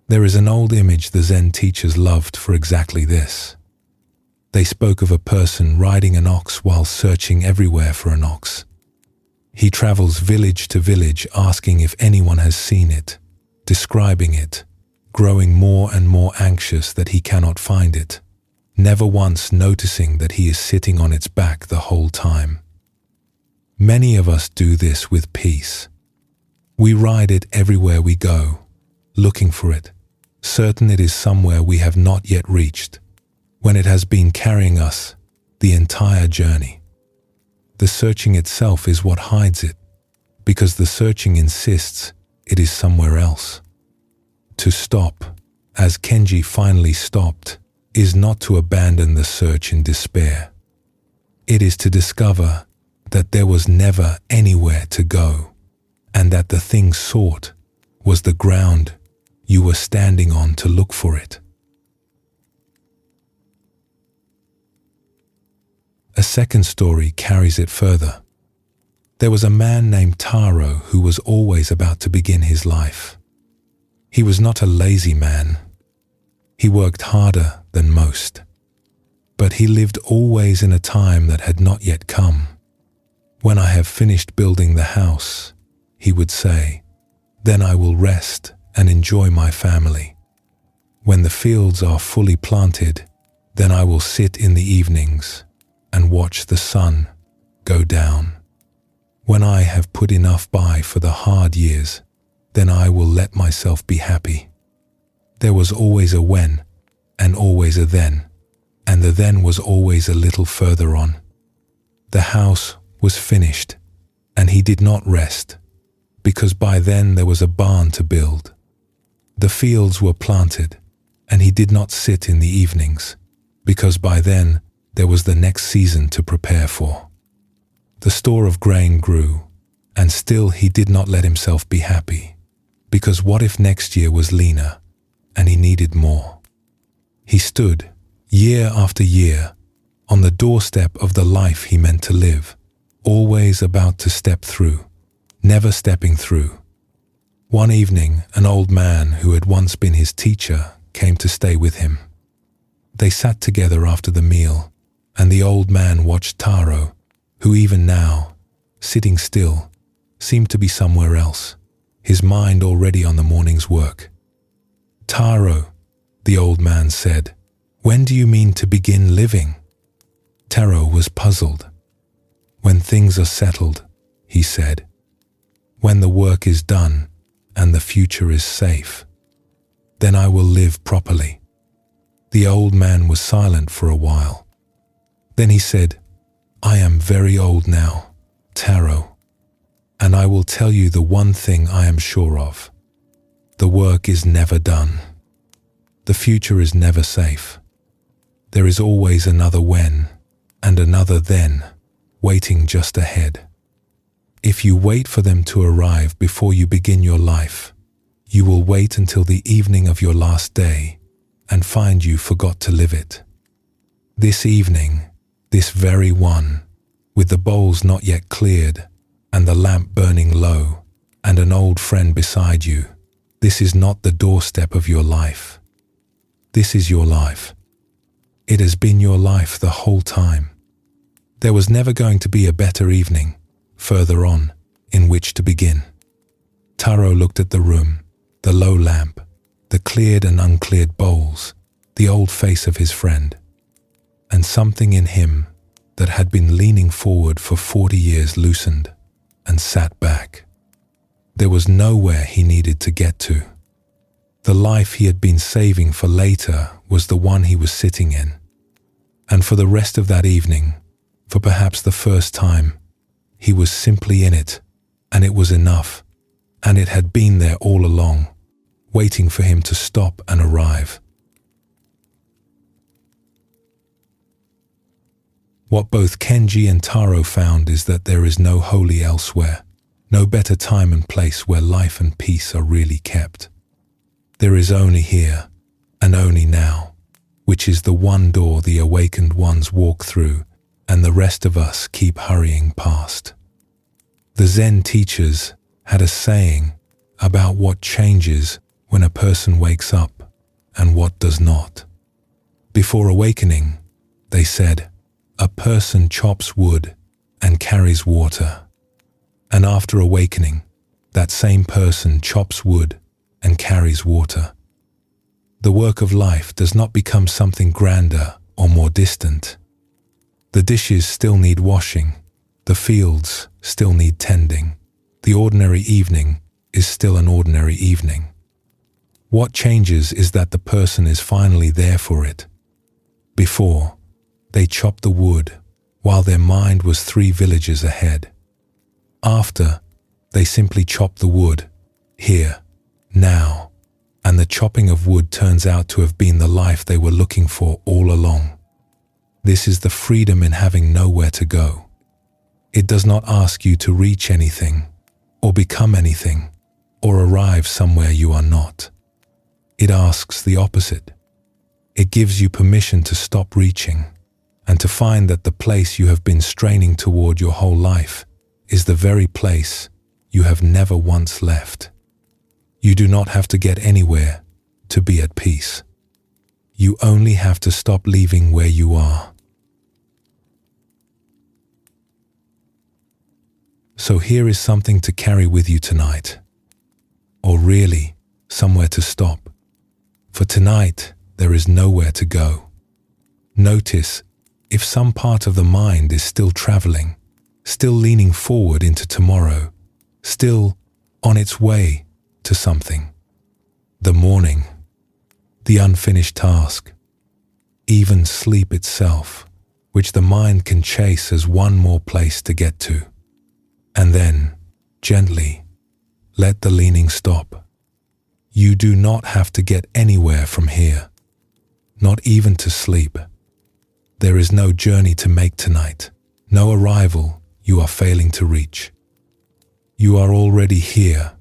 There is an old image the Zen teachers loved for exactly this. They spoke of a person riding an ox while searching everywhere for an ox. He travels village to village asking if anyone has seen it, describing it, growing more and more anxious that he cannot find it, never once noticing that he is sitting on its back the whole time. Many of us do this with peace. We ride it everywhere we go, looking for it, certain it is somewhere we have not yet reached, when it has been carrying us the entire journey. The searching itself is what hides it, because the searching insists it is somewhere else. To stop, as Kenji finally stopped, is not to abandon the search in despair. It is to discover that there was never anywhere to go, and that the thing sought was the ground you were standing on to look for it. A second story carries it further. There was a man named Taro who was always about to begin his life. He was not a lazy man. He worked harder than most. But he lived always in a time that had not yet come. When I have finished building the house, he would say, then I will rest and enjoy my family. When the fields are fully planted, then I will sit in the evenings and watch the sun go down. When I have put enough by for the hard years, then I will let myself be happy. There was always a when and always a then, and the then was always a little further on. The house was finished, and he did not rest, because by then there was a barn to build. The fields were planted, and he did not sit in the evenings, because by then there was the next season to prepare for. The store of grain grew, and still he did not let himself be happy, because what if next year was leaner, and he needed more? He stood, year after year, on the doorstep of the life he meant to live, always about to step through, never stepping through. One evening, an old man who had once been his teacher came to stay with him. They sat together after the meal, and the old man watched Taro, who even now, sitting still, seemed to be somewhere else, his mind already on the morning's work. "Taro," the old man said, "when do you mean to begin living?" Taro was puzzled. "When things are settled," he said. "When the work is done and the future is safe. Then I will live properly." The old man was silent for a while. Then he said, "I am very old now, Taro, and I will tell you the one thing I am sure of. The work is never done. The future is never safe. There is always another when and another then waiting just ahead. If you wait for them to arrive before you begin your life, you will wait until the evening of your last day and find you forgot to live it. This evening, this very one, with the bowls not yet cleared and the lamp burning low and an old friend beside you, this is not the doorstep of your life. This is your life. It has been your life the whole time. There was never going to be a better evening, further on, in which to begin." Taro looked at the room, the low lamp, the cleared and uncleared bowls, the old face of his friend, and something in him that had been leaning forward for 40 years loosened and sat back. There was nowhere he needed to get to. The life he had been saving for later was the one he was sitting in. And for the rest of that evening, for perhaps the first time, he was simply in it, and it was enough, and it had been there all along, waiting for him to stop and arrive. What both Kenji and Taro found is that there is no holy elsewhere, no better time and place where life and peace are really kept. There is only here, and only now, which is the one door the awakened ones walk through, and the rest of us keep hurrying past. The Zen teachers had a saying about what changes when a person wakes up and what does not. Before awakening, they said, a person chops wood and carries water. And after awakening, that same person chops wood and carries water. The work of life does not become something grander or more distant. The dishes still need washing, the fields still need tending, the ordinary evening is still an ordinary evening. What changes is that the person is finally there for it. Before, they chopped the wood while their mind was 3 villages ahead. After, they simply chop the wood, here, now, and the chopping of wood turns out to have been the life they were looking for all along. This is the freedom in having nowhere to go. It does not ask you to reach anything, or become anything, or arrive somewhere you are not. It asks the opposite. It gives you permission to stop reaching, and to find that the place you have been straining toward your whole life is the very place you have never once left. You do not have to get anywhere to be at peace. You only have to stop leaving where you are. So here is something to carry with you tonight, or really, somewhere to stop. For tonight, there is nowhere to go. Notice if some part of the mind is still traveling, still leaning forward into tomorrow, still on its way to something. The morning, the unfinished task, even sleep itself, which the mind can chase as one more place to get to. And then, gently, let the leaning stop. You do not have to get anywhere from here, not even to sleep, There is no journey to make tonight, no arrival you are failing to reach. You are already here,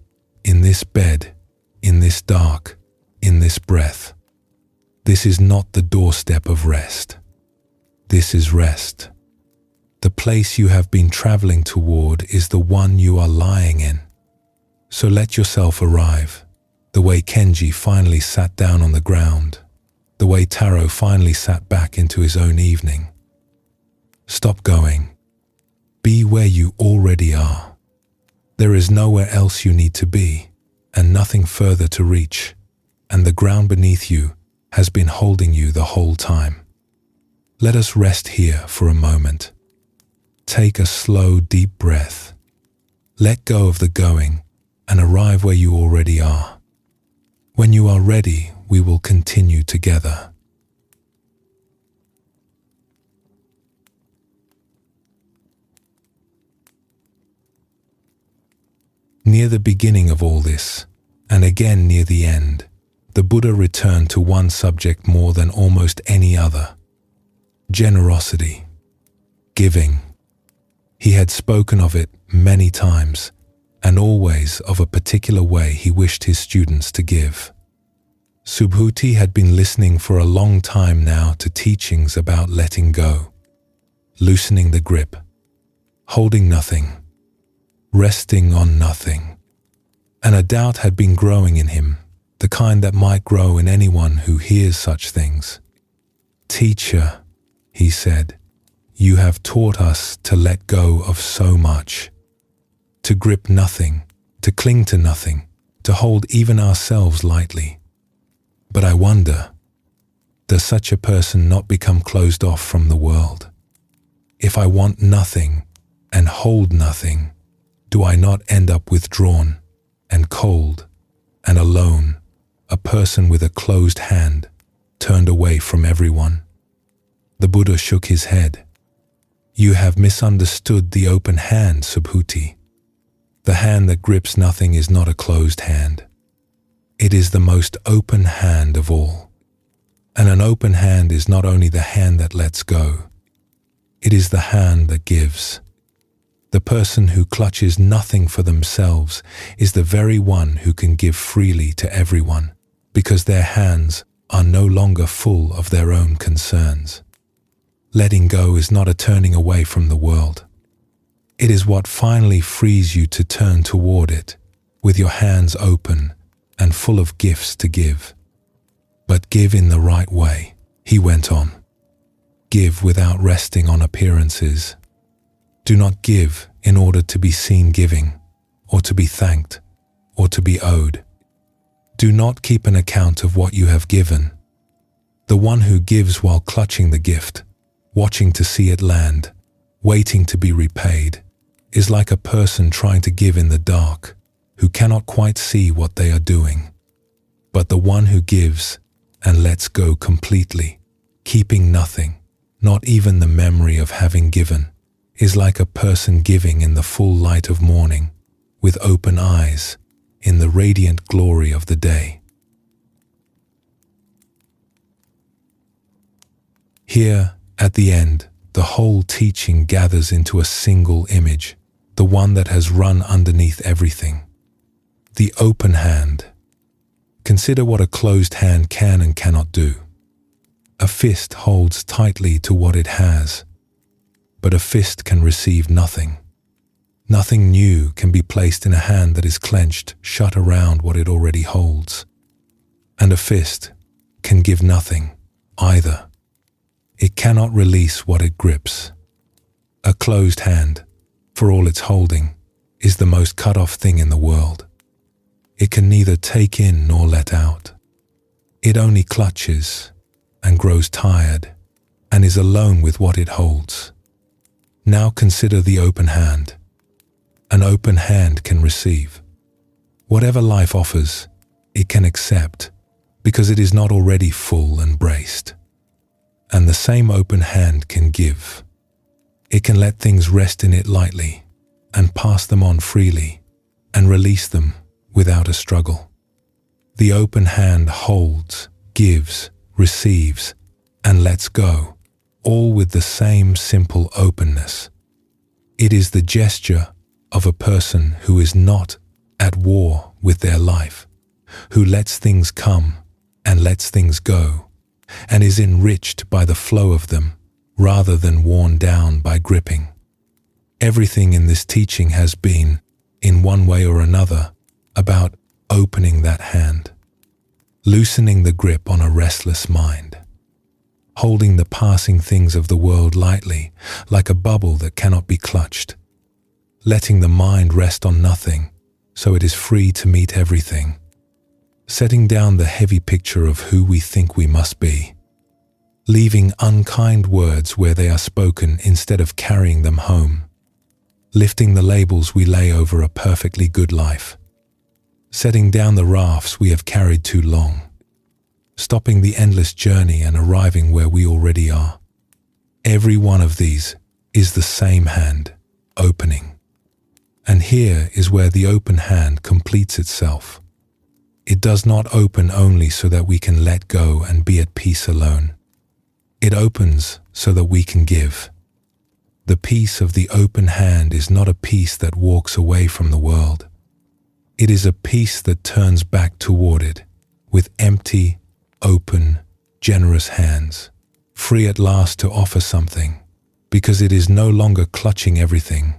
in this bed, in this dark, in this breath. This is not the doorstep of rest. This is rest. The place you have been traveling toward is the one you are lying in. So let yourself arrive, the way Kenji finally sat down on the ground, the way Taro finally sat back into his own evening. Stop going. Be where you already are. There is nowhere else you need to be, and nothing further to reach, and the ground beneath you has been holding you the whole time. Let us rest here for a moment. Take a slow, deep breath. Let go of the going and arrive where you already are. When you are ready, we will continue together. Near the beginning of all this, and again near the end, the Buddha returned to one subject more than almost any other: generosity, giving. He had spoken of it many times, and always of a particular way he wished his students to give. Subhuti had been listening for a long time now to teachings about letting go, loosening the grip, holding nothing, resting on nothing. And a doubt had been growing in him, the kind that might grow in anyone who hears such things. "Teacher," he said, "you have taught us to let go of so much, to grip nothing, to cling to nothing, to hold even ourselves lightly. But I wonder, does such a person not become closed off from the world? If I want nothing and hold nothing, do I not end up withdrawn and cold and alone, a person with a closed hand, turned away from everyone?" The Buddha shook his head. "You have misunderstood the open hand, Subhuti. The hand that grips nothing is not a closed hand. It is the most open hand of all. And an open hand is not only the hand that lets go, it is the hand that gives. The person who clutches nothing for themselves is the very one who can give freely to everyone, because their hands are no longer full of their own concerns. Letting go is not a turning away from the world. It is what finally frees you to turn toward it, with your hands open and full of gifts to give. But give in the right way," he went on. "Give without resting on appearances. Do not give in order to be seen giving, or to be thanked, or to be owed. Do not keep an account of what you have given. The one who gives while clutching the gift, watching to see it land, waiting to be repaid, is like a person trying to give in the dark, who cannot quite see what they are doing. But the one who gives and lets go completely, keeping nothing, not even the memory of having given, is like a person giving in the full light of morning, with open eyes, in the radiant glory of the day." Here, at the end, the whole teaching gathers into a single image, the one that has run underneath everything. The open hand. Consider what a closed hand can and cannot do. A fist holds tightly to what it has, but a fist can receive nothing. Nothing new can be placed in a hand that is clenched shut around what it already holds. And a fist can give nothing either. It cannot release what it grips. A closed hand, for all its holding, is the most cut-off thing in the world. It can neither take in nor let out. It only clutches and grows tired and is alone with what it holds. Now consider the open hand. An open hand can receive. Whatever life offers, it can accept because it is not already full and braced. And the same open hand can give. It can let things rest in it lightly and pass them on freely and release them without a struggle. The open hand holds, gives, receives, and lets go all with the same simple openness. It is the gesture of a person who is not at war with their life, who lets things come and lets things go, and is enriched by the flow of them rather than worn down by gripping. Everything in this teaching has been, in one way or another, about opening that hand, loosening the grip on a restless mind, holding the passing things of the world lightly like a bubble that cannot be clutched, letting the mind rest on nothing so it is free to meet everything, setting down the heavy picture of who we think we must be, leaving unkind words where they are spoken instead of carrying them home, lifting the labels we lay over a perfectly good life, setting down the rafts we have carried too long, stopping the endless journey and arriving where we already are. Every one of these is the same hand, opening. And here is where the open hand completes itself. It does not open only so that we can let go and be at peace alone. It opens so that we can give. The peace of the open hand is not a peace that walks away from the world. It is a peace that turns back toward it with empty, open, generous hands, free at last to offer something, because it is no longer clutching everything.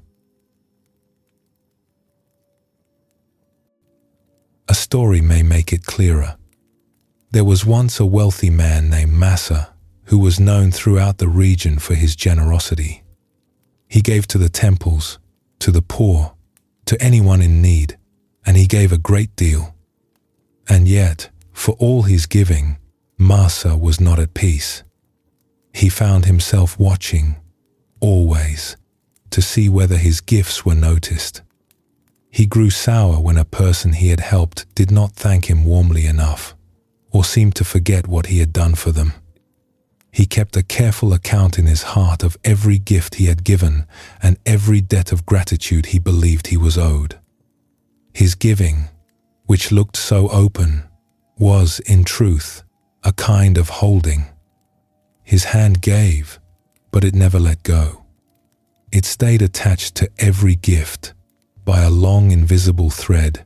A story may make it clearer. There was once a wealthy man named Massa who was known throughout the region for his generosity. He gave to the temples, to the poor, to anyone in need, and he gave a great deal. And yet, for all his giving, Massa was not at peace. He found himself watching, always, to see whether his gifts were noticed. He grew sour when a person he had helped did not thank him warmly enough, or seemed to forget what he had done for them. He kept a careful account in his heart of every gift he had given and every debt of gratitude he believed he was owed. His giving, which looked so open, was, in truth, a kind of holding. His hand gave, but it never let go. It stayed attached to every gift by a long invisible thread,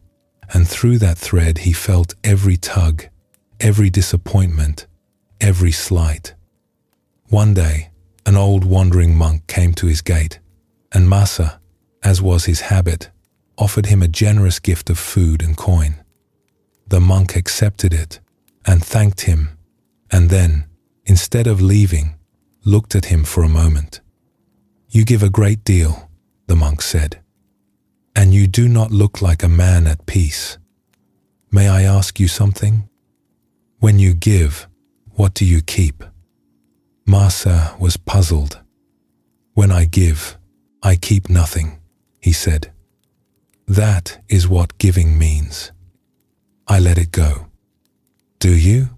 and through that thread he felt every tug, every disappointment, every slight. One day, an old wandering monk came to his gate, and Massa, as was his habit, offered him a generous gift of food and coin. The monk accepted it and thanked him, and then, instead of leaving, looked at him for a moment. "You give a great deal," the monk said, "and you do not look like a man at peace. May I ask you something? When you give, what do you keep?" Massa was puzzled. "When I give, I keep nothing," he said. "That is what giving means. I let it go." "Do you?"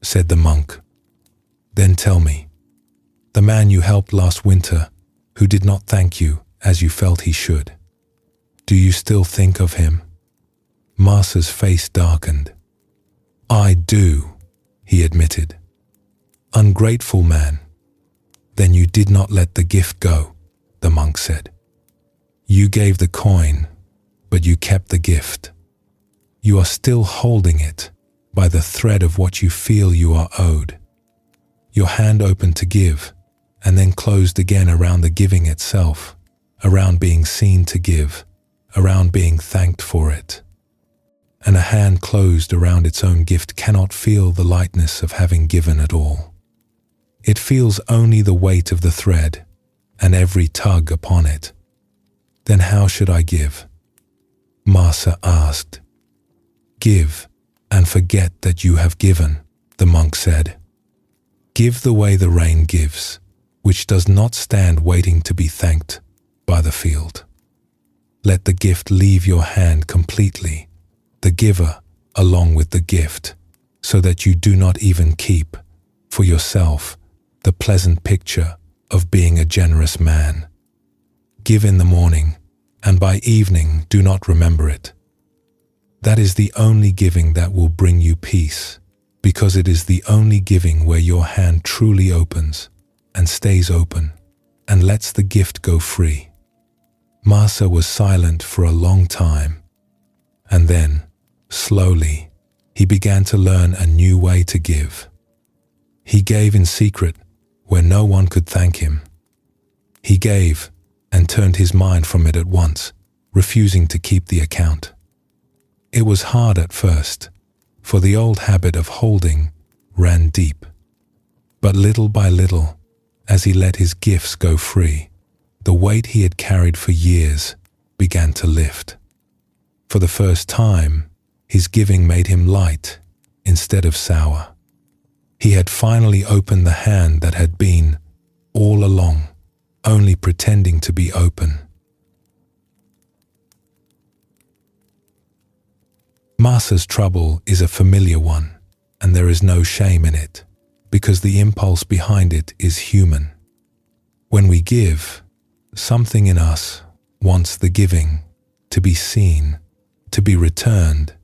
said the monk. "Then tell me, the man you helped last winter, who did not thank you as you felt he should, do you still think of him?" Massa's face darkened. "I do," he admitted. "Ungrateful man. Then you did not let the gift go," the monk said. "You gave the coin, but you kept the gift. You are still holding it by the thread of what you feel you are owed. Your hand opened to give, and then closed again around the giving itself, around being seen to give, around being thanked for it. And a hand closed around its own gift cannot feel the lightness of having given at all. It feels only the weight of the thread and every tug upon it. Then how should I give?" Massa asked. "Give and forget that you have given," the monk said. "Give the way the rain gives, which does not stand waiting to be thanked by the field. Let the gift leave your hand completely, the giver along with the gift, so that you do not even keep, for yourself, the pleasant picture of being a generous man. Give in the morning, and by evening do not remember it. That is the only giving that will bring you peace, because it is the only giving where your hand truly opens, and stays open and lets the gift go free. Masa was silent for a long time, and then, slowly, he began to learn a new way to give. He gave in secret where no one could thank him. He gave and turned his mind from it at once, refusing to keep the account. It was hard at first, for the old habit of holding ran deep. But little by little, as he let his gifts go free, the weight he had carried for years began to lift. For the first time, his giving made him light instead of sour. He had finally opened the hand that had been, all along, only pretending to be open. Masa's trouble is a familiar one, and there is no shame in it, because the impulse behind it is human. When we give, something in us wants the giving to be seen, to be returned,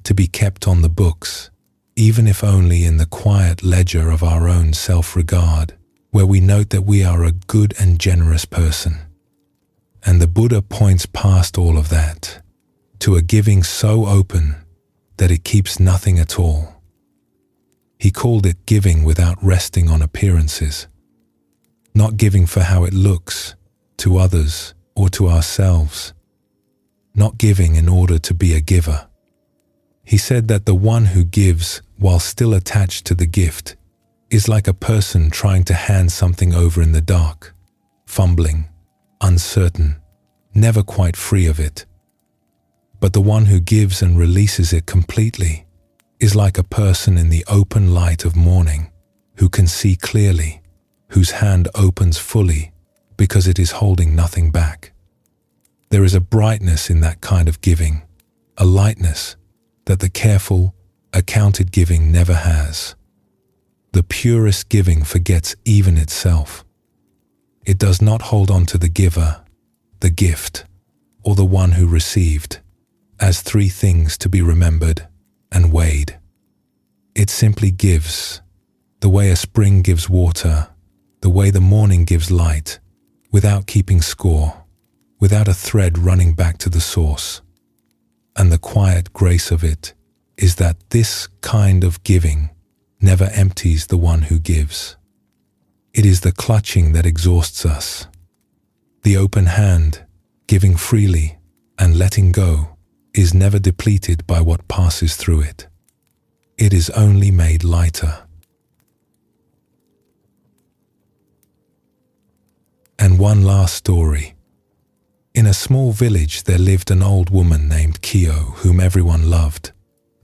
to be kept on the books, even if only in the quiet ledger of our own self-regard, where we note that we are a good and generous person. And the Buddha points past all of that to a giving so open that it keeps nothing at all. He called it giving without resting on appearances, not giving for how it looks to others or to ourselves, not giving in order to be a giver. He said that the one who gives while still attached to the gift is like a person trying to hand something over in the dark, fumbling, uncertain, never quite free of it. But the one who gives and releases it completely is like a person in the open light of morning, who can see clearly, whose hand opens fully because it is holding nothing back. There is a brightness in that kind of giving, a lightness that the careful, accounted giving never has. The purest giving forgets even itself. It does not hold on to the giver, the gift, or the one who received, as three things to be remembered and weighed. It simply gives, the way a spring gives water, the way the morning gives light, without keeping score, without a thread running back to the source. And the quiet grace of it is that this kind of giving never empties the one who gives. It is the clutching that exhausts us. The open hand, giving freely and letting go, is never depleted by what passes through it. It is only made lighter. And one last story. In a small village there lived an old woman named Kyo, whom everyone loved,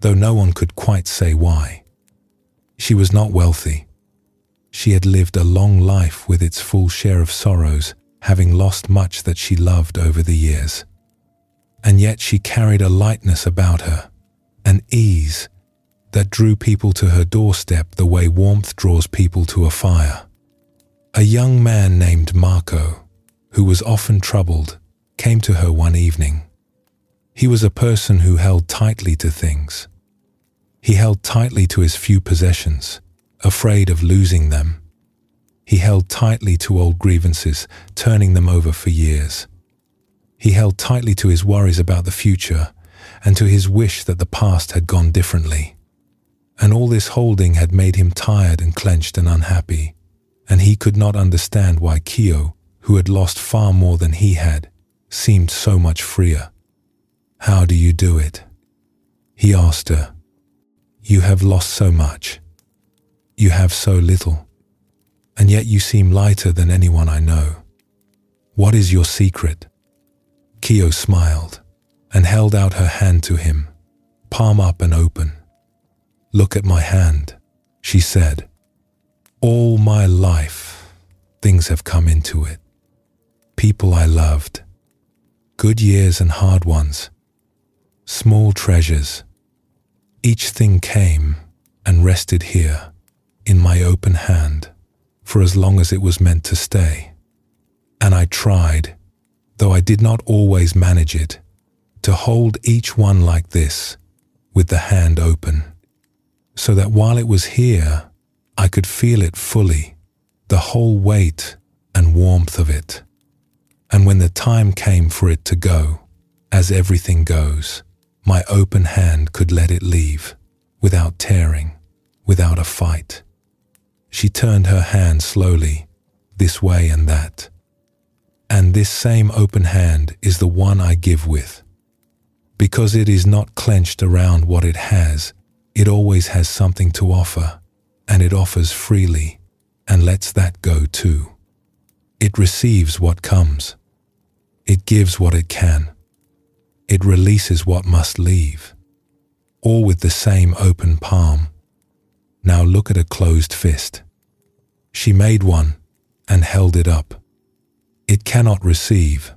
though no one could quite say why. She was not wealthy. She had lived a long life with its full share of sorrows, having lost much that she loved over the years. And yet she carried a lightness about her, an ease that drew people to her doorstep the way warmth draws people to a fire. A young man named Marco, who was often troubled, came to her one evening. He was a person who held tightly to things. He held tightly to his few possessions, afraid of losing them. He held tightly to old grievances, turning them over for years. He held tightly to his worries about the future and to his wish that the past had gone differently. And all this holding had made him tired and clenched and unhappy, and he could not understand why Kyo, who had lost far more than he had, seemed so much freer. "How do you do it?" he asked her. "You have lost so much. You have so little, and yet you seem lighter than anyone I know. What is your secret?" Kyo smiled and held out her hand to him, palm up and open. "Look at my hand," she said. "All my life, things have come into it. People I loved, good years and hard ones, small treasures. Each thing came and rested here, in my open hand, for as long as it was meant to stay. And I tried, though I did not always manage it, to hold each one like this, with the hand open, so that while it was here, I could feel it fully, the whole weight and warmth of it. And when the time came for it to go, as everything goes, my open hand could let it leave, without tearing, without a fight. She turned her hand slowly, this way and that. And this same open hand is the one I give with. Because it is not clenched around what it has, it always has something to offer, and it offers freely, and lets that go too. It receives what comes. It gives what it can. It releases what must leave. All with the same open palm. Now look at a closed fist. She made one and held it up. It cannot receive.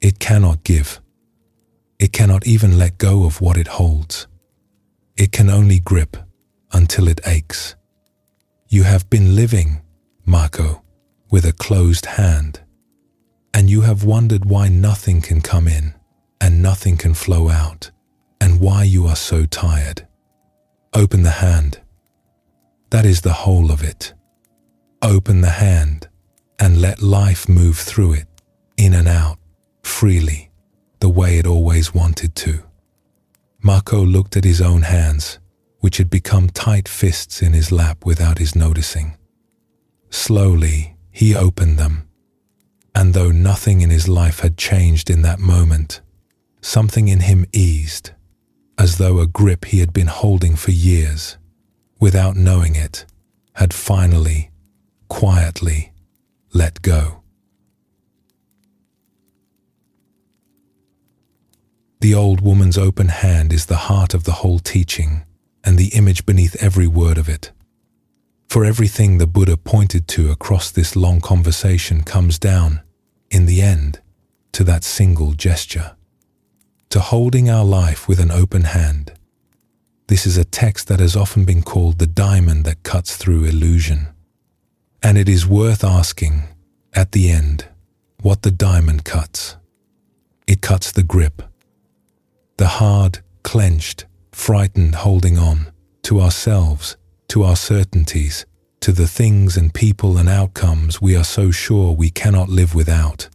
It cannot give. It cannot even let go of what it holds. It can only grip until it aches. You have been living, Mako, with a closed hand, and you have wondered why nothing can come in and nothing can flow out, and why you are so tired. Open the hand. That is the whole of it. Open the hand and let life move through it, in and out, freely, the way it always wanted to. Mako looked at his own hands, which had become tight fists in his lap without his noticing. Slowly, he opened them, and though nothing in his life had changed in that moment, something in him eased, as though a grip he had been holding for years, without knowing it, had finally, quietly, let go. The old woman's open hand is the heart of the whole teaching and the image beneath every word of it. For everything the Buddha pointed to across this long conversation comes down, in the end, to that single gesture, to holding our life with an open hand. This is a text that has often been called the diamond that cuts through illusion. And it is worth asking, at the end, what the diamond cuts. It cuts the grip. The hard, clenched, frightened holding on to ourselves, to our certainties, to the things and people and outcomes we are so sure we cannot live without.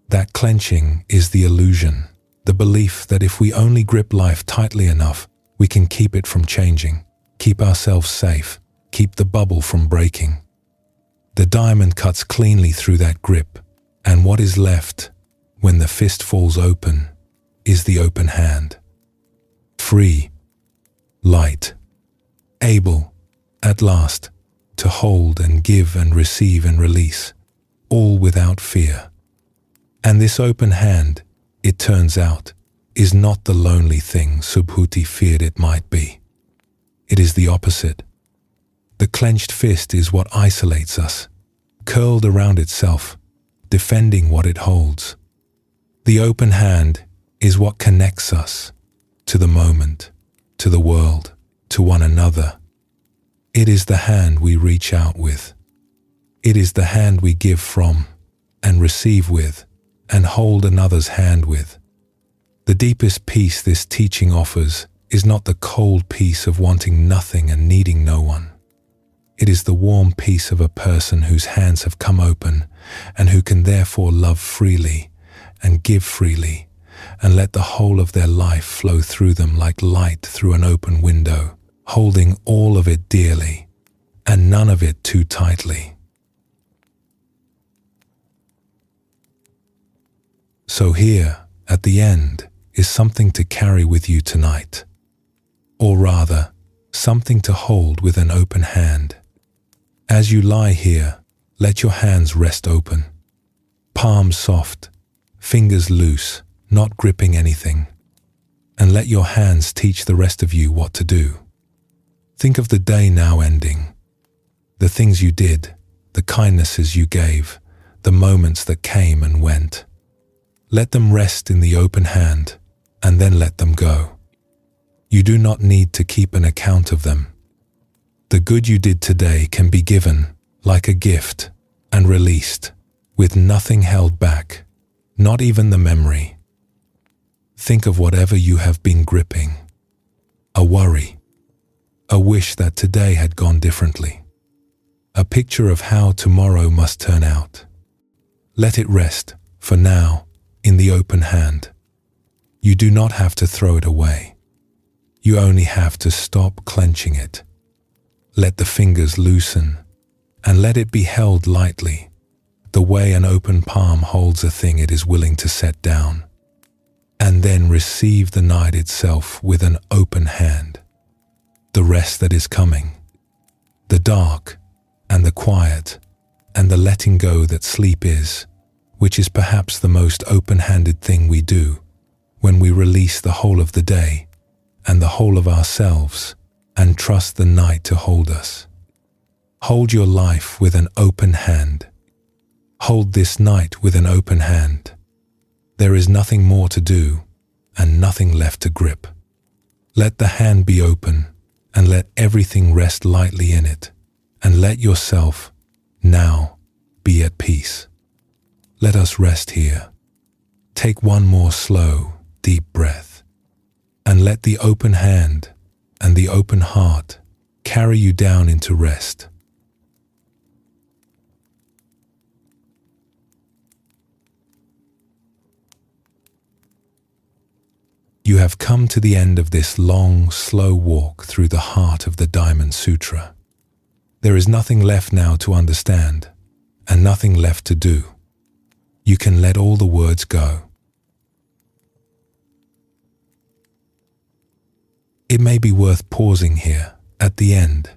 That clenching is the illusion, the belief that if we only grip life tightly enough, we can keep it from changing, keep ourselves safe, keep the bubble from breaking. The diamond cuts cleanly through that grip, and what is left, when the fist falls open, is the open hand. Free, light, able, at last, to hold and give and receive and release, all without fear. And this open hand, it turns out, is not the lonely thing Subhuti feared it might be. It is the opposite. The clenched fist is what isolates us, curled around itself, defending what it holds. The open hand is what connects us to the moment, to the world, to one another. It is the hand we reach out with. It is the hand we give from and receive with and hold another's hand with. The deepest peace this teaching offers is not the cold peace of wanting nothing and needing no one. It is the warm peace of a person whose hands have come open and who can therefore love freely and give freely and let the whole of their life flow through them like light through an open window, holding all of it dearly and none of it too tightly. So here, at the end, is something to carry with you tonight, or rather, something to hold with an open hand. As you lie here, let your hands rest open, palms soft, fingers loose, not gripping anything, and let your hands teach the rest of you what to do. Think of the day now ending, the things you did, the kindnesses you gave, the moments that came and went. Let them rest in the open hand, and then let them go. You do not need to keep an account of them. The good you did today can be given, like a gift, and released, with nothing held back, not even the memory. Think of whatever you have been gripping. A worry, a wish that today had gone differently, a picture of how tomorrow must turn out. Let it rest, for now, in the open hand. You do not have to throw it away. You only have to stop clenching it. Let the fingers loosen, and let it be held lightly, the way an open palm holds a thing it is willing to set down. And then receive the night itself with an open hand. The rest that is coming, the dark and the quiet and the letting go that sleep is, which is perhaps the most open-handed thing we do when we release the whole of the day and the whole of ourselves and trust the night to hold us. Hold your life with an open hand. Hold this night with an open hand. There is nothing more to do and nothing left to grip. Let the hand be open and let everything rest lightly in it, and let yourself now be at peace. Let us rest here. Take one more slow, deep breath, and let the open hand and the open heart carry you down into rest. You have come to the end of this long, slow walk through the heart of the Diamond Sutra. There is nothing left now to understand, and nothing left to do. You can let all the words go. It may be worth pausing here, at the end,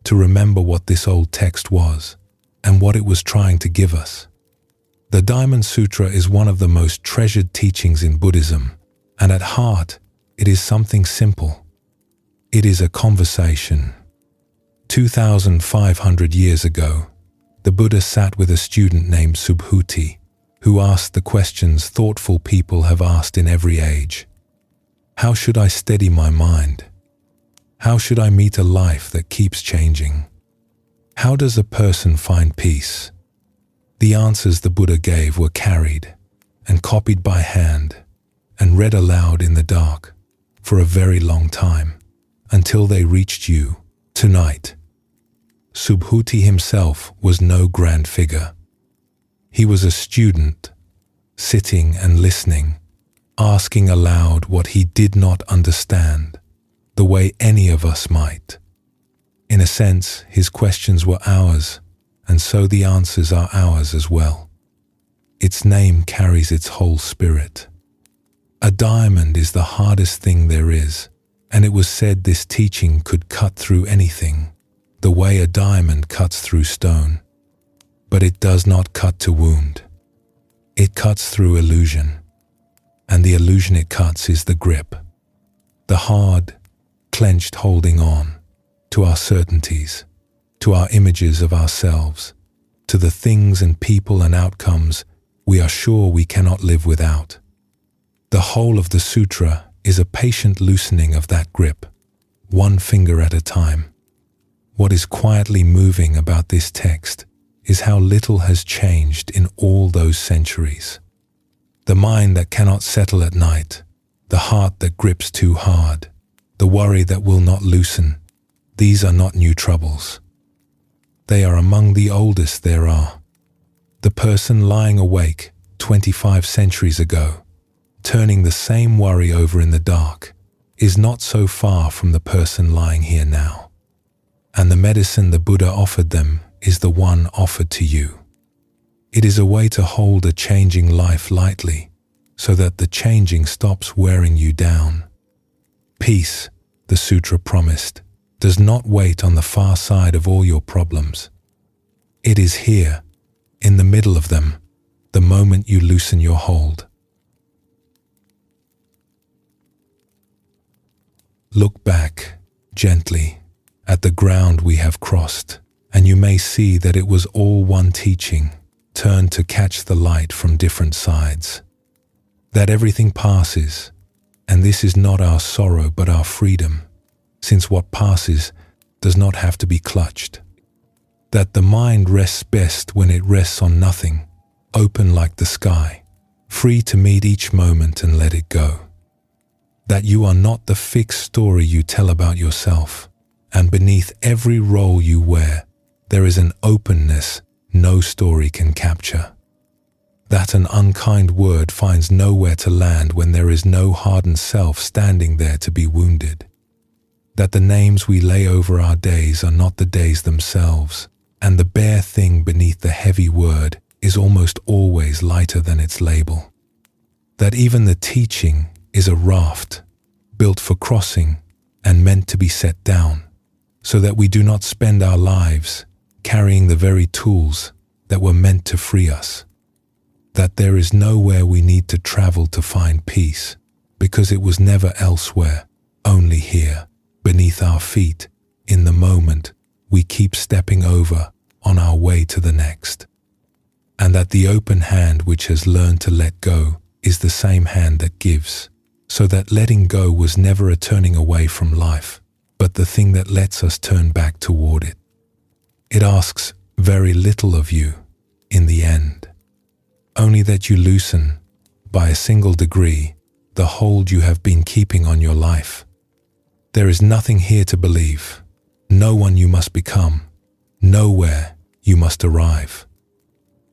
to remember what this old text was, and what it was trying to give us. The Diamond Sutra is one of the most treasured teachings in Buddhism, and at heart, it is something simple. It is a conversation. 2,500 years ago, the Buddha sat with a student named Subhuti, who asked the questions thoughtful people have asked in every age. How should I steady my mind? How should I meet a life that keeps changing? How does a person find peace? The answers the Buddha gave were carried and copied by hand and read aloud in the dark for a very long time, until they reached you tonight. Subhuti himself was no grand figure. He was a student, sitting and listening, asking aloud what he did not understand, the way any of us might. In a sense, his questions were ours, and so the answers are ours as well. Its name carries its whole spirit. A diamond is the hardest thing there is, and it was said this teaching could cut through anything, the way a diamond cuts through stone. But it does not cut to wound. It cuts through illusion, and the illusion it cuts is the grip, the hard, clenched holding on to our certainties, to our images of ourselves, to the things and people and outcomes we are sure we cannot live without. The whole of the sutra is a patient loosening of that grip, one finger at a time. What is quietly moving about this text is how little has changed in all those centuries. The mind that cannot settle at night, the heart that grips too hard, the worry that will not loosen, these are not new troubles. They are among the oldest there are. The person lying awake 25 centuries ago, turning the same worry over in the dark, is not so far from the person lying here now. And the medicine the Buddha offered them is the one offered to you. It is a way to hold a changing life lightly, so that the changing stops wearing you down. Peace, the sutra promised, does not wait on the far side of all your problems. It is here, in the middle of them, the moment you loosen your hold. Look back, gently, at the ground we have crossed, and you may see that it was all one teaching, turned to catch the light from different sides. That everything passes, and this is not our sorrow but our freedom, since what passes does not have to be clutched. That the mind rests best when it rests on nothing, open like the sky, free to meet each moment and let it go. That you are not the fixed story you tell about yourself, and beneath every role you wear, There is an openness no story can capture. That an unkind word finds nowhere to land when there is no hardened self standing there to be wounded. That the names we lay over our days are not the days themselves, and the bare thing beneath the heavy word is almost always lighter than its label. That even the teaching is a raft, built for crossing and meant to be set down, so that we do not spend our lives carrying the very tools that were meant to free us. That there is nowhere we need to travel to find peace, because it was never elsewhere, only here, beneath our feet, in the moment we keep stepping over on our way to the next. And that the open hand which has learned to let go is the same hand that gives, so that letting go was never a turning away from life, but the thing that lets us turn back toward it. It asks very little of you in the end, only that you loosen, by a single degree, the hold you have been keeping on your life. There is nothing here to believe, no one you must become, nowhere you must arrive.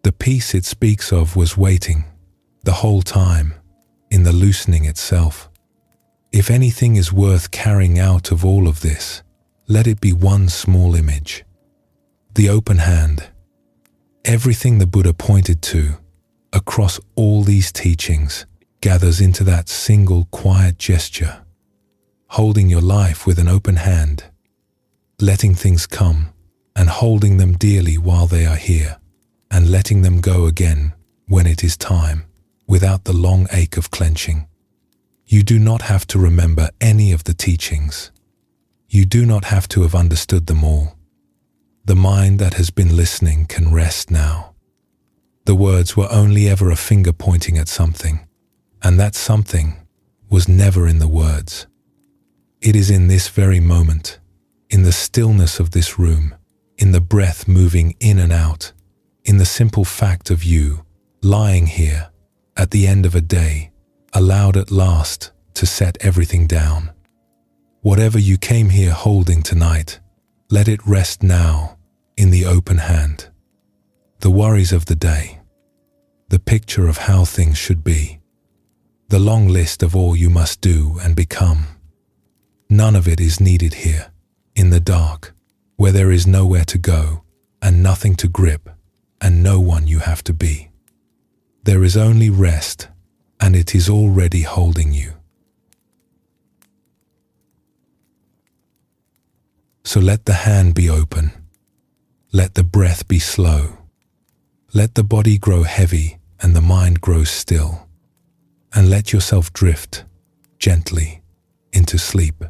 The peace it speaks of was waiting, the whole time, in the loosening itself. If anything is worth carrying out of all of this, let it be one small image. The open hand. Everything the Buddha pointed to, across all these teachings, gathers into that single quiet gesture. Holding your life with an open hand, letting things come and holding them dearly while they are here, and letting them go again when it is time, without the long ache of clenching. You do not have to remember any of the teachings. You do not have to have understood them all. The mind that has been listening can rest now. The words were only ever a finger pointing at something, and that something was never in the words. It is in this very moment, in the stillness of this room, in the breath moving in and out, in the simple fact of you lying here at the end of a day, allowed at last to set everything down. Whatever you came here holding tonight, let it rest now in the open hand. The worries of the day, the picture of how things should be, the long list of all you must do and become. None of it is needed here, in the dark, where there is nowhere to go and nothing to grip and no one you have to be. There is only rest, and it is already holding you. So let the hand be open. Let the breath be slow. Let the body grow heavy and the mind grow still. And let yourself drift gently into sleep,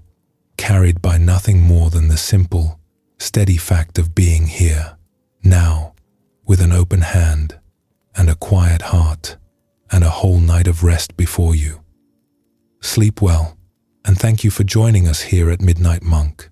carried by nothing more than the simple, steady fact of being here, now, with an open hand and a quiet heart and a whole night of rest before you. Sleep well, and thank you for joining us here at Midnight Monk.